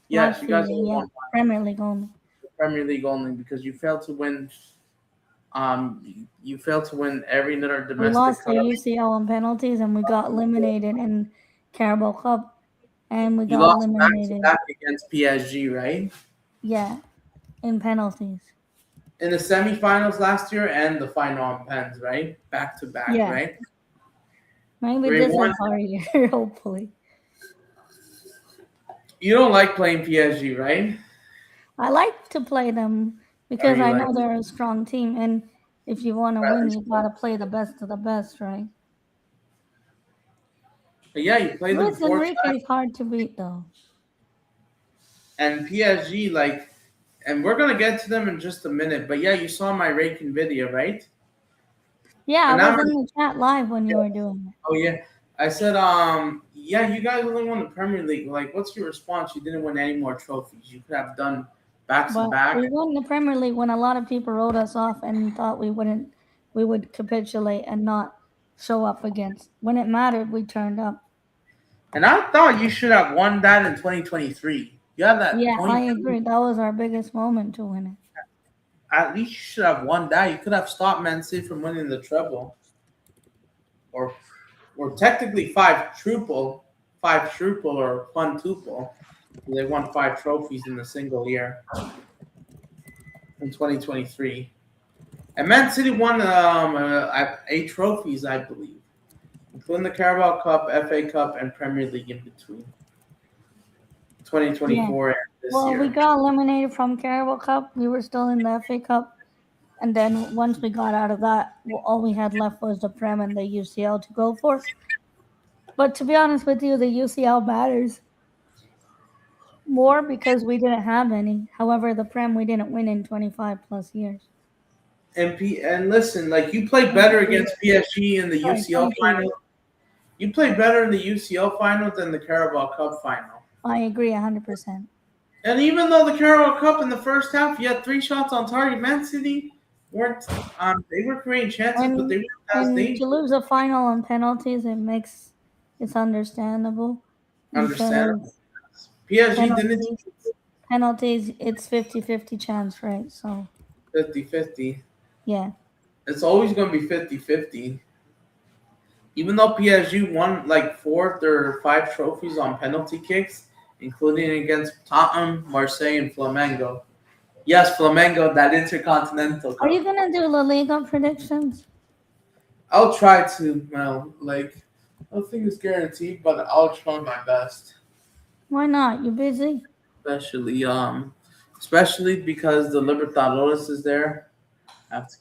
Yes, you guys only won one. Premier League only. Premier League only, because you failed to win. You failed to win every other domestic. We lost to UCL on penalties, and we got eliminated in Carabao Cup, and we got eliminated back against PSG, right? Yeah, in penalties. In the semifinals last year and the final on pens, right? Back to back, right? Maybe this is our year, hopefully. You don't like playing PSG, right? I like to play them because I know they're a strong team, and if you want to win, you gotta play the best of the best, right? But yeah, you play them 4 times. Enrique is hard to beat, though. And PSG, and we're gonna get to them in just a minute. But yeah, you saw my ranking video, right? Yeah, I was in the chat live when you were doing it. Oh yeah, I said, yeah, you guys only won the Premier League. What's your response? You didn't win any more trophies. You could have done back to back. We won the Premier League when a lot of people wrote us off and thought we would capitulate and not show up against. When it mattered, we turned up. And I thought you should have won that in 2023. You have that. Yeah, I agree. That was our biggest moment to win it. At least you should have won that. You could have stopped Man City from winning the treble, or technically five triple or quintuple. They won 5 trophies in a single year in 2023, and Man City won 8 trophies, I believe, including the Carabao Cup, FA Cup, and Premier League in between. 2024 and this year. Well, we got eliminated from Carabao Cup. We were still in the FA Cup. And then once we got out of that, all we had left was the Prem and the UCL to go for. But to be honest with you, the UCL matters more because we didn't have any. However, the Prem we didn't win in 25 plus years. And listen, you played better against PSG in the UCL final. You played better in the UCL final than the Carabao Cup final. I agree 100%. And even though the Carabao Cup in the first half, you had 3 shots on target, Man City weren't. They were creating chances, but they weren't as dangerous. To lose a final on penalties, it's understandable. Understandable. PSG didn't. Penalties, it's 50-50 chance, right? So 50-50. Yeah. It's always going to be 50-50. Even though PSG won 4 or 5 trophies on penalty kicks, including against Tottenham, Marseille, and Flamengo. Yes, Flamengo, that Intercontinental Are you Cup. gonna do La Liga predictions? I'll try to, nothing is guaranteed, but I'll try my best. Why not? You busy? Especially, especially because the Libertadores is there after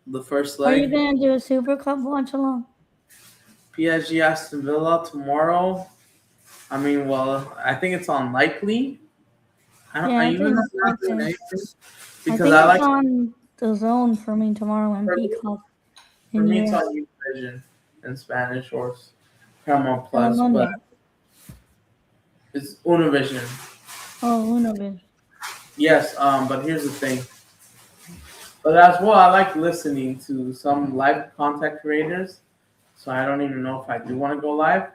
the first Are you leg. gonna do a Super Cup watch along? PSG Aston Villa tomorrow. I mean, well, I think it's unlikely. Yeah, I I even think don't I have the think name I because think I it's like on the zone for me tomorrow and for me, Peacock for in me it's US. on Univision in Spanish or Paramount Plus, but Telemundo. it's Univision. Oh, Unovision. Yes, but here's the thing. But as well, I like listening to some live content creators, so I don't even know if I do want to go live.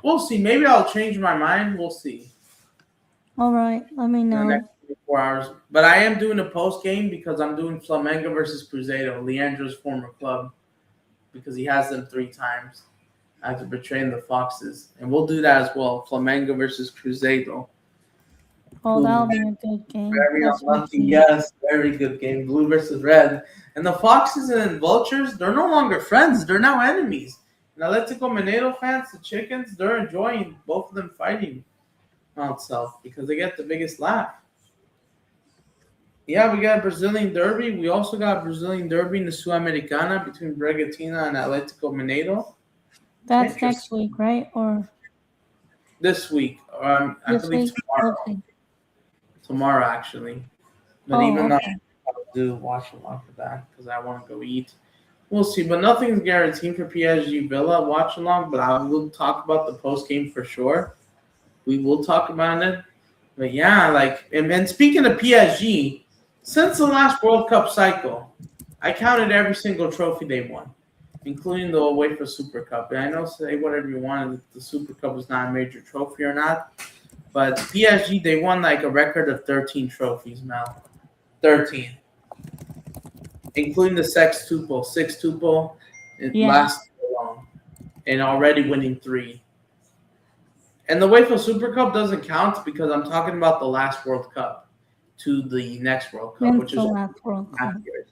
We'll see. Maybe I'll change my mind. We'll see All right, let me in the next know. 24 hours. But I am doing a post game because I'm doing Flamengo versus Cruzeiro, Leandro's former club, because he has them 3 times after betraying the Foxes. And we'll do that as well. Flamengo versus Cruzeiro. Oh, that'll Who be a good game. very That's my unlucky. team. Yes, very good game. Blue versus red. And the Foxes and Vultures, they're no longer friends. They're now enemies. And Atletico Mineiro fans, the Chickens, they're enjoying both of them fighting itself because they get the biggest laugh. Yeah, we got Brazilian Derby. We also got Brazilian Derby in the Sudamercana between Bragantino and Atletico Mineiro. That's next Interesting. week, right? Or This week, I this believe week? tomorrow. Okay. Tomorrow, actually. But Oh, even though okay. I'll do watch along for that because I want to go eat. We'll see, but nothing's guaranteed for PSG Villa watch along. But I will talk about the post game for sure. We will talk about it. But yeah, and speaking of PSG, since the last World Cup cycle, I counted every single trophy they won, including the UEFA Super Cup. And I know say whatever you want, if the Super Cup was not a major trophy or not, but PSG they won like a record of 13 trophies, Mel. 13, including the sextuple, it Yeah. lasts so long, and already winning 3. And the UEFA Super Cup doesn't count because I'm talking about the last World Cup to the next World Cup, When's which the is last World half Cup? years.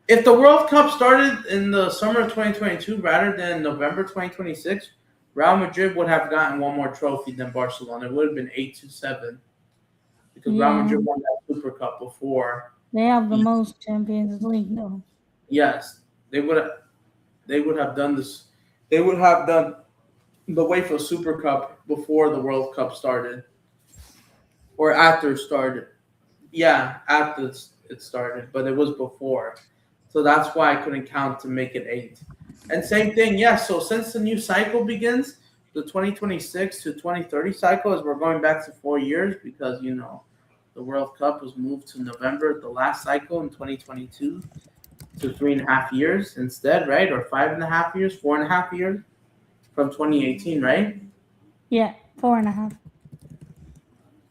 If the World Cup started in the summer of 2022 rather than November 2026, Real Madrid would have gotten one more trophy than Barcelona. It would have been 8-7 because Real Yeah. Madrid won that Super Cup before. They have the most Champions League though. Yes, they would have. They would have done this. They would have done the UEFA Super Cup before the World Cup started or after it started. Yeah, after it started, but it was before. So that's why I couldn't count to make it 8. And same thing, yeah. So since the new cycle begins, the 2026 to 2030 cycle, as we're going back to 4 years because the World Cup was moved to November, the last cycle in 2022 to 3.5 years instead, right? Or 5.5 years, 4.5 years from 2018, right? Yeah, 4.5.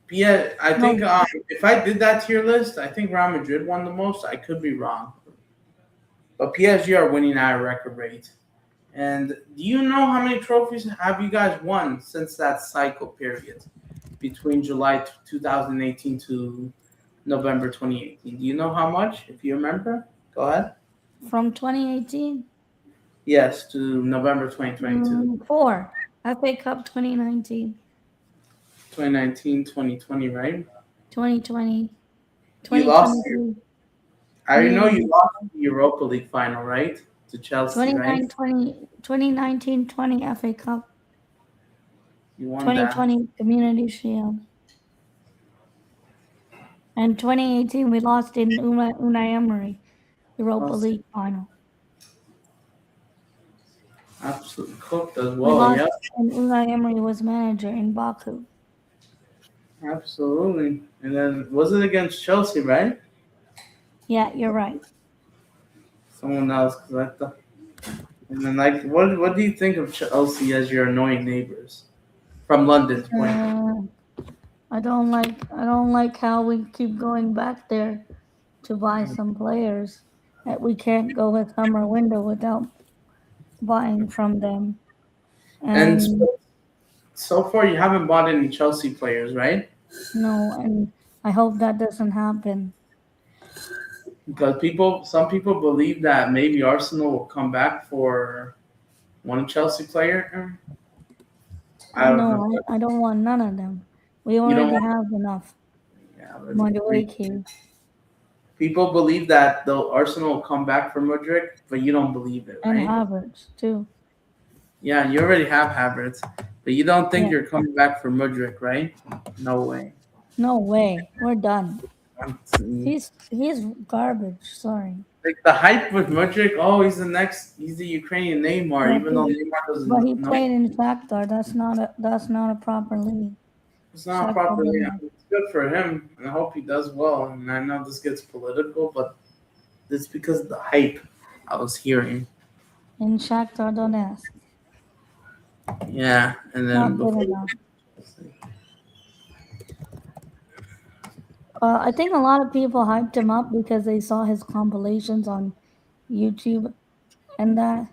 But yeah, I think No, if I did that tier list, I think Real Madrid won the most. I could be wrong, but PSG are winning at a record rate. And do you know how many trophies have you guys won since that cycle period between July 2018 to November 2018? Do you know how much? If you remember, go ahead. from 2018. Yes, to November 2022. 4. FA Cup 2019, 2019, 2020, right? 2020, You lost. 2023. I know Yeah. you lost the Europa League final, right? To Chelsea, right? 2019 20 FA Cup, You won that. 2020 Community Shield, and 2018 we lost in Unai Emery Europa Chelsea League final. absolutely cooked as We well. lost Yep, when Unai Emery was manager in Baku. absolutely. And then was it against Chelsea, right? Yeah, you're right. Someone else, because I thought. And then, what do you think of Chelsea as your annoying neighbors from London's point? Uh, I don't like how we keep going back there to buy some players that we can't go a summer window without buying from them. And And so far you haven't bought any Chelsea players, right? No, and I hope that doesn't happen. Because some people believe that maybe Arsenal will come back for one Chelsea player. I don't know. No, I don't want none of them. We You don't already want, have enough. yeah, Madueke people believe that the Arsenal will come back for Mudryk, but you don't believe it, and right? Havertz too. Yeah, you already have Havertz, but you don't think Yeah. you're coming back for Mudryk, right? No way. No way. We're done. Like He's garbage. Sorry. the hype with Mudryk, oh, he's the Ukrainian Neymar, But even though he Neymar but doesn't he know. played in Shakhtar. That's not a proper league. It's not Shakhtar properly. didn't. It's good for him, and I hope he does well. And I know this gets political, but it's because of the hype I was hearing. In Shakhtar Donetsk. Yeah, and then Not good before. enough. I think a lot of people hyped him up because they saw his compilations on YouTube and that,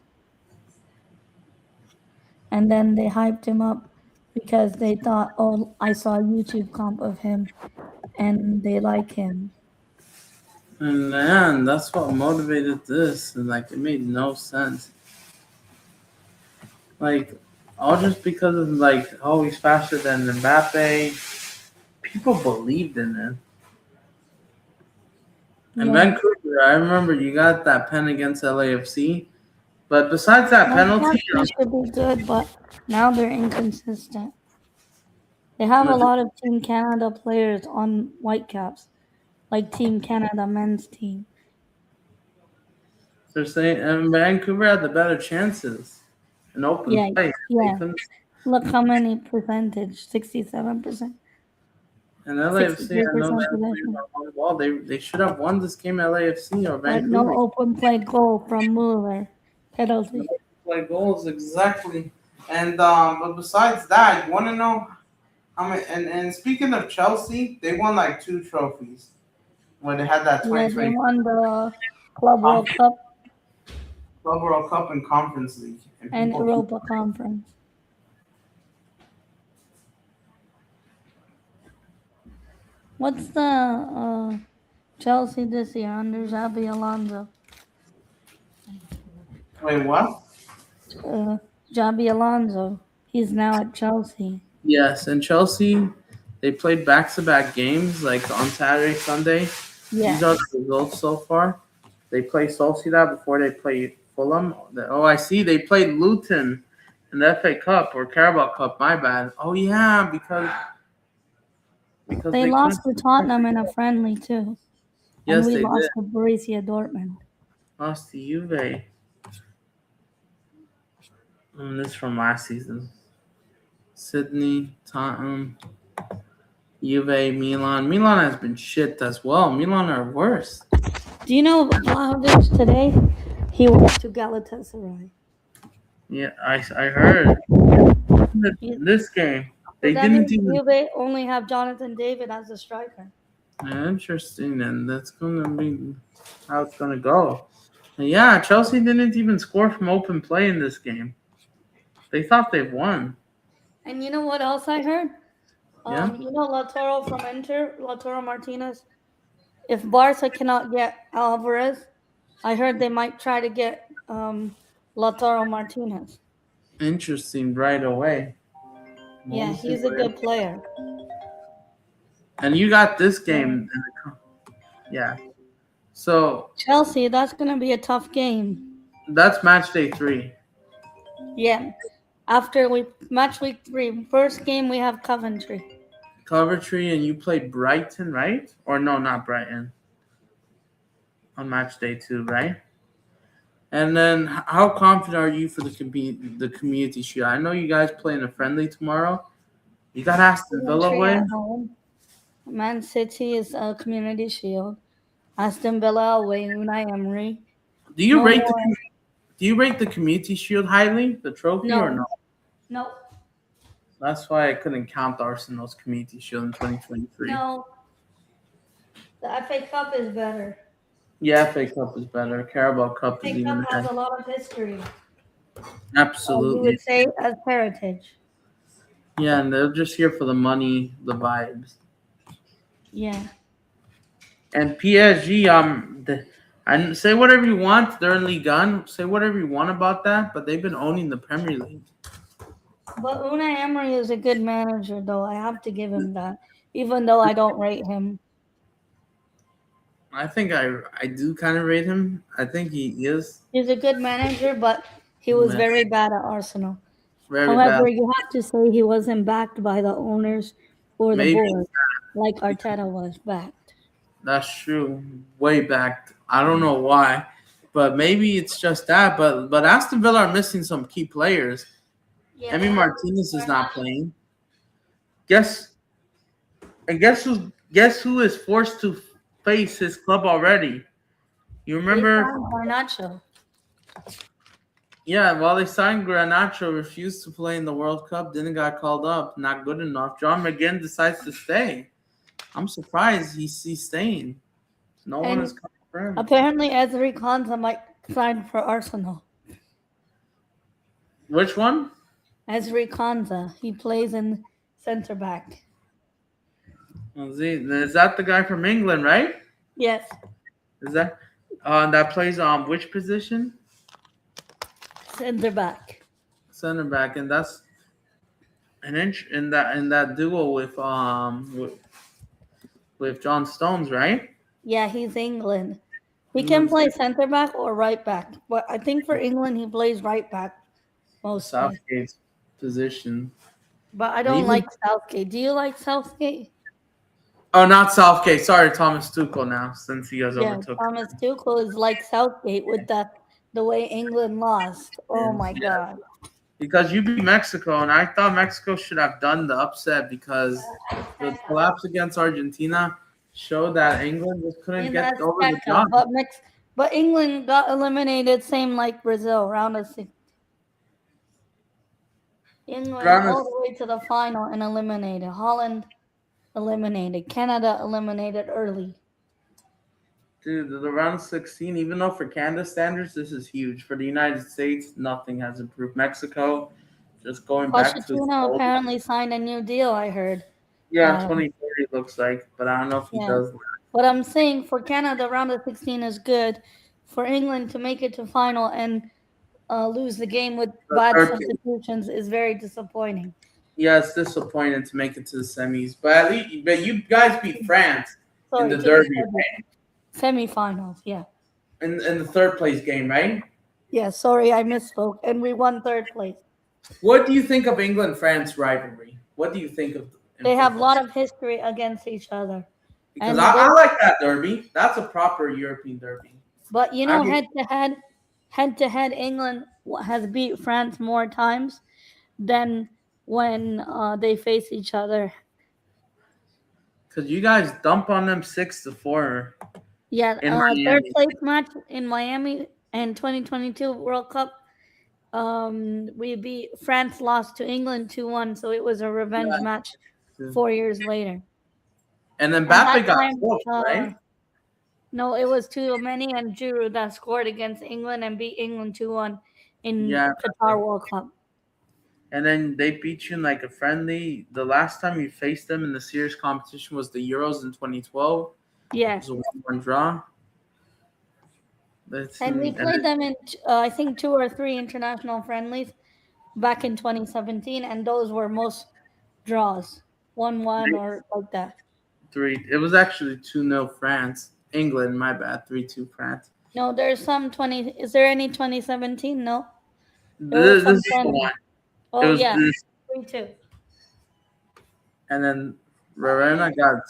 and then they hyped him up because they thought, oh, I saw a YouTube comp of him and they like him. And man, that's what motivated this, and like it made no sense. Like all just because of like, oh, he's faster than Mbappe. People believed in it. And Yeah. Vancouver, I remember you got that pen against LAFC. But besides that penalty, He should be good, but now they're inconsistent. They have a lot of Team Canada players on Whitecaps, like Team Canada men's team. they're saying and Vancouver had the better chances in open Yeah, play. They yeah. couldn't, Look how many percentage, 67%, and LAFC, I know 63% that possession. on the ball. They should have won this game, LAFC or But no Vancouver. open play goal from Mueller. No Penalty. play goals exactly. And but besides that, you want to know how many? And speaking of Chelsea, they won like 2 trophies when they had that Yeah, they 2020 won the Club Club World Cup World Cup and Conference League, and and people keep. Europa Conference. What's the Chelsea this year under Xabi Alonso? Wait, what? Uh, Xabi Alonso. He's now at Chelsea. Yes, and Chelsea, they played back-to-back games like on Saturday, Sunday. Yeah. These are the results so far. They play Sociedad before they play Fulham. Oh, I see. They played Luton in the FA Cup or Carabao Cup. My bad. Oh yeah, because They they couldn't. lost to Tottenham in a friendly too. And Yes, we they did. lost to Borussia Dortmund. Lost to Juve. This is from last season. Sydney, Tottenham, Juve, Milan. Milan has been shit as well. Milan are worse. Do you know Vlahovic today? He went to Galatasaray. Yeah, I heard He- this game. So They that didn't means even. Juve only have Jonathan David as a striker. Interesting, and that's gonna be how it's gonna go. And yeah, Chelsea didn't even score from open play in this game. They thought they won. And you know what else I heard? Yeah, You know Lautaro from Inter, Lautaro Martinez. If Barca cannot get Alvarez, I heard they might try to get Lautaro Martinez. interesting right away. Yeah, he's a good player. And you got this Yeah. game. Yeah. So Chelsea, that's gonna be a tough game. that's match day 3. Yeah. After we match week 3, first game we have Coventry. Coventry, and you played Brighton, right? Or no, not Brighton. On match day 2, right? And then, how confident are you for the community shield? I know you guys play in a friendly tomorrow. You got Aston Villa Coventry away. at home. Man City is a Community Shield. Aston Villa away. Unai Emery. Do you No rate the more. Do you rate the community shield highly, the trophy, or No. no? No. That's why I couldn't count Arsenal's community shield in 2023. No. The FA Cup is better. Yeah, FA Cup is better. Carabao Cup is FA even Cup has better. a lot of history. You Absolutely. would say as heritage. Yeah, and they're just here for the money, the vibes. Yeah. And PSG, and say whatever you want. They're in Ligue 1. Say whatever you want about that, but they've been owning the Premier League. But Unai Emery is a good manager, though. I have to give him that, even though I don't rate him. I think I do kind of rate him. I think he is He's a good manager, but he was very bad at Arsenal. very bad. However, you have to say he wasn't backed by the owners or the Maybe board, like Arteta was backed. that's true. Way back. I don't know why, but maybe it's just that. But Aston Villa are missing some key players. Yeah, they Emi have Martinez is not playing. Guess and guess who is forced to face his club already? You they remember? signed Garnacho. Yeah, while they signed Garnacho, refused to play in the World Cup, didn't got called up, not good enough. John McGinn decides to stay. I'm surprised he's staying. No one is And coming for him. apparently, Ezri Konsa might sign for Arsenal. Which one? Ezri Konsa, he plays in centre back. Is that the guy from England, right? Yes, Is that plays which position? centre back. Center back, and that's an inch in that duo with John Stones, right? Yeah, he's England. He can England's play centre back or right back, but I think for England he plays right back mostly. Southgate's position. But I And don't even like Southgate. Do you like Southgate? oh, not Southgate. Sorry, Thomas Tuchel now since he has Yeah, overtook. Thomas Tuchel is like Southgate with the way England lost. Oh And my yeah, God! because you beat Mexico, and I thought Mexico should have done the upset because the collapse against Argentina showed that England just couldn't In get the over the Azteca, job. but England got eliminated, same like Brazil, round of six. England Round of all the way to the final and eliminated. Holland eliminated. Canada eliminated early. Dude, the round of 16, even though for Canada standards, this is huge. For the United States, nothing has improved. Mexico, just going back to its Pochettino old. apparently signed a new deal. I heard. Yeah, Uh, 2030 looks like, but I don't know if he yeah, does. but I'm saying for Canada, round of 16 is good. For England to make it to final and lose the game with The bad third game. substitutions is very disappointing. Yeah, it's disappointing to make it to the semis, but at least, but you guys beat France in Sorry, the to the Derby, semifinals. Yeah. in the third place game, right? Yeah, sorry, I misspoke. And we won third place. What do you think of England-France rivalry? What do you think of in They have a football? lot of history against each other. Because And I both, like that derby. That's a proper European derby. but you I know, mean, head to head, England has beat France more times than when they face each other. because you guys dump on them 6-4 Yeah, in third Miami. place match in Miami in 2022 World Cup. We beat France, lost to England 2-1, so it was a revenge match Yeah. 4 years later. And then And that Mbappe got time, booked, right? no, it was too many and Giroud that scored against England and beat England 2-1 in Yeah. Qatar World Cup. And then they beat you in like a friendly. The last time you faced them in the serious competition was the Euros in 2012. It Yeah. was a 1-1 draw. And we played them in, I think, 2 or 3 international friendlies back in 2017, and those were most draws, 1-1 or like that. It was actually 2-0 France. England, my bad. 3-2 France. No, there's some 20. Is there any 2017? No. There were This some is the friendlies. one. It Oh, was yeah. this. 3-2. And then Rarena got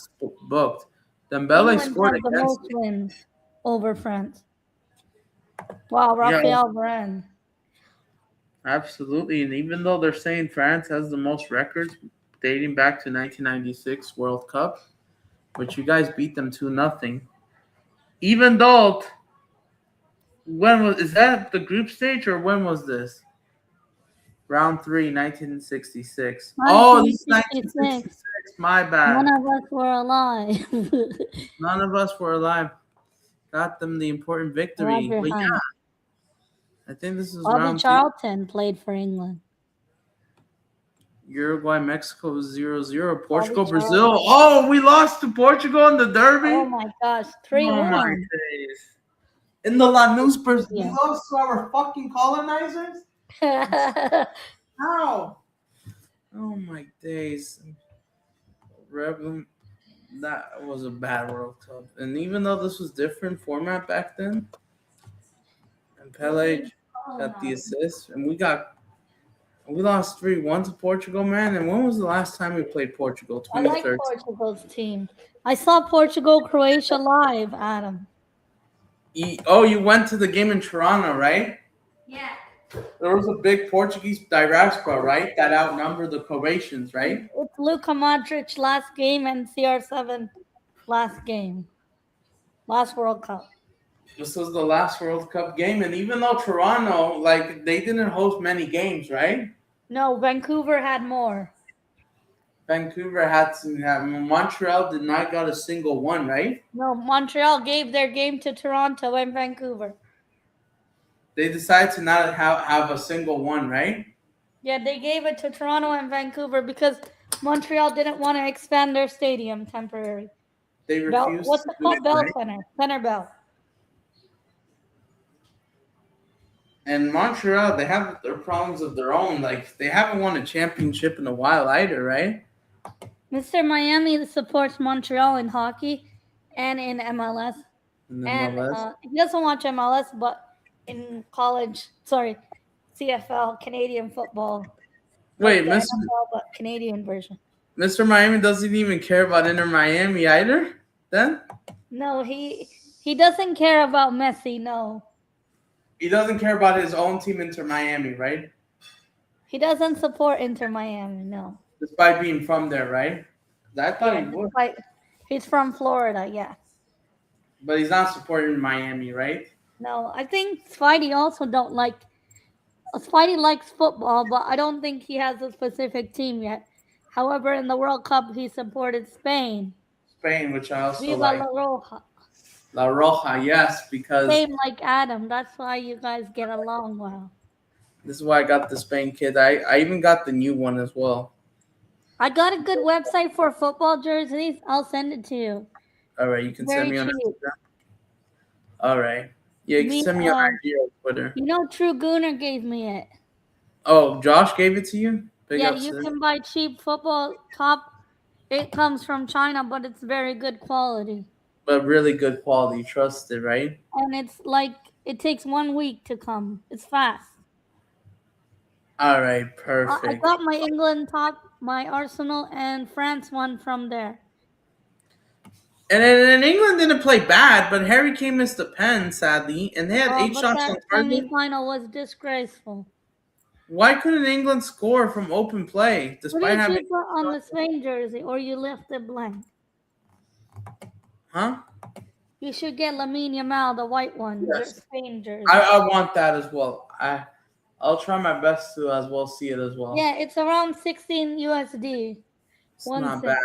booked. Dembele England scored has the against most wins over France. Wow, Yeah, Raphael Varane. absolutely. And even though they're saying France has the most records dating back to 1996 World Cup, which you guys beat them 2-0. Even though is that the group stage or when was this? Round 3, 1966. Oh, this is 1966. 1966. My None bad. of us were alive. None of us were alive. Got them the important victory. Roger But yeah, Hunt. I think this is Bobby round 2. Charlton played for England. Uruguay, Mexico was 0-0. Bobby Portugal, Charles. Brazil. Oh, we lost to Portugal in the derby. Oh my gosh, Oh my 3-1. days. In the Lanús, we Yeah. lost to our fucking colonizers. How? Oh my days. Rebel. That was a bad World Cup. And even though this was different format back then, and Pele got the assist, and we lost 3-1 to Portugal, man. And when was the last time we played Portugal? I like 2013. Portugal's team. I saw Portugal Croatia live, Adam. You went to the game in Toronto, right? Yeah. There was a big Portuguese diaspora, right? That outnumbered the Croatians, right? It's Luka Modric last game and CR7 last game. Last World Cup. This was the last World Cup game, and even though Toronto, like, they didn't host many games, right? No, Vancouver had more. Vancouver had to have. Montreal did not got a single one, right? No, Montreal gave their game to Toronto and Vancouver. They decided to not have a single one, right? Yeah, they gave it to Toronto and Vancouver because Montreal didn't want to expand their stadium temporarily. They refused. What's it called? Bell Right? Center. Center Bell. And Montreal, they have their problems of their own. Like, they haven't won a championship in a while either, right? Mr. Miami supports Montreal in hockey and in MLS. And he doesn't watch MLS, but in college, CFL, Canadian football. Wait, like NFL, but Canadian version. Mr. Miami doesn't even care about Inter Miami either, then? No, he doesn't care about Messi, no. He doesn't care about his own team, Inter Miami, right? He doesn't support Inter Miami, no. Despite being from there, right? I thought he would. He's from Florida, yeah. But he's not supporting Miami, right? No, I think Spidey also don't like. Spidey likes football, but I don't think he has a specific team yet. However, in the World Cup, he supported Spain. Spain, which I also Viva like. La Roja. La Roja, yes, because Same like Adam. That's why you guys get along well. This is why I got the Spain kid. I even got the new one as well. I got a good website for football jerseys. I'll send it to you. All right, you can send me on Instagram. All right. Yeah, you can send me on IG or Twitter. You know, True Gooner gave me it. Oh, Josh gave it to you? Yeah, you can buy cheap football top. It comes from China, but it's very good quality. But really good quality, trusted, right? And it's like, it takes 1 week to come. It's fast. All right, perfect. I got my England top, my Arsenal, and France one from there. And England didn't play bad, but Harry Kane missed a pen, sadly, and they had 8 shots on target. The semi-final was disgraceful. Why couldn't England score from open play despite having? What did you put on the Spain jersey, or you left it blank? Huh? You should get Lamine Yamal, the white one, yes. Spain jersey. I want that as well. I'll try my best to as well see it as well. Yeah, it's around 16 USD. It's not bad.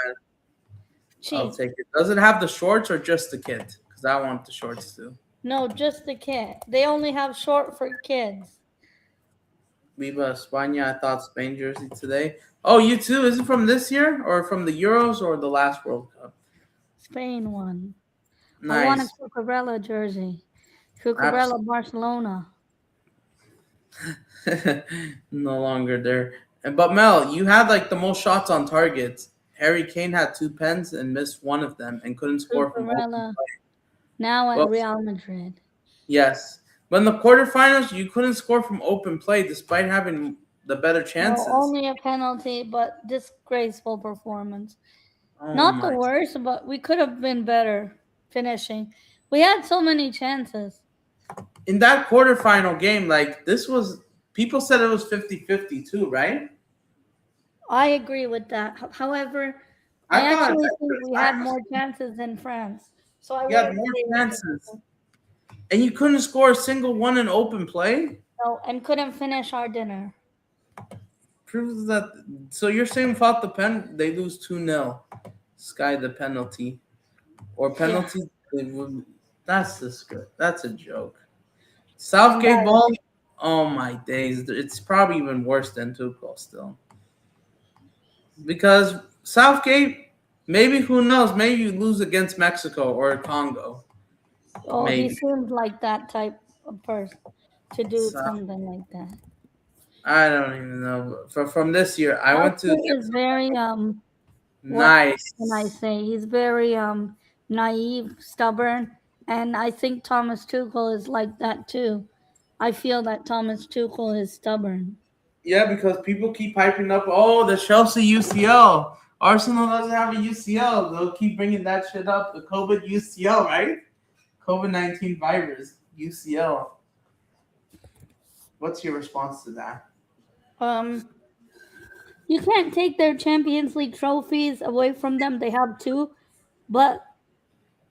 Cheap. I'll take it. Does it have the shorts or just the kit? Because I want the shorts too. No, just the kit. They only have short for kids. Viva España. I thought Spain jersey today. Oh, you too? Is it from this year or from the Euros or the last World Cup? Spain one. Nice. I want a Cucurella jersey. Cucurella Barcelona. No longer there. But Mel, you had like the most shots on target. Harry Kane had 2 pens and missed one of them and couldn't score from open play. Now at Real Madrid. Yes. But in the quarterfinals, you couldn't score from open play despite having the better chances. No, only a penalty, but disgraceful performance. Not the worst, but we could have been better finishing. We had so many chances. In that quarterfinal game, like this was, people said it was 50-50 too, right? I agree with that. However, I actually think we had more chances than France. So I had more chances. And you couldn't score a single one in open play? No, and couldn't finish our dinner. Proves that. So you're saying without the pen, they lose 2-0. Sky the penalty. Or penalty, they would. That's good. That's a joke. Southgate ball, oh my days. It's probably even worse than Tuchel still. because Southgate, maybe who knows? Maybe you lose against Mexico or Congo. Oh, he Maybe. seemed like that type of person to do So something like that. I don't even know. From this year, I went to Southgate is very what can I nice. say? He's very naive, stubborn, and I think Thomas Tuchel is like that too. I feel that Thomas Tuchel is stubborn. Yeah, because people keep hyping up. Oh, the Chelsea UCL. Arsenal doesn't have a UCL. They'll keep bringing that shit up. The COVID UCL, right? COVID-19 virus UCL. What's your response to that? Um, you can't take their Champions League trophies away from them. They have two, but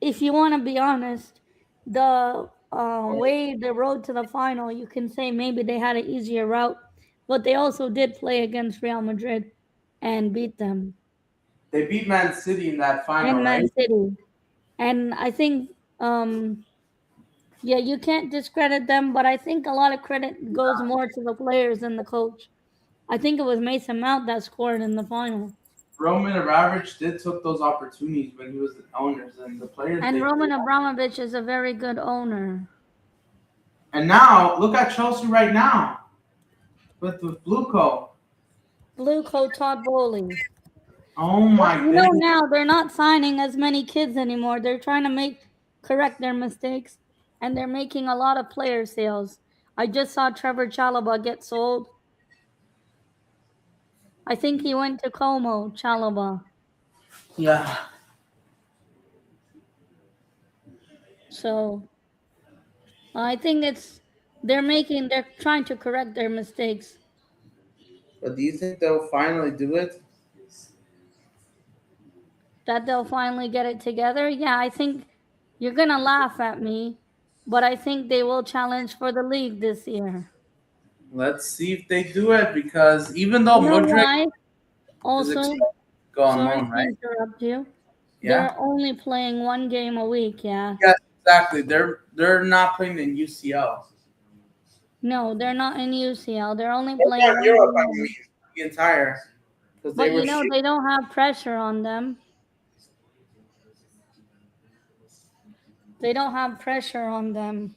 if you want to be honest, the way the road to the final, you can say maybe they had an easier route, but they also did play against Real Madrid and beat them, They beat Man City in that final, and Man right? City. And I think, yeah, you can't discredit them, but I think a lot of credit goes more to the players than the coach. I think it was Mason Mount that scored in the final. Roman Abramovich did took those opportunities when he was the owners and the players And they Roman did. Abramovich is a very good owner. And now look at Chelsea right now with Bluco. Blue coat Todd Bowley. Oh But my you know goodness. now they're not signing as many kids anymore. They're trying to make correct their mistakes and they're making a lot of player sales. I just saw Trevor Chalaba get sold. I think he went to Como, Chalaba. Yeah, So I think they're trying to correct their mistakes. but do you think they'll finally do it? That they'll finally get it together. Yeah, I think you're gonna laugh at me, but I think they will challenge for the league this year. Let's see if they do it because even though You know Mudrik why? is Also, expected to go on sorry loan, to right? interrupt you. Yeah. They're only playing one game a week, yeah. Yes, exactly. They're not playing in UCL. No, they're not in UCL. They're only Or playing not one Europe, game I a mean, week. the entire because they But were you know, shooting. they don't have pressure on them. They don't have pressure on them.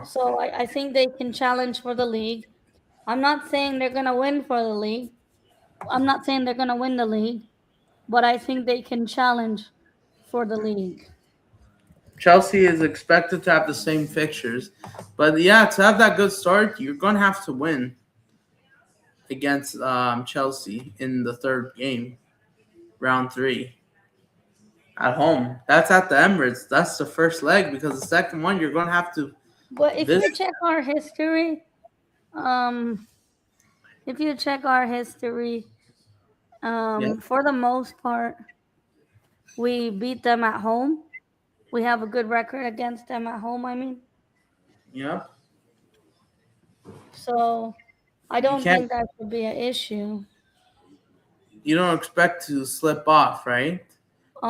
So I think they can challenge for the league. I'm not saying they're going to win for the league. I'm not saying they're going to win the league, but I think they can challenge for the league. Chelsea is expected to have the same fixtures, but yeah, to have that good start, you're gonna have to win against Chelsea in the third game, round three at home. That's at the Emirates. That's the first leg because the second one you're gonna have to But visit. um, if you check our history, Yeah, for the most part, we beat them at home. We have a good record against them at home, I mean. yeah. So I You don't can't. think that should be an issue. You don't expect to slip off, right?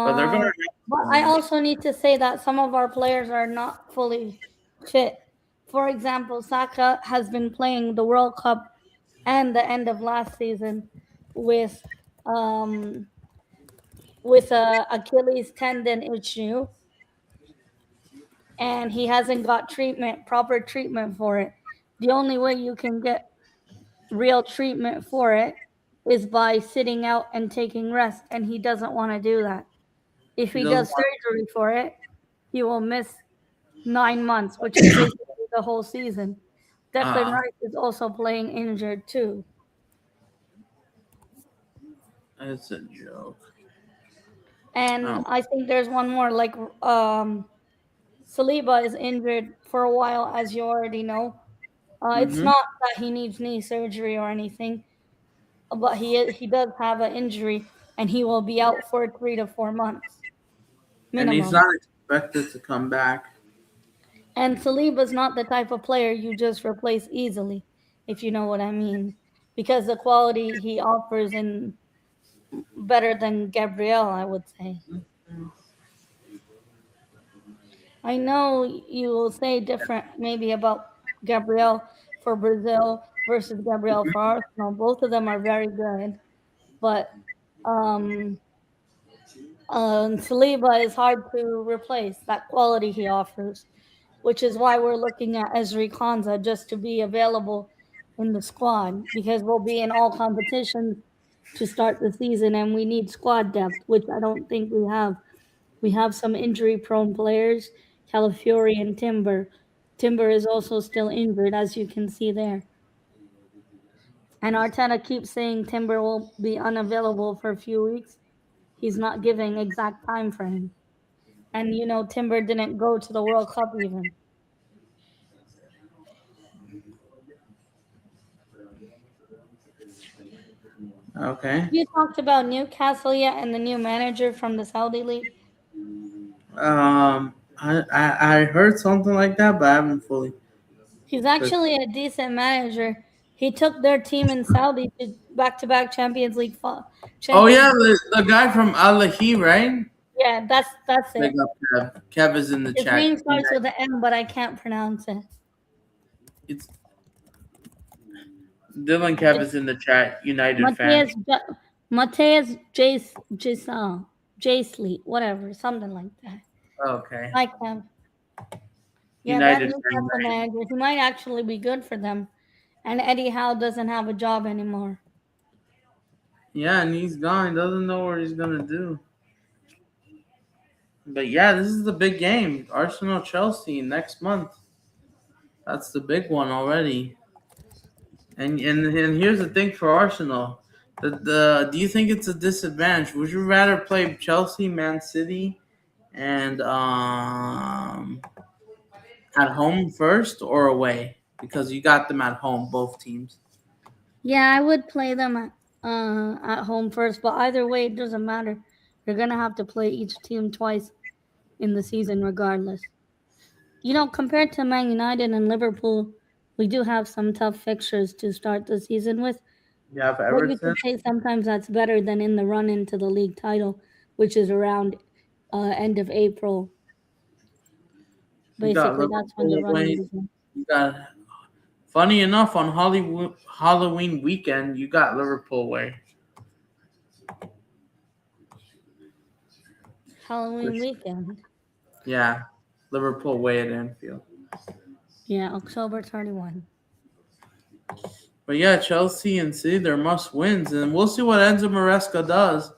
But they're gonna Uh, have but to I win. also need to say that some of our players are not fully fit. For example, Saka has been playing the World Cup and the end of last season with um, with a Achilles tendon issue, and he hasn't got proper treatment for it. The only way you can get real treatment for it is by sitting out and taking rest, and he doesn't want to do that. If He he doesn't does want. surgery for it, he will miss 9 months, which is basically the whole season. Declan Uh, Rice is also playing injured too. it's a joke. And Oh. I think there's one more, like Saliba is injured for a while, as you already know. It's Mm-hmm. not that he needs knee surgery or anything, but he does have an injury, and he will be out for 3 to 4 months And he's minimum. not expected to come back. And Saliba's not the type of player you just replace easily, if you know what I mean, because the quality he offers in better than Gabriel, I would say. I know you will say different maybe about Gabriel for Brazil versus Gabriel for Arsenal. Both of them are very good. but um, Saliba is hard to replace that quality he offers, which is why we're looking at Esri Konza just to be available in the squad because we'll be in all competitions to start the season and we need squad depth, which I don't think we have. We have some injury prone players, Calafiori and Timber. Timber is also still injured, as you can see there. And Arteta keeps saying Timber will be unavailable for a few weeks. He's not giving exact time frame. And Timber didn't go to the World Cup even. Okay. You talked about Newcastle yet and the new manager from the Saudi League? I heard something like that, but I haven't fully. He's actually a decent manager. He took their team in Saudi to back-to-back Champions League. Oh Champions. yeah, the guy from Al Lahi, right? Yeah, that's Big it. up, Kev. Kev is in the His chat. name starts with an M, but I can't pronounce it. It's Dylan. Kev is in the chat. United fan. Mateus Jaisley, whatever, something like that. Okay. Like him. Yeah, that United fan. Newcastle manager, he might actually be good for them. And Eddie Howe doesn't have a job anymore. Yeah, and he's gone. He doesn't know what he's gonna do. But yeah, this is the big game. Arsenal Chelsea next month. That's the big one already. And here's the thing for Arsenal. Do you think it's a disadvantage? Would you rather play Chelsea, Man City, and at home first or away? Because you got them at home, both teams. Yeah, I would play them at home first, but either way, it doesn't matter. You're gonna have to play each team twice in the season, regardless. Compared to Man United and Liverpool, we do have some tough fixtures to start the season with. You have But you Everton. could say sometimes that's better than in the run into the league title, which is around end of April. You got Basically, that's when the Liverpool run away. begins. You got. Funny enough, on Halloween weekend, you got Liverpool away. Halloween weekend. Yeah, Liverpool away at Anfield. Yeah, October 31. But yeah, Chelsea and City, they're must wins, and we'll see what Enzo Maresca does.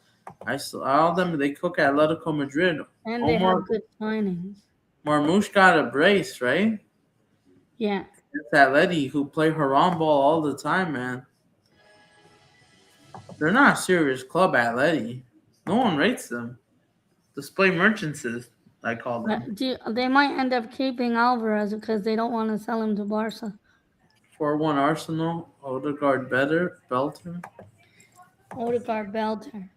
I saw them; they cook at Atletico Madrid. And they Omar have good signings. Marmoush got a brace, right? Yeah. It's Atleti who play Haram ball all the time, man. They're not a serious club, Atleti. No one rates them. Display merchants, I call them. They might end up keeping Alvarez because they don't want to sell him to Barca. 4-1 Arsenal. Odegaard Belter. Odegaard Belter.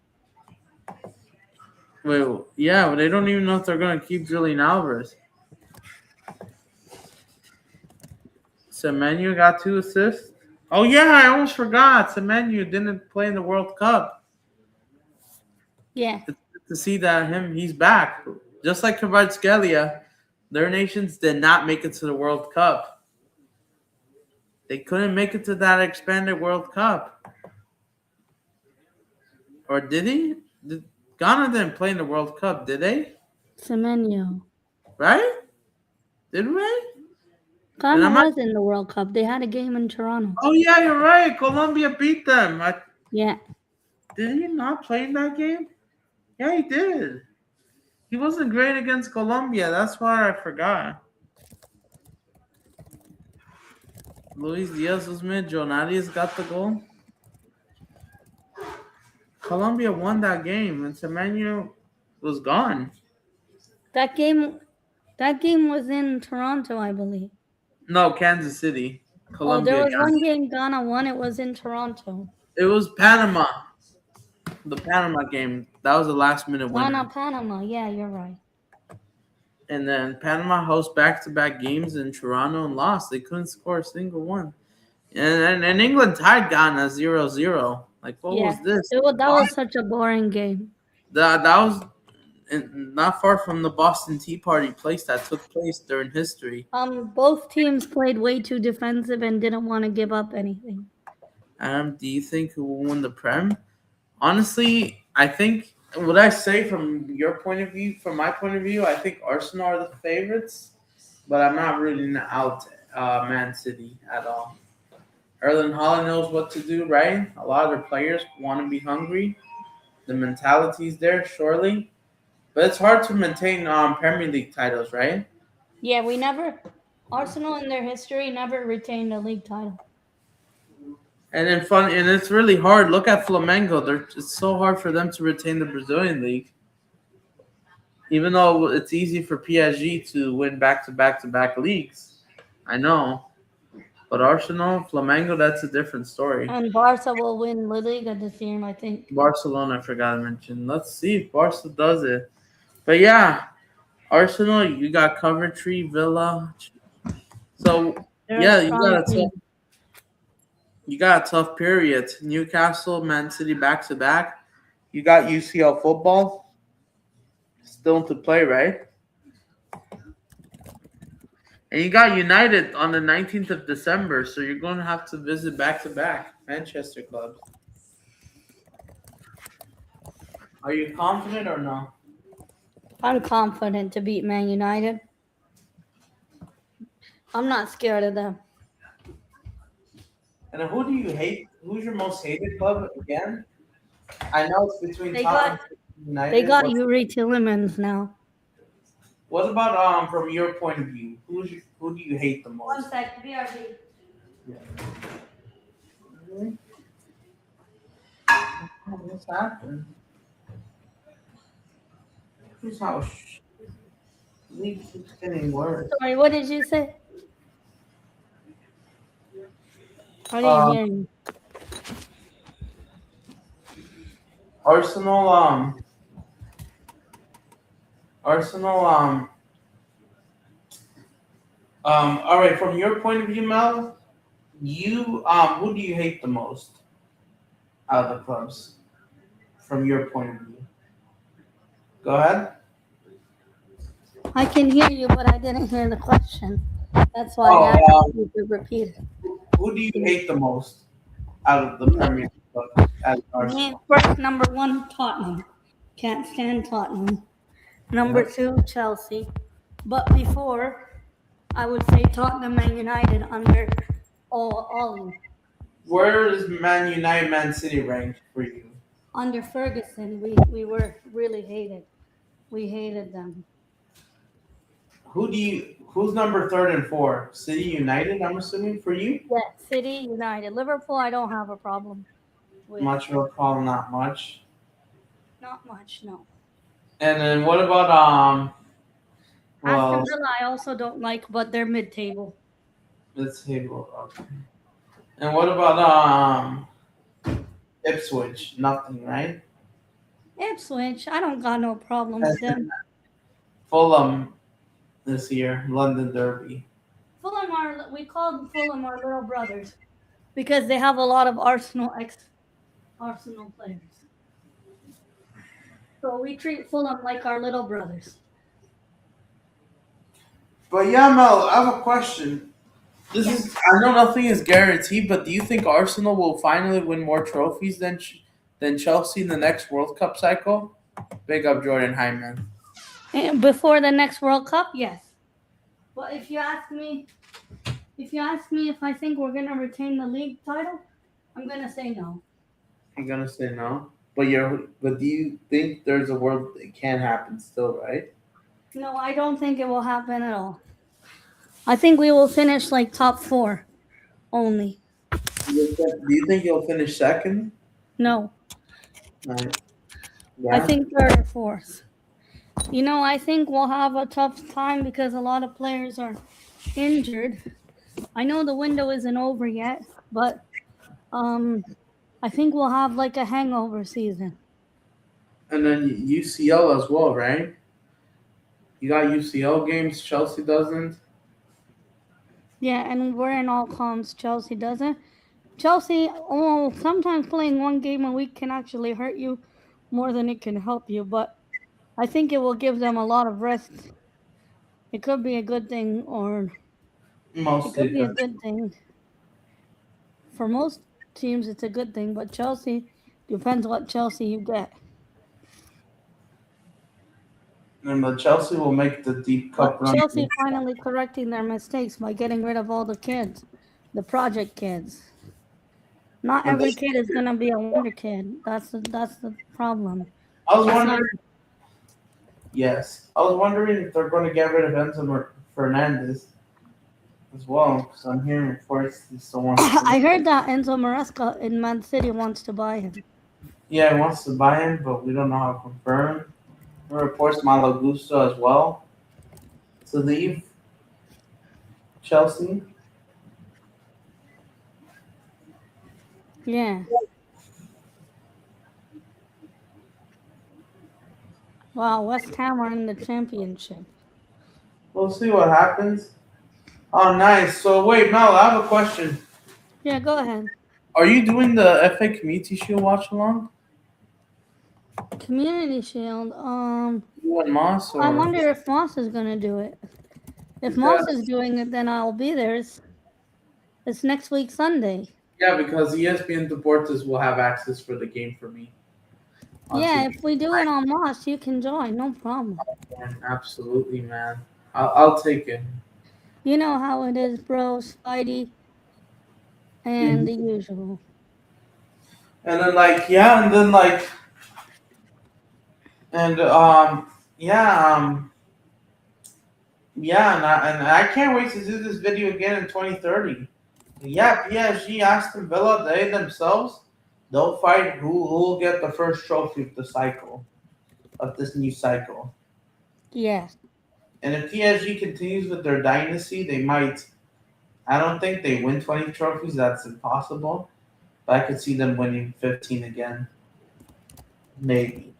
Wait, yeah, but they don't even know if they're going to keep Julian Alvarez. Semenyo got 2 assists. Oh, yeah, I almost forgot. Semenyo didn't play in the World Cup. Yeah. It's good to see that he's back. Just like Kvaratskhelia, their nations did not make it to the World Cup. They couldn't make it to that expanded World Cup. Or did he? Ghana didn't play in the World Cup, did they? Semenyo. Right? Did we? Ghana was in the World Cup. They had a game in Toronto. Oh, yeah, you're right. Colombia beat them. Yeah. Did he not play in that game? Yeah, he did. He wasn't great against Colombia. That's why I forgot. Luis Diaz was mid. Jonadius got the goal. Colombia won that game, and Semenyo was gone. That game was in Toronto, I believe. No, Kansas City. Colombia. There was one game Ghana won. It was in Toronto. It was Panama. The Panama game. That was the last minute winner. Panama. Yeah, you're right. And then Panama hosts back-to-back games in Toronto and lost. They couldn't score a single one. And England tied Ghana 0-0. Like, what was this? That was such a boring game. That was not far from the Boston Tea Party place that took place during history. Both teams played way too defensive and didn't want to give up anything. Do you think who will win the Prem? Honestly, I think what I say from your point of view, from my point of view, I think Arsenal are the favorites, but I'm not rooting out Man City at all. Erling Haaland knows what to do, right? A lot of their players want to be hungry. The mentality's there, surely, but it's hard to maintain Premier League titles, right? Yeah, we never Arsenal in their history never retained a league title. And then fun, and it's really hard. Look at Flamengo; it's so hard for them to retain the Brazilian league, even though it's easy for PSG to win back to back to back leagues. I know, but Arsenal, Flamengo, that's a different story. And Barca will win La Liga this year, I think. Barcelona, I forgot to mention. Let's see if Barca does it. But yeah, Arsenal, you got Coventry, Villa. So They're a yeah, strong team. you got a tough period. Newcastle, Man City back to back. You got UCL football still to play, right? And you got United on the 19th of December, so you're going to have to visit back to back Manchester clubs. Are you confident or no? I'm confident to beat Man United. I'm not scared of them. And who do you hate? Who's your most hated club again? I know it's between They Tottenham got and they United. got Yuri Tillemans now. What about from your point of view? Who do you hate the One most? sec, BRB. Really? What's happened? Whose house? League keeps getting worse. Sorry, what did you say? I didn't Um, hear you. Arsenal. Arsenal. All right. From your point of view, Mel, you who do you hate the most out of the clubs? From your point of view, go ahead. I can hear you, but I didn't hear the question. That's why I Oh, asked you to repeat it. who do you hate the most out of the Premier League clubs at Me, Arsenal? first, number one, Tottenham. Can't stand Tottenham. Number Yep. two, Chelsea. But before, I would say Tottenham and United under Ollie. Where is Man United, Man City ranked for you? Under Ferguson, we were really hated. We hated them. Who's number third and four? City United, I'm assuming for you? Yeah, City, United. Liverpool, I don't have a problem with. Much of a problem, not much. Not much, no. And then what about Aston well Villa, I also don't like, but they're mid-table. let's table okay. And what about Ipswich? Nothing, right? Ipswich, I don't got no problem with them. Fulham this year, London Derby. We called Fulham our little brothers because they have a lot of Arsenal players. So we treat Fulham like our little brothers. But yeah, Mel, I have a question. This Yeah. is I know nothing is guaranteed, but do you think Arsenal will finally win more trophies than Chelsea in the next World Cup cycle? Big up Jordan Hyman. And before the next World Cup, yes. But if I think we're gonna retain the league title, I'm gonna say no. I'm gonna say no. But do you think there's a world it can happen still, right? No, I don't think it will happen at all. I think we will finish like top four only. Do you think you'll finish second? No, Right. I Yeah. think third or fourth. I think we'll have a tough time because a lot of players are injured. I know the window isn't over yet, but um, I think we'll have like a hangover season. And then UCL as well, right? You got UCL games. Chelsea doesn't. Yeah, and we're in all comms. Chelsea doesn't. Chelsea, oh, sometimes playing one game a week can actually hurt you more than it can help you, but I think it will give them a lot of rest. It could be a good thing, or it could Mostly be a good. good thing. For most teams, it's a good thing, but Chelsea, Depends what Chelsea you get. And the Chelsea will make the deep cup But run. Chelsea finally correcting their mistakes by getting rid of all the kids, the project kids. Not But every kid is gonna be a wonder kid. That's the problem. I was It's not. wondering, yes, I was wondering if they're going to get rid of Fernandez as well, because I'm hearing reports he still wants to. I heard that Enzo Maresca in Man City wants to buy him. Yeah, he wants to buy him, but we don't know how confirmed. There are reports Malo Gusto as well to leave Chelsea. Yeah. Wow, West Ham are in the championship. We'll see what happens. Oh, nice. So wait, Mel, I have a question. Yeah, go ahead. Are you doing the FA Community Shield watch along? Community Shield. You and Moss, I or wonder if Moss is gonna do it. If Moss is because doing it, then I'll be there. It's next week Sunday. yeah, because ESPN Deportes will have access for the game for me. On Yeah, TV. if we do it on Moss, you can join. No problem. Absolutely, man. I'll take it. You know how it is, bro. Spidey and Mhm. the usual. And then like yeah, and then like and yeah yeah, and I can't wait to do this video again in 2030. Yeah, PSG, Aston Villa, they themselves, they'll fight who will get the first trophy of the cycle, of this new cycle. Yes. And if PSG continues with their dynasty, they might. I don't think they win 20 trophies. That's impossible. But I could see them winning 15 again. Maybe.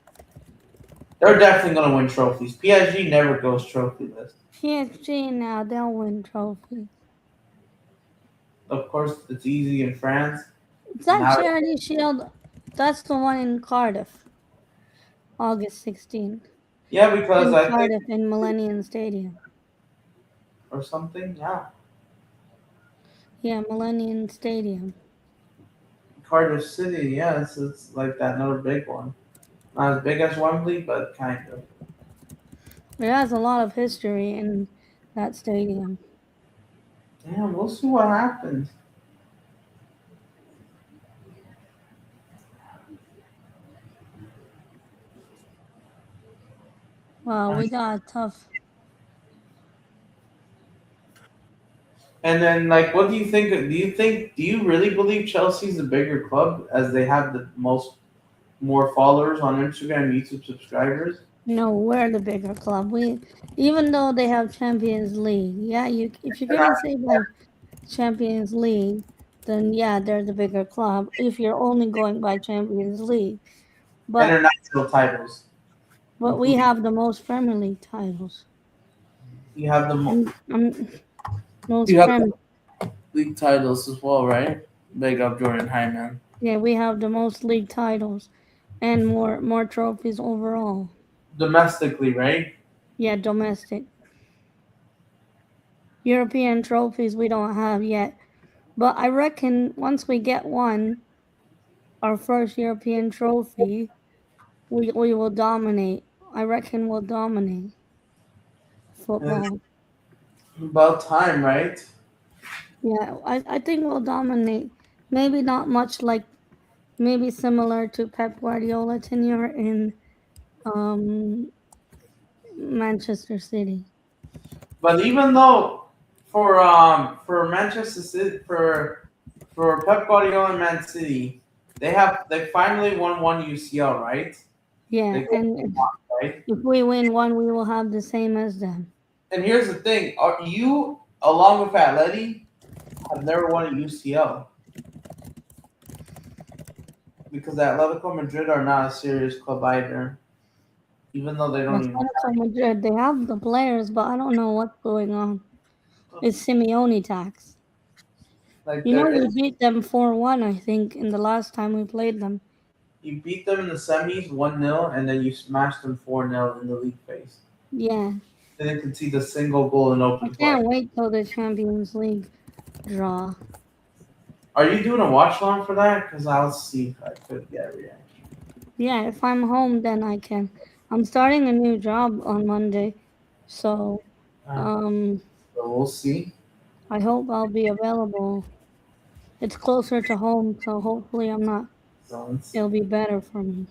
They're definitely going to win trophies. PSG never goes trophyless. PSG now, they'll win trophies. Of course, it's easy in France. That Now, Charity Shield, that's the one in Cardiff, August 16th. yeah, because In I think, Cardiff, in Millennium Stadium. or something, yeah. Yeah, Millennium Stadium. Cardiff City, yeah, it's like that another big one. Not as big as Wembley, but kind of. It has a lot of history in that stadium. Yeah, we'll see what happens. Wow, we got a tough. And then, like, what do you think? Do you really believe Chelsea's a bigger club as they have the more followers on Instagram, YouTube subscribers? No, we're the bigger club. Even though they have Champions League, yeah, if you're And gonna say by Champions League, then yeah, they're the bigger club. If you're only going by Champions League, but international titles, we including have the most Premier League titles you have and you most have the Premier. league titles as well, right? Big up Jordan Hyman. Yeah, we have the most league titles and more trophies overall. Domestically, right? Yeah, domestic. European trophies we don't have yet. But I reckon once we get one, our first European trophy, we will dominate. I reckon we'll dominate And football. about time, right? Yeah, I think we'll dominate. Maybe not much like maybe similar to Pep Guardiola tenure in um, Manchester City. But even though for Manchester City for Pep Guardiola and Man City, they finally won one UCL, right? Yeah, They got and one, right? if we win one, we will have the same as them. And here's the thing: are you along with Atleti have never won a UCL because Atletico Madrid are not a serious club either, even though they don't even Atletico Madrid, they have the players, but I don't know what's going on. It's Simeone tax. like You know, there we is. beat them 4-1, I think, in the last time we played them. You beat them in the semis 1-0, and then you smashed them 4-0 in the league phase. Yeah, They didn't concede a single goal in I open play. can't wait till the Champions League draw. Are you doing a watch along for that? Because I'll see if I could get a reaction. Yeah, if I'm home, then I can. I'm starting a new job on Monday, so Uh, um, so we'll see. I hope I'll be available. It's closer to home, so hopefully I'm not. So let's It'll be better for me.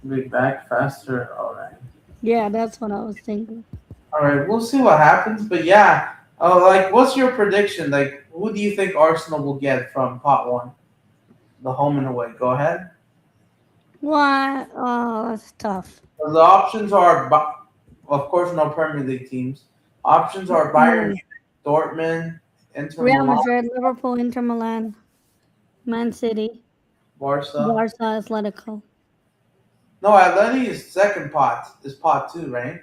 be back faster. All right. Yeah, that's what I was thinking. All right. We'll see what happens. But yeah. Like, what's your prediction? Like, who do you think Arsenal will get from pot one, the home and away? Go ahead. What? Oh, that's tough. So the options are, of course, no Premier League teams. Options are Bayern No. Munich, Dortmund, Inter Real Milan, Madrid, Liverpool, Inter Milan, Man City, Barca. Barca, Atletico. No, Atleti is second pot. Is pot two, right?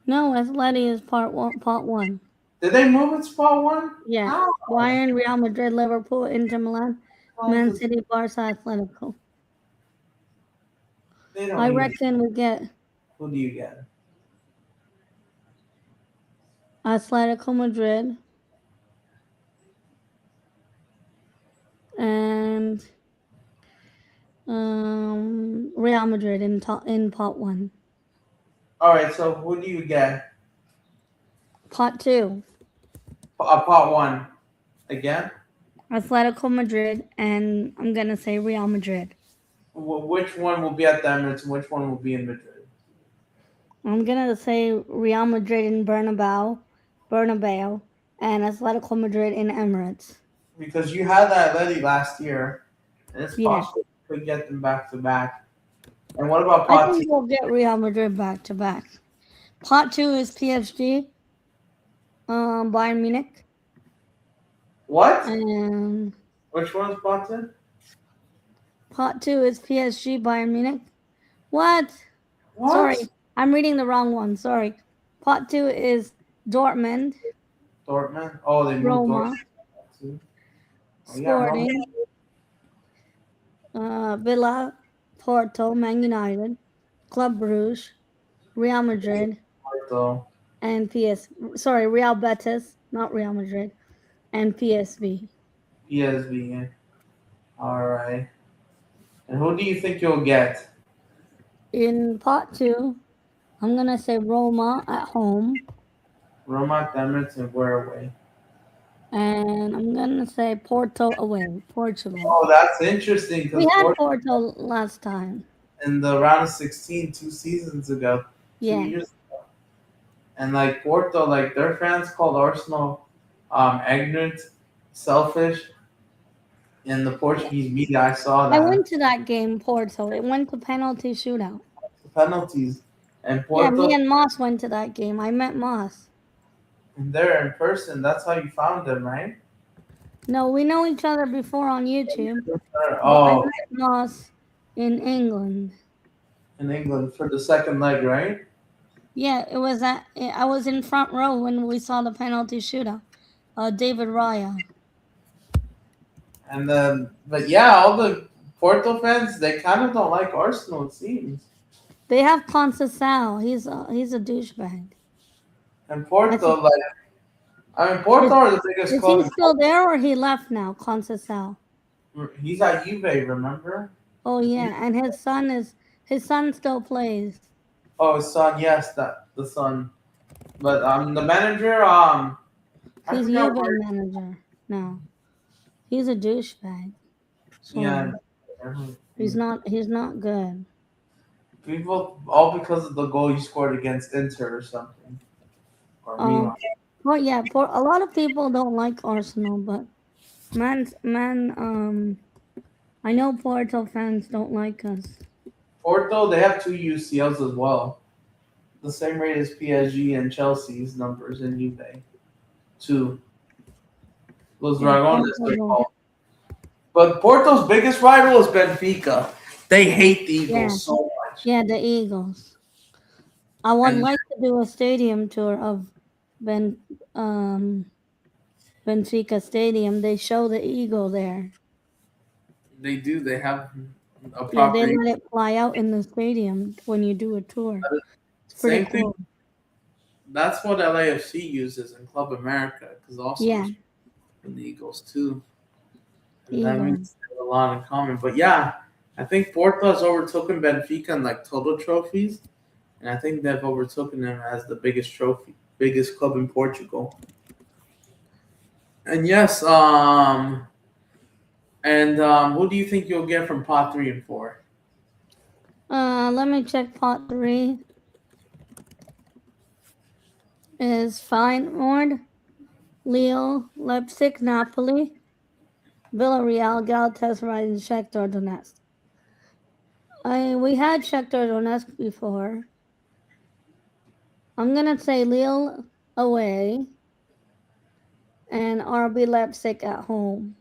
No, Atleti is part one. Did they move it to pot one? Yeah. How? Bayern, Real Madrid, Liverpool, Inter Milan, How Man does- City, Barca, Atletico. They don't I even. reckon we get Who do you get? Atletico Madrid and Real Madrid in pot one. All right, so who do you get? Pot two, Pot one again. Atletico Madrid, and I'm gonna say Real Madrid. Which one will be at the Emirates and which one will be in Madrid? I'm gonna say Real Madrid in Bernabeu, and Atletico Madrid in Emirates. Because you had that Atleti last year, and it's Yeah, possible you could get them back to back. And what about I pot two? think we'll get Real Madrid back to back. Pot two is PSG, Bayern Munich, What? and Which one's pot two? pot two is PSG, Bayern Munich. What? What? Sorry, I'm reading the wrong one. Sorry. Pot two is Dortmund, Dortmund. Oh, they moved Dortmund Roma, too. Oh yeah, Roma. Sporting, Villa, Porto, Man United, Club Brugge, Real Madrid, Porto, and Real Betis, not Real Madrid, and PSV. PSV. All right. And who do you think you'll get? In pot two, I'm gonna say Roma at home, Roma, Emirates, and where away? and I'm gonna say Porto away, Portugal. Oh, that's interesting We because had Porto Porto last time. in the round of 16 2 seasons ago, two Yeah, years ago. And like Porto, like their fans called Arsenal ignorant, selfish. In the Portuguese media, I saw I that went to that game, Porto. It went to penalty shootout. penalties. And Yeah, Porto, me and Moss went to that game. I met Moss. and they're in person. That's how you found them, right? No, we know each other before on YouTube, but I Oh, met Moss in England. in England for the second leg, right? Yeah, I was in front row when we saw the penalty shootout. David Raya. And then, but yeah, all the Porto fans they kind of don't like Arsenal. It seems. They have Conceição. He's a douchebag. And I Porto, think like I mean, Porto is, are the biggest is club he in. still there or he left now? Conceição. He's at Juve, remember? Oh Is he? yeah, and his son still plays. Oh, his son. Yes, that the son. But the manager, I He's forgot Juve where. manager now. He's a douchebag. Yeah, Sorry. He's not good. people all because of the goal he scored against Inter or something or Milan. Um well yeah, a lot of people don't like Arsenal, but I know Porto fans don't like us. Porto, they have two UCLs as well, the same rate as PSG and Chelsea's numbers in Juve. Two. Los Yeah, Dragones, Porto they're don't. called. But Porto's biggest rival is Benfica. They hate the Yeah, Eagles so much. yeah, the Eagles. I would And like to do a stadium tour of Ben Benfica Stadium. They show the eagle there. they do, they have a Yeah, they property. let it fly out in the stadium when you do a tour. It's pretty Same thing. cool. That's what LAFC uses in Club America because also Yeah. it's from the Eagles too. And that Ego. means they have a lot in common. But yeah, I think Porto has overtaken Benfica in like total trophies, and I think they've overtaken them as the biggest club in Portugal. And yes, who do you think you'll get from pot 3 and 4? Let me check. Pot three is Feyenoord, Lille, Leipzig, Napoli, Villarreal, Galatasaray, and Shakhtar Donetsk. We had Shakhtar Donetsk before. I'm gonna say Lille away and RB Leipzig at home.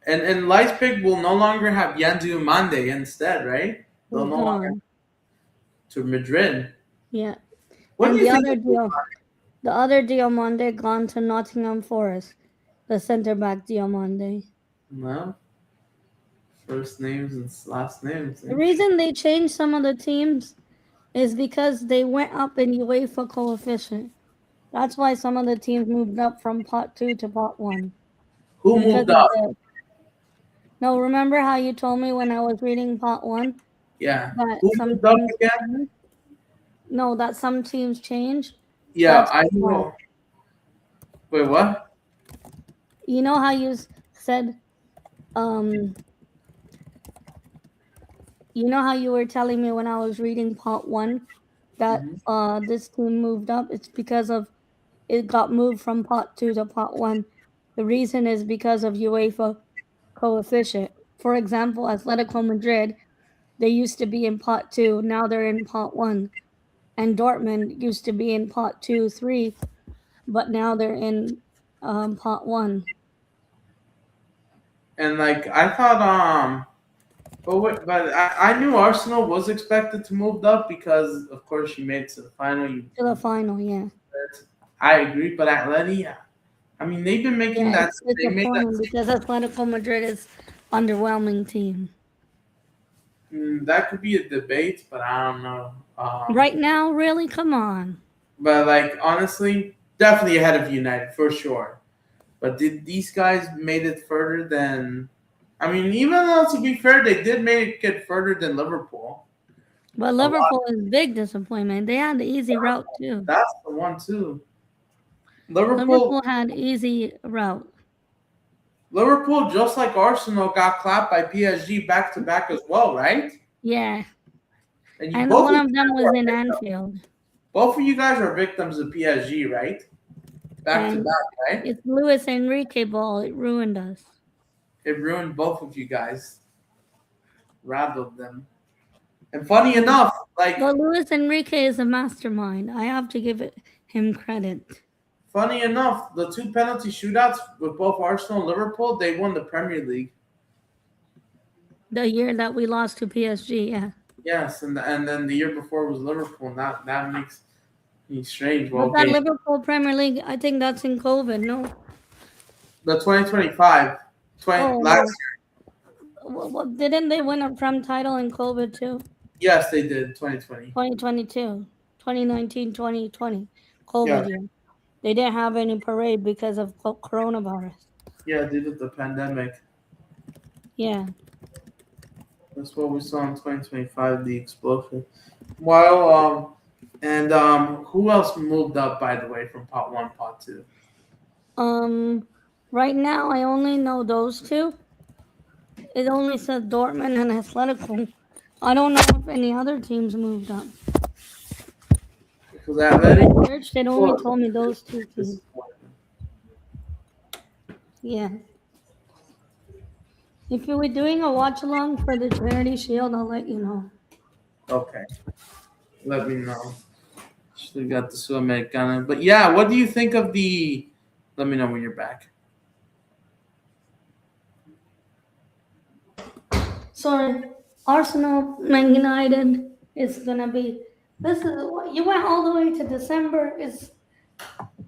And Leipzig will no longer have Yandu Mande instead, right? They'll He's no longer gone. to Madrid. Yeah. What do And you think? the other Diomande gone to Nottingham Forest. The centre back Diomande. No, first names and last names. The reason they changed some of the teams is because they went up in UEFA coefficient. That's why some of the teams moved up from pot two to pot one. Who Because moved of up? the no, remember how you told me when I was reading pot one Yeah, that who some moved up teams again? change? No, that some teams change. Yeah, That's I why. know. Wait, what? You know how you said um you know how you were telling me when I was reading pot one that Hmm. this team moved up? It's because of it got moved from pot two to pot one. The reason is because of UEFA coefficient. For example, Atletico Madrid, they used to be in pot two, now they're in pot one. And Dortmund used to be in pot two, three, but now they're in pot one. And like I thought, but I knew Arsenal was expected to move up because of course you made it to the final. To the final, yeah. I agree, but Atleti, I mean they've been making Yeah, that. it's They made that. disappointing because Atletico Madrid is underwhelming team. That could be a debate, but I don't know. Right now, really? Come on. But like honestly, definitely ahead of United for sure. But did these guys made it further than? I mean, even though to be fair, they did make it further than Liverpool. But A lot. Liverpool is big disappointment. They had the easy route too. That's the one too. Liverpool, Liverpool had easy route. Liverpool, just like Arsenal, got clapped by PSG back to back as well, right? Yeah. And you And both one of of you them guys was are in victims. Anfield. Both of you guys are victims of PSG, right? Back to And back, right? it's Luis Enrique ball. It ruined us. It ruined both of you guys, rattled them. And funny enough, like But Luis Enrique is a mastermind. I have to give him credit. funny enough, the two penalty shootouts with both Arsenal and Liverpool, they won the Premier League. The year that we lost to PSG, yeah. Yes, and then the year before was Liverpool, and that makes me strange. Well, But that okay, Liverpool Premier League, I think that's in COVID, no? the 2025, 20 Oh, last no. Well, didn't they win a Prem title in COVID too? Yes, they did. 2020. 2022, 2019, 2020, Yeah, COVID year. They didn't have any parade because of coronavirus. yeah, due to the pandemic. Yeah. That's what we saw in 2025, the explosion. Well, who else moved up, by the way, from pot one, pot two? Um, right now I only know those two. It only says Dortmund and Atletico. I don't know if any other teams moved up. Because When Athletic, I searched, it only well, told me those two teams. disappointment. Yeah. If you were doing a watch along for the Charity Shield, I'll let you know. Okay, let me know. Should have got the sudamercana. But yeah, what do you think of the? Let me know when you're back. Sorry, Arsenal, Man United is gonna be. This is you went all the way to December. Is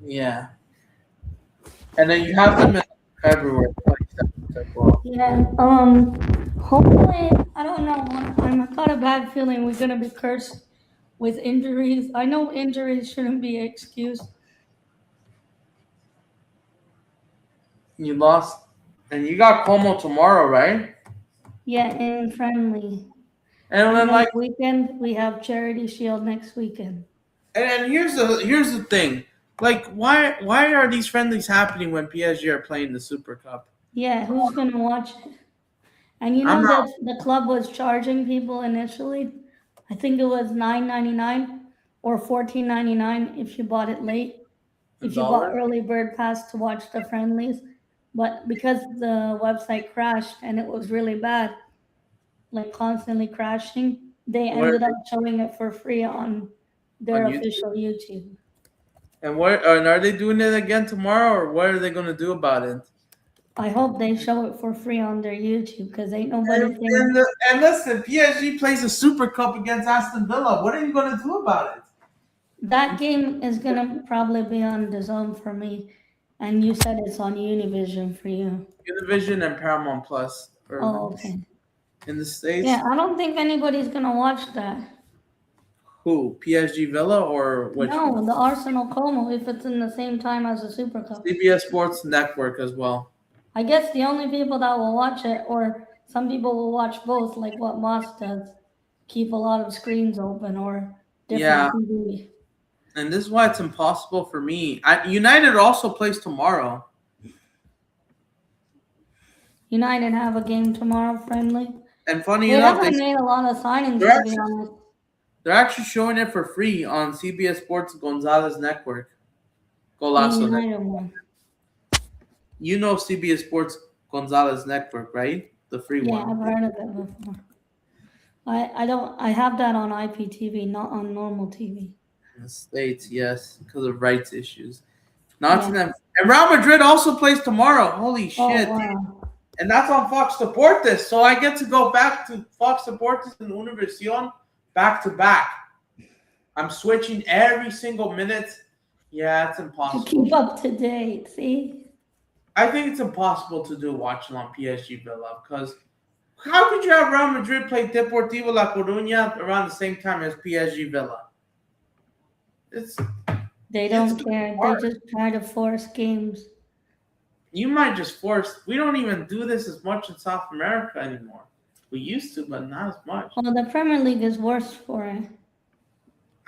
Yeah, and then you have them in February 27th as well. yeah. Hopefully, I don't know. I got a bad feeling we're gonna be cursed with injuries. I know injuries shouldn't be an excuse. You lost. And you got Como tomorrow, right? Yeah, in friendly. And And then then like, weekend we have Charity Shield next weekend. and here's the thing. Like, why are these friendlies happening when PSG are playing the Super Cup? Yeah, who's gonna watch it? And you I'm know not that the club was charging people initially. I think it was $9.99 or $14.99 if you bought it late. a If you bought dollar. early bird pass to watch the friendlies. But because the website crashed and it was really bad, like constantly crashing, they Where ended up showing it for free on on their YouTube? official YouTube. And are they doing it again tomorrow, or what are they gonna do about it? I hope they show it for free on their YouTube because ain't nobody think And listen, PSG plays a Super Cup against Aston Villa. What are you gonna do about it? that game is gonna probably be on the zone for me. And you said it's on Univision for you. Univision and Paramount Plus, or Oh, okay. in the States. Yeah, I don't think anybody's gonna watch that. Who? PSG Villa or which one? No, the Arsenal Como if it's in the same time as the Super Cup. CBS Sports Network as well. I guess the only people that will watch it, or some people will watch both, like what Moss does, keep a lot of screens open or different Yeah, TV. and this is why it's impossible for me. United also plays tomorrow. United have a game tomorrow, friendly. And funny They enough, haven't made a lot of signings, they're to be actually honest. they're actually showing it for free on CBS Sports Gonzalez Network. The Golazo Network. United one. You know CBS Sports Gonzalez Network, right? The free Yeah, one. I've heard of it before. I don't. I have that on IPTV, not on normal TV. In the States, yes, because of rights issues. Yeah. Nottingham and Real Madrid also plays tomorrow. Holy Oh shit! wow. And that's on Fox Deportes, so I get to go back to Fox Deportes and Univision back to back. I'm switching every single minute. Yeah, it's To impossible. keep up to date, see? I think it's impossible to do watching on PSG Villa because how could you have Real Madrid play Deportivo La Coruña around the same time as PSG Villa? It's They it's don't too care. They hard. just try to force games. You might just force. We don't even do this as much in South America anymore. We used to, but not as much. Well, the Premier League is worse for it.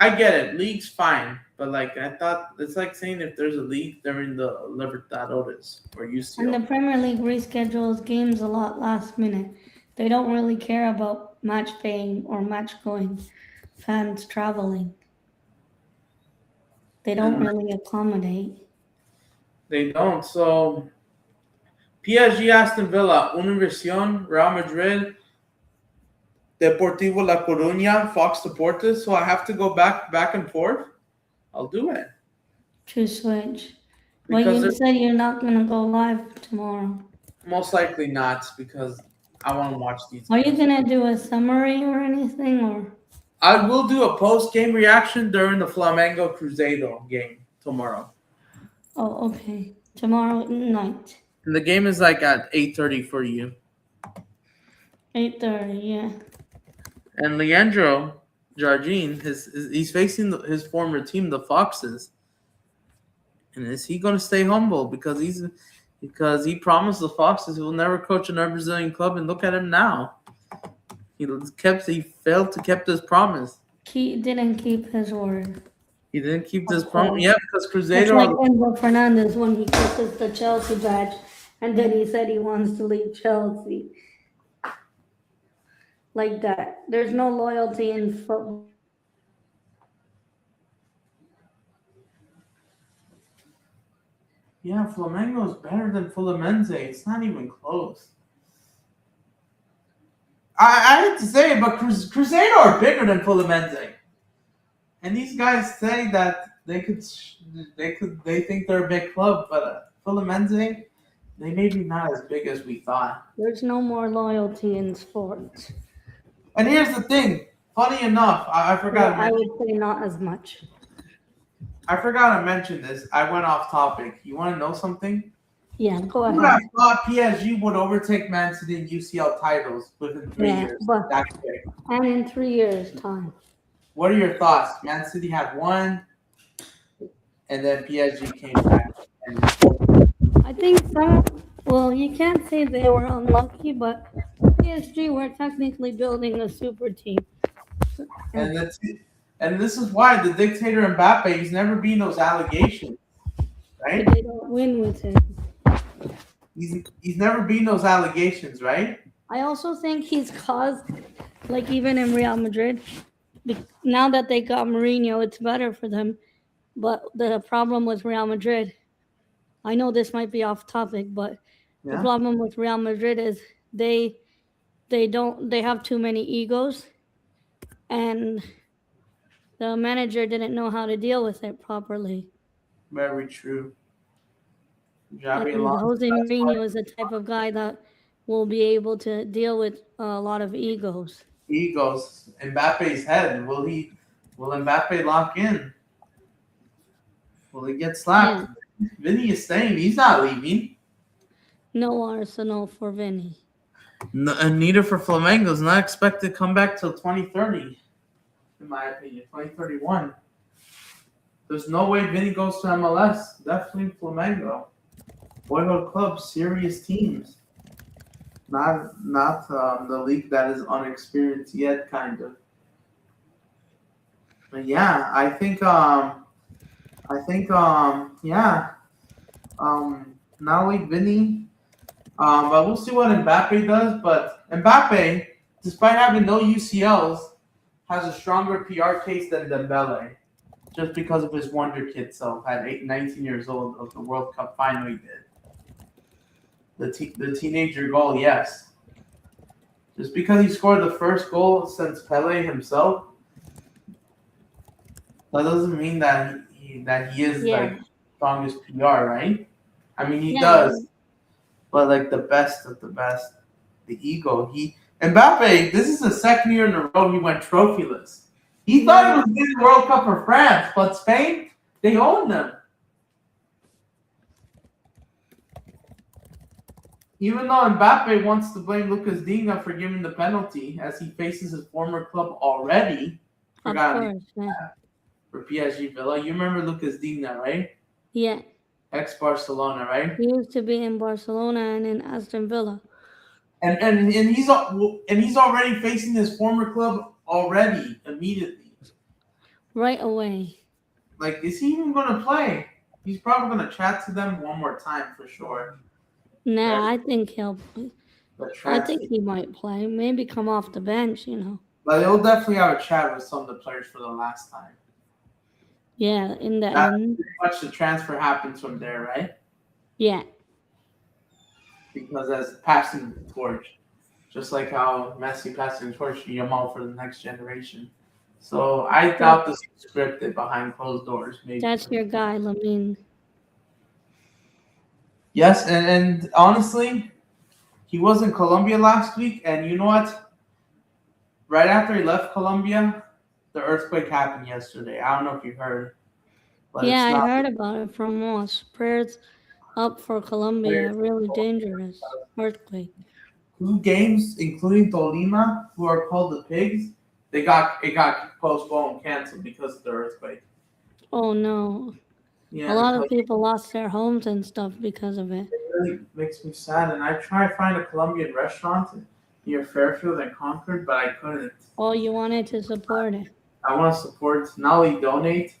I get it. League's fine, but like I thought, it's like saying if there's a league, they're in the Libertadores or And the UCL. Premier League reschedules games a lot last minute. They don't really care about match paying or match going fans traveling. They don't And really accommodate. they don't. So PSG, Aston Villa, Univision, Real Madrid, Deportivo La Coruña, Fox Deportes. So I have to go back and forth. I'll do it To switch. But because you said you're not gonna go live tomorrow. most likely not because I want to watch these. Are you games. gonna do a summary or anything, or? I will do a post-game reaction during the Flamengo Cruzeiro game tomorrow. Oh, okay. Tomorrow night, And the game is like at 8:30 for you. 8:30. Yeah. And Leandro Jardine, he's facing his former team, the Foxes. And is he going to stay humble because he promised the Foxes he will never coach another Brazilian club, and look at him now. He failed to keep his promise. He didn't keep his word. He didn't keep this Of promise. course. Yeah, because It's Cruzeiro. like Enzo Fernandez when he kisses the Chelsea badge, and then he said he wants to leave Chelsea. Like that. There's no loyalty in football. Yeah, Flamengo is better than Fluminense. It's not even close. I hate to say it, but Cruzeiro are bigger than Fluminense. And these guys say that they think they're a big club, but Fluminense, they may be not as big as we thought. There's no more loyalty in sports. And here's the thing. Funny enough, I forgot. Well, I would say not as much. I forgot to mention this. I went off topic. You want to know something? Yeah, go Who would have ahead. thought PSG would overtake Man City in UCL titles within 3 Yeah, years? but That's big. and in 3 years' time. What are your thoughts? Man City had one, and then PSG came back. And I think Well, you can't say they were unlucky, but PSG were technically building a super team. And that's and this is why the dictator Mbappe, he's never been those allegations, right? But they don't win with him. He's never been those allegations, right? I also think he's caused, like even in Real Madrid, now that they got Mourinho, it's better for them. But the problem with Real Madrid, I know this might be off topic, but the Yeah. problem with Real Madrid is they have too many egos, and the manager didn't know how to deal with it properly. Very true. And Javi Alonso, Jose that's why Mourinho is the type of guy that will be able to deal with a lot of egos. he goes Mbappe's head. Will Mbappe lock in? Will he get slapped? Yeah, Vinny is staying. He's not leaving. no Arsenal for Vinny. No, and neither for Flamengo's not expected to come back till 2030, in my opinion. 2031. There's no way Vinny goes to MLS. Definitely Flamengo. Boyhood clubs, serious teams. Not the league that is unexperienced yet, kind of. But yeah, yeah. Not only Vinny, but we'll see what Mbappe does. But Mbappe, despite having no UCLs, has a stronger PR case than Dembele, just because of his wonder kid self at 19 years old of the World Cup final he did. The teenager goal, yes. Just because he scored the first goal since Pele himself, that doesn't mean that he is like strongest PR, right? I mean he does, but like the best of the best, the ego. Mbappe, this is the second year in a row he went trophyless. He thought he was winning the World Cup for France, but Spain, they own them. Even though Mbappe wants to blame Lucas Digne for giving the penalty, as he faces his former club already. Of course, for PSG Villa. You remember Lucas Digne, right? Yeah. Ex-Barcelona, right? He used to be in Barcelona and in Aston Villa. And he's already facing his former club already, immediately. Right away. Like, is he even going to play? He's probably going to chat to them one more time for sure. Nah, I think he'll. I think he might play. Maybe come off the bench, you know. But they'll definitely have a chat with some of the players for the last time. Yeah, in the That's end. pretty much the transfer happens from there, right? Yeah. Because as passing the torch, just like how Messi passing the torch to Yamal for the next generation. So I doubt this is scripted behind closed doors. Maybe that's your guy, Lamine. Yes, and honestly, he was in Colombia last week, and you know what? Right after he left Colombia, the earthquake happened yesterday. I don't know if you heard. But yeah, I heard about it from Moss. Prayers up for Colombia. Really dangerous earthquake. 2 games, including Tolima, who are called the Pigs, it got postponed, canceled because of the earthquake. Oh no. Yeah, a lot of people lost their homes and stuff because of it. It really makes me sad. And I tried to find a Colombian restaurant near Fairfield and Concord, but I couldn't. Oh, you wanted to support it? I want to support, not only donate,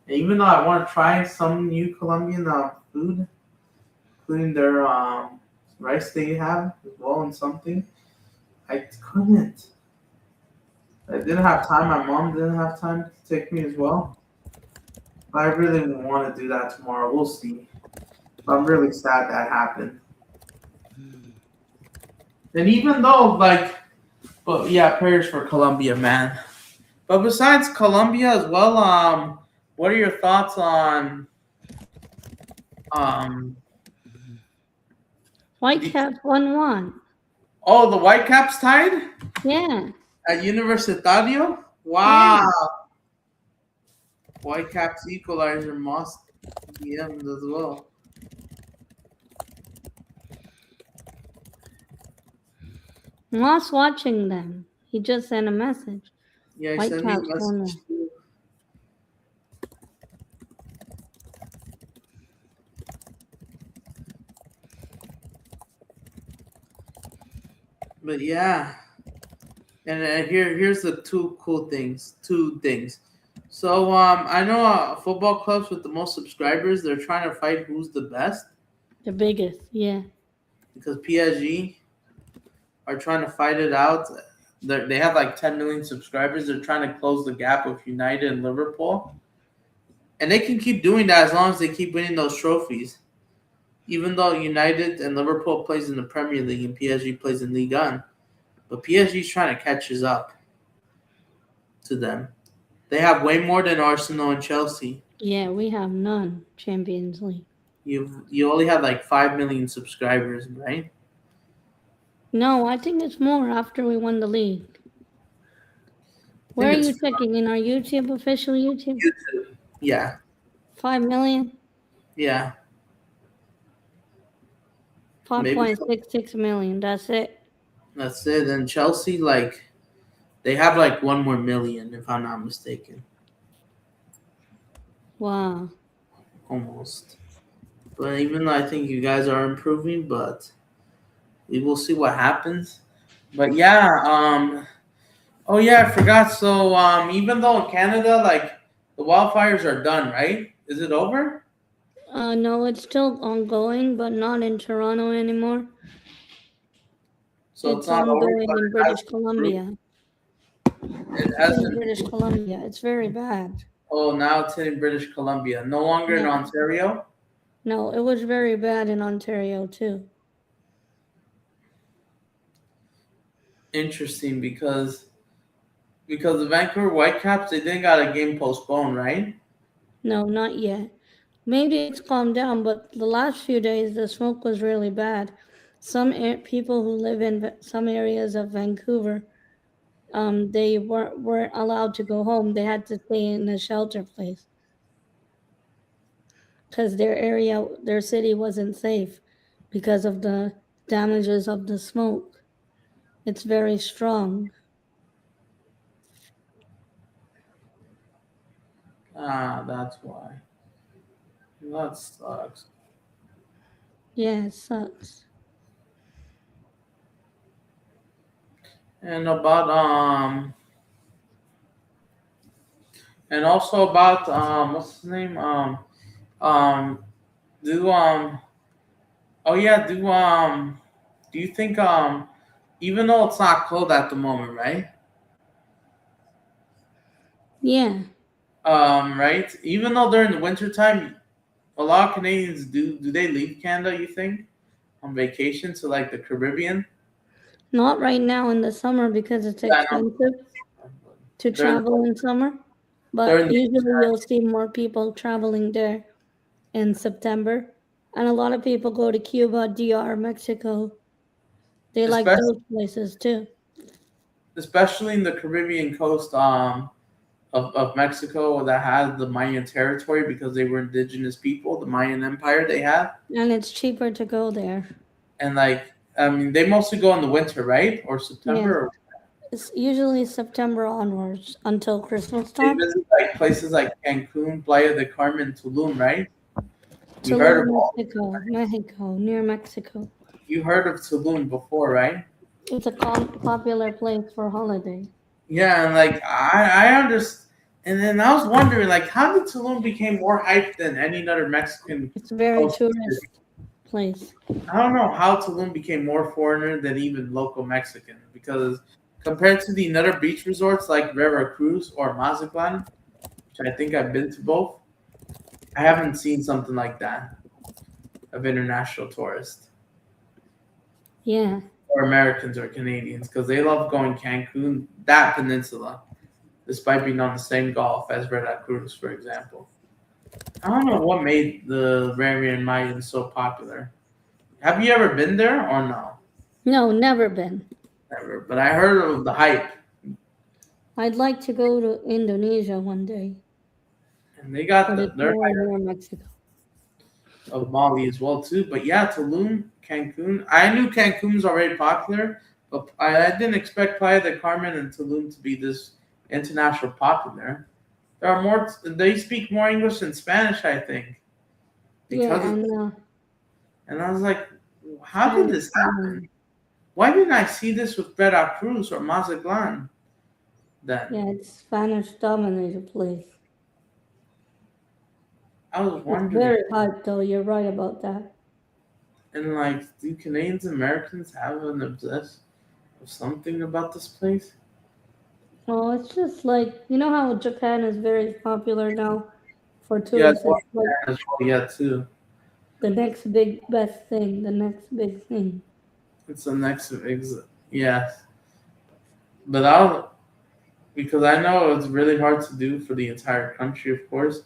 and even though I want to try some new Colombian food, including their rice they have as well and something, I couldn't. I didn't have time. My mom didn't have time to take me as well. But I really want to do that tomorrow. We'll see. But I'm really sad that happened. And even though, but yeah, prayers for Colombia, man. But besides Colombia as well, what are your thoughts on Whitecaps 1-1. Oh, the Whitecaps tied? Yeah. At Universitario? Wow. Yeah. Whitecaps equalizer must be as well. Moss watching them. He just sent a message. Yeah, he sent me a message too. But yeah, and here's the two cool things. Two things. So I know football clubs with the most subscribers. They're trying to fight who's the best The biggest, yeah. because PSG are trying to fight it out. They have like 10 million subscribers. They're trying to close the gap with United and Liverpool, and they can keep doing that as long as they keep winning those trophies. Even though United and Liverpool plays in the Premier League and PSG plays in Ligue 1, but PSG is trying to catch us up to them. They have way more than Arsenal and Chelsea. Yeah, we have none Champions League. You only have like 5 million subscribers, right? No, I think it's more after we won the league. I Where are think you it's checking? In our YouTube, official YouTube? YouTube. Yeah, 5 million? yeah, maybe 5.66 million. That's it. that's it. And Chelsea, like, they have like 1 more million, if I'm not mistaken, Wow. almost. But even though I think you guys are improving, but we will see what happens. But yeah, oh yeah, I forgot. So even though in Canada, like the wildfires are done, right? Is it over? No, it's still ongoing, but not in Toronto anymore. So it's It's not over, ongoing but in it British hasn't improved. Columbia. It It's in hasn't. British Columbia. It's very bad. Oh, now it's in British Columbia. No longer in Yeah. Ontario. No, it was very bad in Ontario too. Interesting because the Vancouver Whitecaps they didn't got a game postponed, right? No, not yet. Maybe it's calmed down, but the last few days the smoke was really bad. Some people who live in some areas of Vancouver, they weren't allowed to go home. They had to stay in a shelter place because their city wasn't safe because of the damages of the smoke. It's very strong. Ah, that's why. That sucks. Yeah, it sucks. And about and also about what's his name um do oh yeah do you think even though it's not cold at the moment, right? Yeah. Right, even though during the winter time a lot of Canadians do they leave Canada, you think, on vacation to like the Caribbean? Not right now in the summer because it's Yeah, I know. expensive to During travel in summer, but during the usually you'll see more people traveling there in September. And a lot of people go to Cuba, DR, Mexico. They like especially those places too. especially in the Caribbean coast of Mexico that has the Mayan territory because they were indigenous people, the Mayan Empire they had. And it's cheaper to go there. And like I mean they mostly go in the winter, right? Or Yeah. September. Or It's usually September onwards until Christmas they time. visit like places like Cancun, Playa del Carmen, Tulum, right? You heard Tulum, of all Mexico, near Mexico. you heard of Tulum before, right? It's a popular place for holiday. Yeah, and like I understand. And then I was wondering, like, how did Tulum became more hyped than any other Mexican It's a very coast? tourist place. I don't know how Tulum became more foreigner than even local Mexican because compared to the other beach resorts like Veracruz or Mazatlan, which I think I've been to both, I haven't seen something like that of international tourists Yeah. or Americans or Canadians because they love going Cancun, that peninsula, despite being on the same Gulf as Veracruz, for example. I don't know what made the Rarian Mayans so popular. Have you ever been there or no? No, never been. Never. But I heard of the hype. I'd like to go to Indonesia one day, And they got but it's their nowhere near Mexico. of Mali as well too. But yeah, Tulum, Cancun. I knew Cancun's already popular, but I didn't expect Playa del Carmen and Tulum to be this international popular. There are more. They speak more English than Spanish, I think. Yeah, Because of, and and I was like, how did Spanish this Island. happen? Why didn't I see this with Veracruz or Mazatlan then? Yeah, it's Spanish dominated place. I was It's wondering. very hyped though, you're right about that. And like, do Canadians and Americans have an obsession of something about this place? Oh, it's just like you know how Japan is very popular now for Yeah, tourists. It's like as well. Yeah, too. the next big best thing, the next big thing. It's the next yes, but I'll because I know it's really hard to do for the entire country, of course.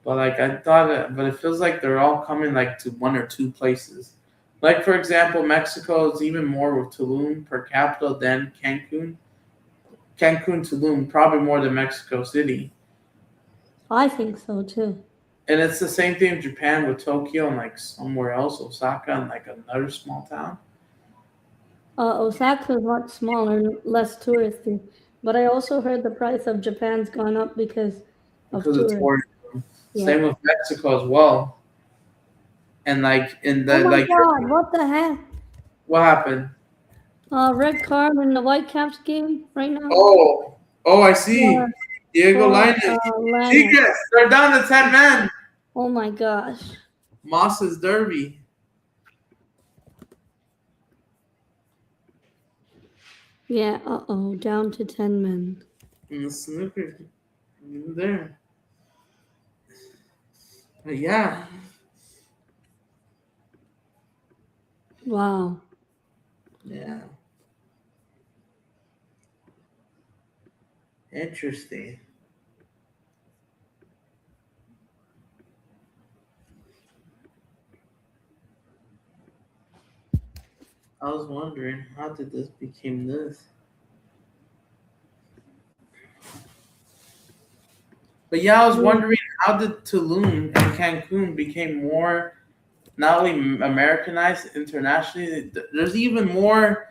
But like I thought, but it feels like they're all coming like to one or two places. Like for example, Mexico is even more with Tulum per capita than Cancun. Cancun, Tulum, probably more than Mexico City. I think so too. And it's the same thing in Japan with Tokyo and like somewhere else, Osaka and like another small town. Osaka is much smaller, less touristy. But I also heard the price of Japan's gone up because of Because it's tourists. more. Yeah. Same with Mexico as well. And like in Oh the my like, God! What the heck? what happened? Red card in the Whitecaps game right now Oh, I see. for Diego Lainez. Lannis. Tigres, they're down to 10 men. Oh my gosh! Moss's Derby. Yeah. Down to 10 men. And the snooker there. But yeah. Wow. Yeah. Interesting. I was wondering how did this become this? But yeah, I was wondering how did Tulum and Cancun became more not only Americanized internationally. There's even more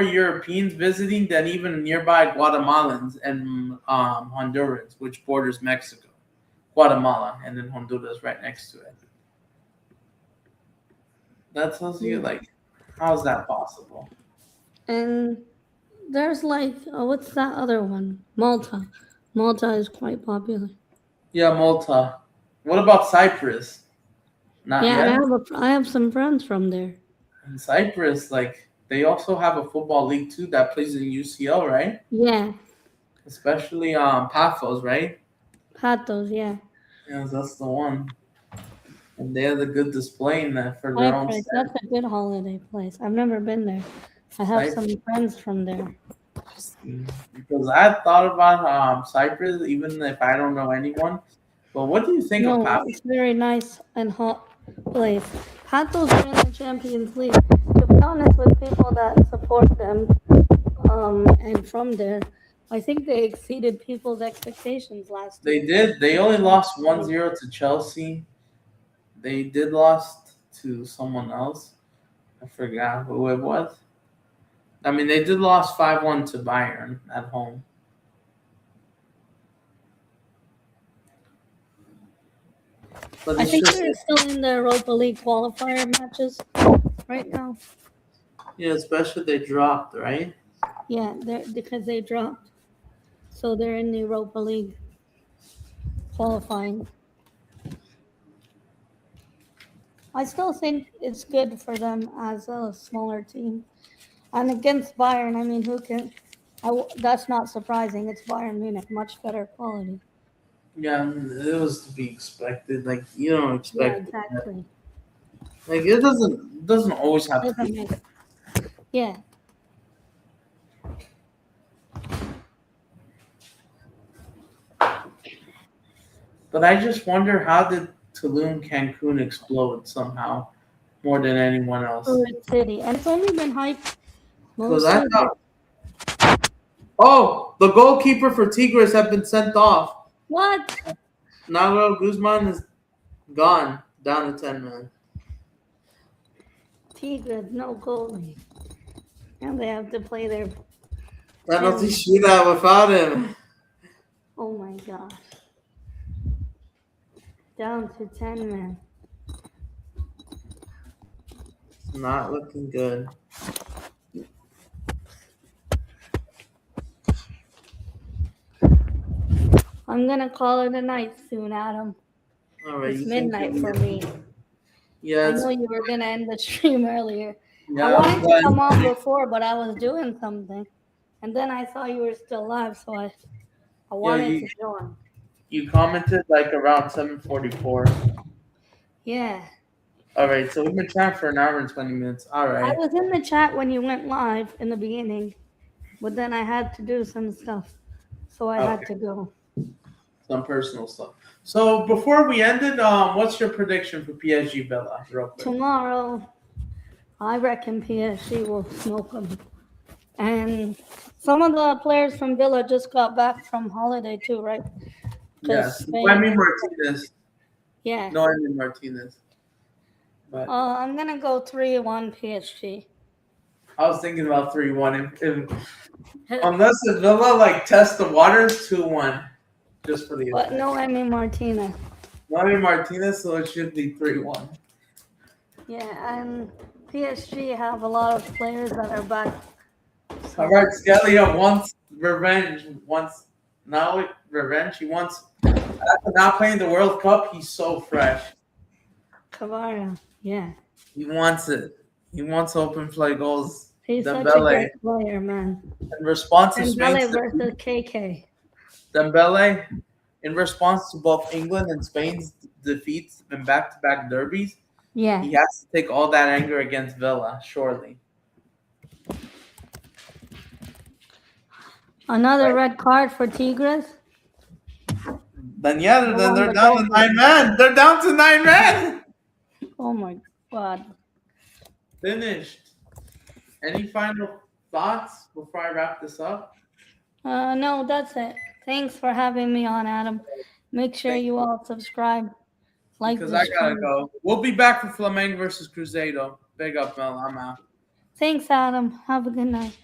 Europeans visiting than even nearby Guatemalans and Hondurans, which borders Mexico. Guatemala and then Honduras right next to it. That tells you like how is that possible? And there's like, what's that other one? Malta. Malta is quite popular. Yeah, Malta. What about Cyprus? Not Yeah, and yet. I have some friends from there. In Cyprus, like they also have a football league too that plays in UCL, right? Yeah, Especially Paphos, right? Patos. Yeah, Yeah, that's the one. And they have a good display in that for their own Cyprus. That's a good holiday place. I've never been there. I have some Cyprus. friends from there. Because I thought about Cyprus, even if I don't know anyone. But what do you think of No, Paphos? it's very nice and hot place. Patos are in the Champions League. To be honest, with people that support them, and from there, I think they exceeded people's expectations last They year. did. They only lost 1-0 to Chelsea. They did lost to someone else. I forgot who it was. I mean, they did lost 5-1 to Bayern at home. But I it's think just, they're still in the Europa League qualifier matches right now. yeah, especially they dropped, right? Yeah, they're because they dropped, so they're in the Europa League qualifying. I still think it's good for them as a smaller team. And against Bayern, I mean, who can? That's not surprising. It's Bayern Munich, much better quality. Yeah, it was to be expected. Like you don't Yeah, expect that. exactly. Like it doesn't always have to Doesn't be. make. Yeah, But I just wonder how did Tulum Cancun explode somehow more than anyone else? Fluid City, and it's only been hyped Because I mostly. thought, oh, the goalkeeper for Tigres have been sent off. What? Nahuel Guzman is gone, down to 10 men. Tigres, no goalie, and they have to play their. Penalty shootout without him. Oh my gosh. Down to 10 men. Not looking good. I'm gonna call it a night soon, Adam. All right, It's you think midnight you're- for me. Yeah, I it's, know you were gonna end the stream earlier. yeah, I wanted to but come on before, but I was doing something, and then I saw you were still live, so I yeah, wanted to join. you commented like around 7:44. Yeah, All right, so we've been chatting for an hour and 20 minutes. All I right, was in the chat when you went live in the beginning, but then I had to do some stuff, so I had Okay. to go. some personal stuff. So before we ended, what's your prediction for PSG Villa, real quick? Tomorrow, I reckon PSG will smoke them. And some of the players from Villa just got back from holiday too, right? 'Cause Yes, Spain Noemi and- Martinez. Yeah. Noemi Martinez. But I'm gonna go 3-1 PSG. I was thinking about 3-1. Unless the Villa like test the waters, 2-1, just for the But effect. no Emmy Martinez. Noemi Martinez, so it should be 3-1. Yeah, and PSG have a lot of players that are back. So, All right, Scalia wants revenge. Not revenge. He wants after not playing the World Cup. He's so fresh. Kvara, yeah. He wants it. He wants open play goals. He's such a Dembele. great player, man. In response to Dembele Spain's versus KK. Dembele, in response to both England and Spain's defeats in back-to-back derbies, Yeah. he has to take all that anger against Villa, surely. Another red card for Tigres. Then yeah, The then one they're with down to David. 9 men. They're down to 9 men. Oh my god. Finished. Any final thoughts before I wrap this up? No, that's it. Thanks for having me on, Adam. Make sure you all subscribe. Like Because this I gotta channel. go. We'll be back for Flamengo versus Cruzeiro. Big up, Mel. I'm out. Thanks, Adam. Have a good night.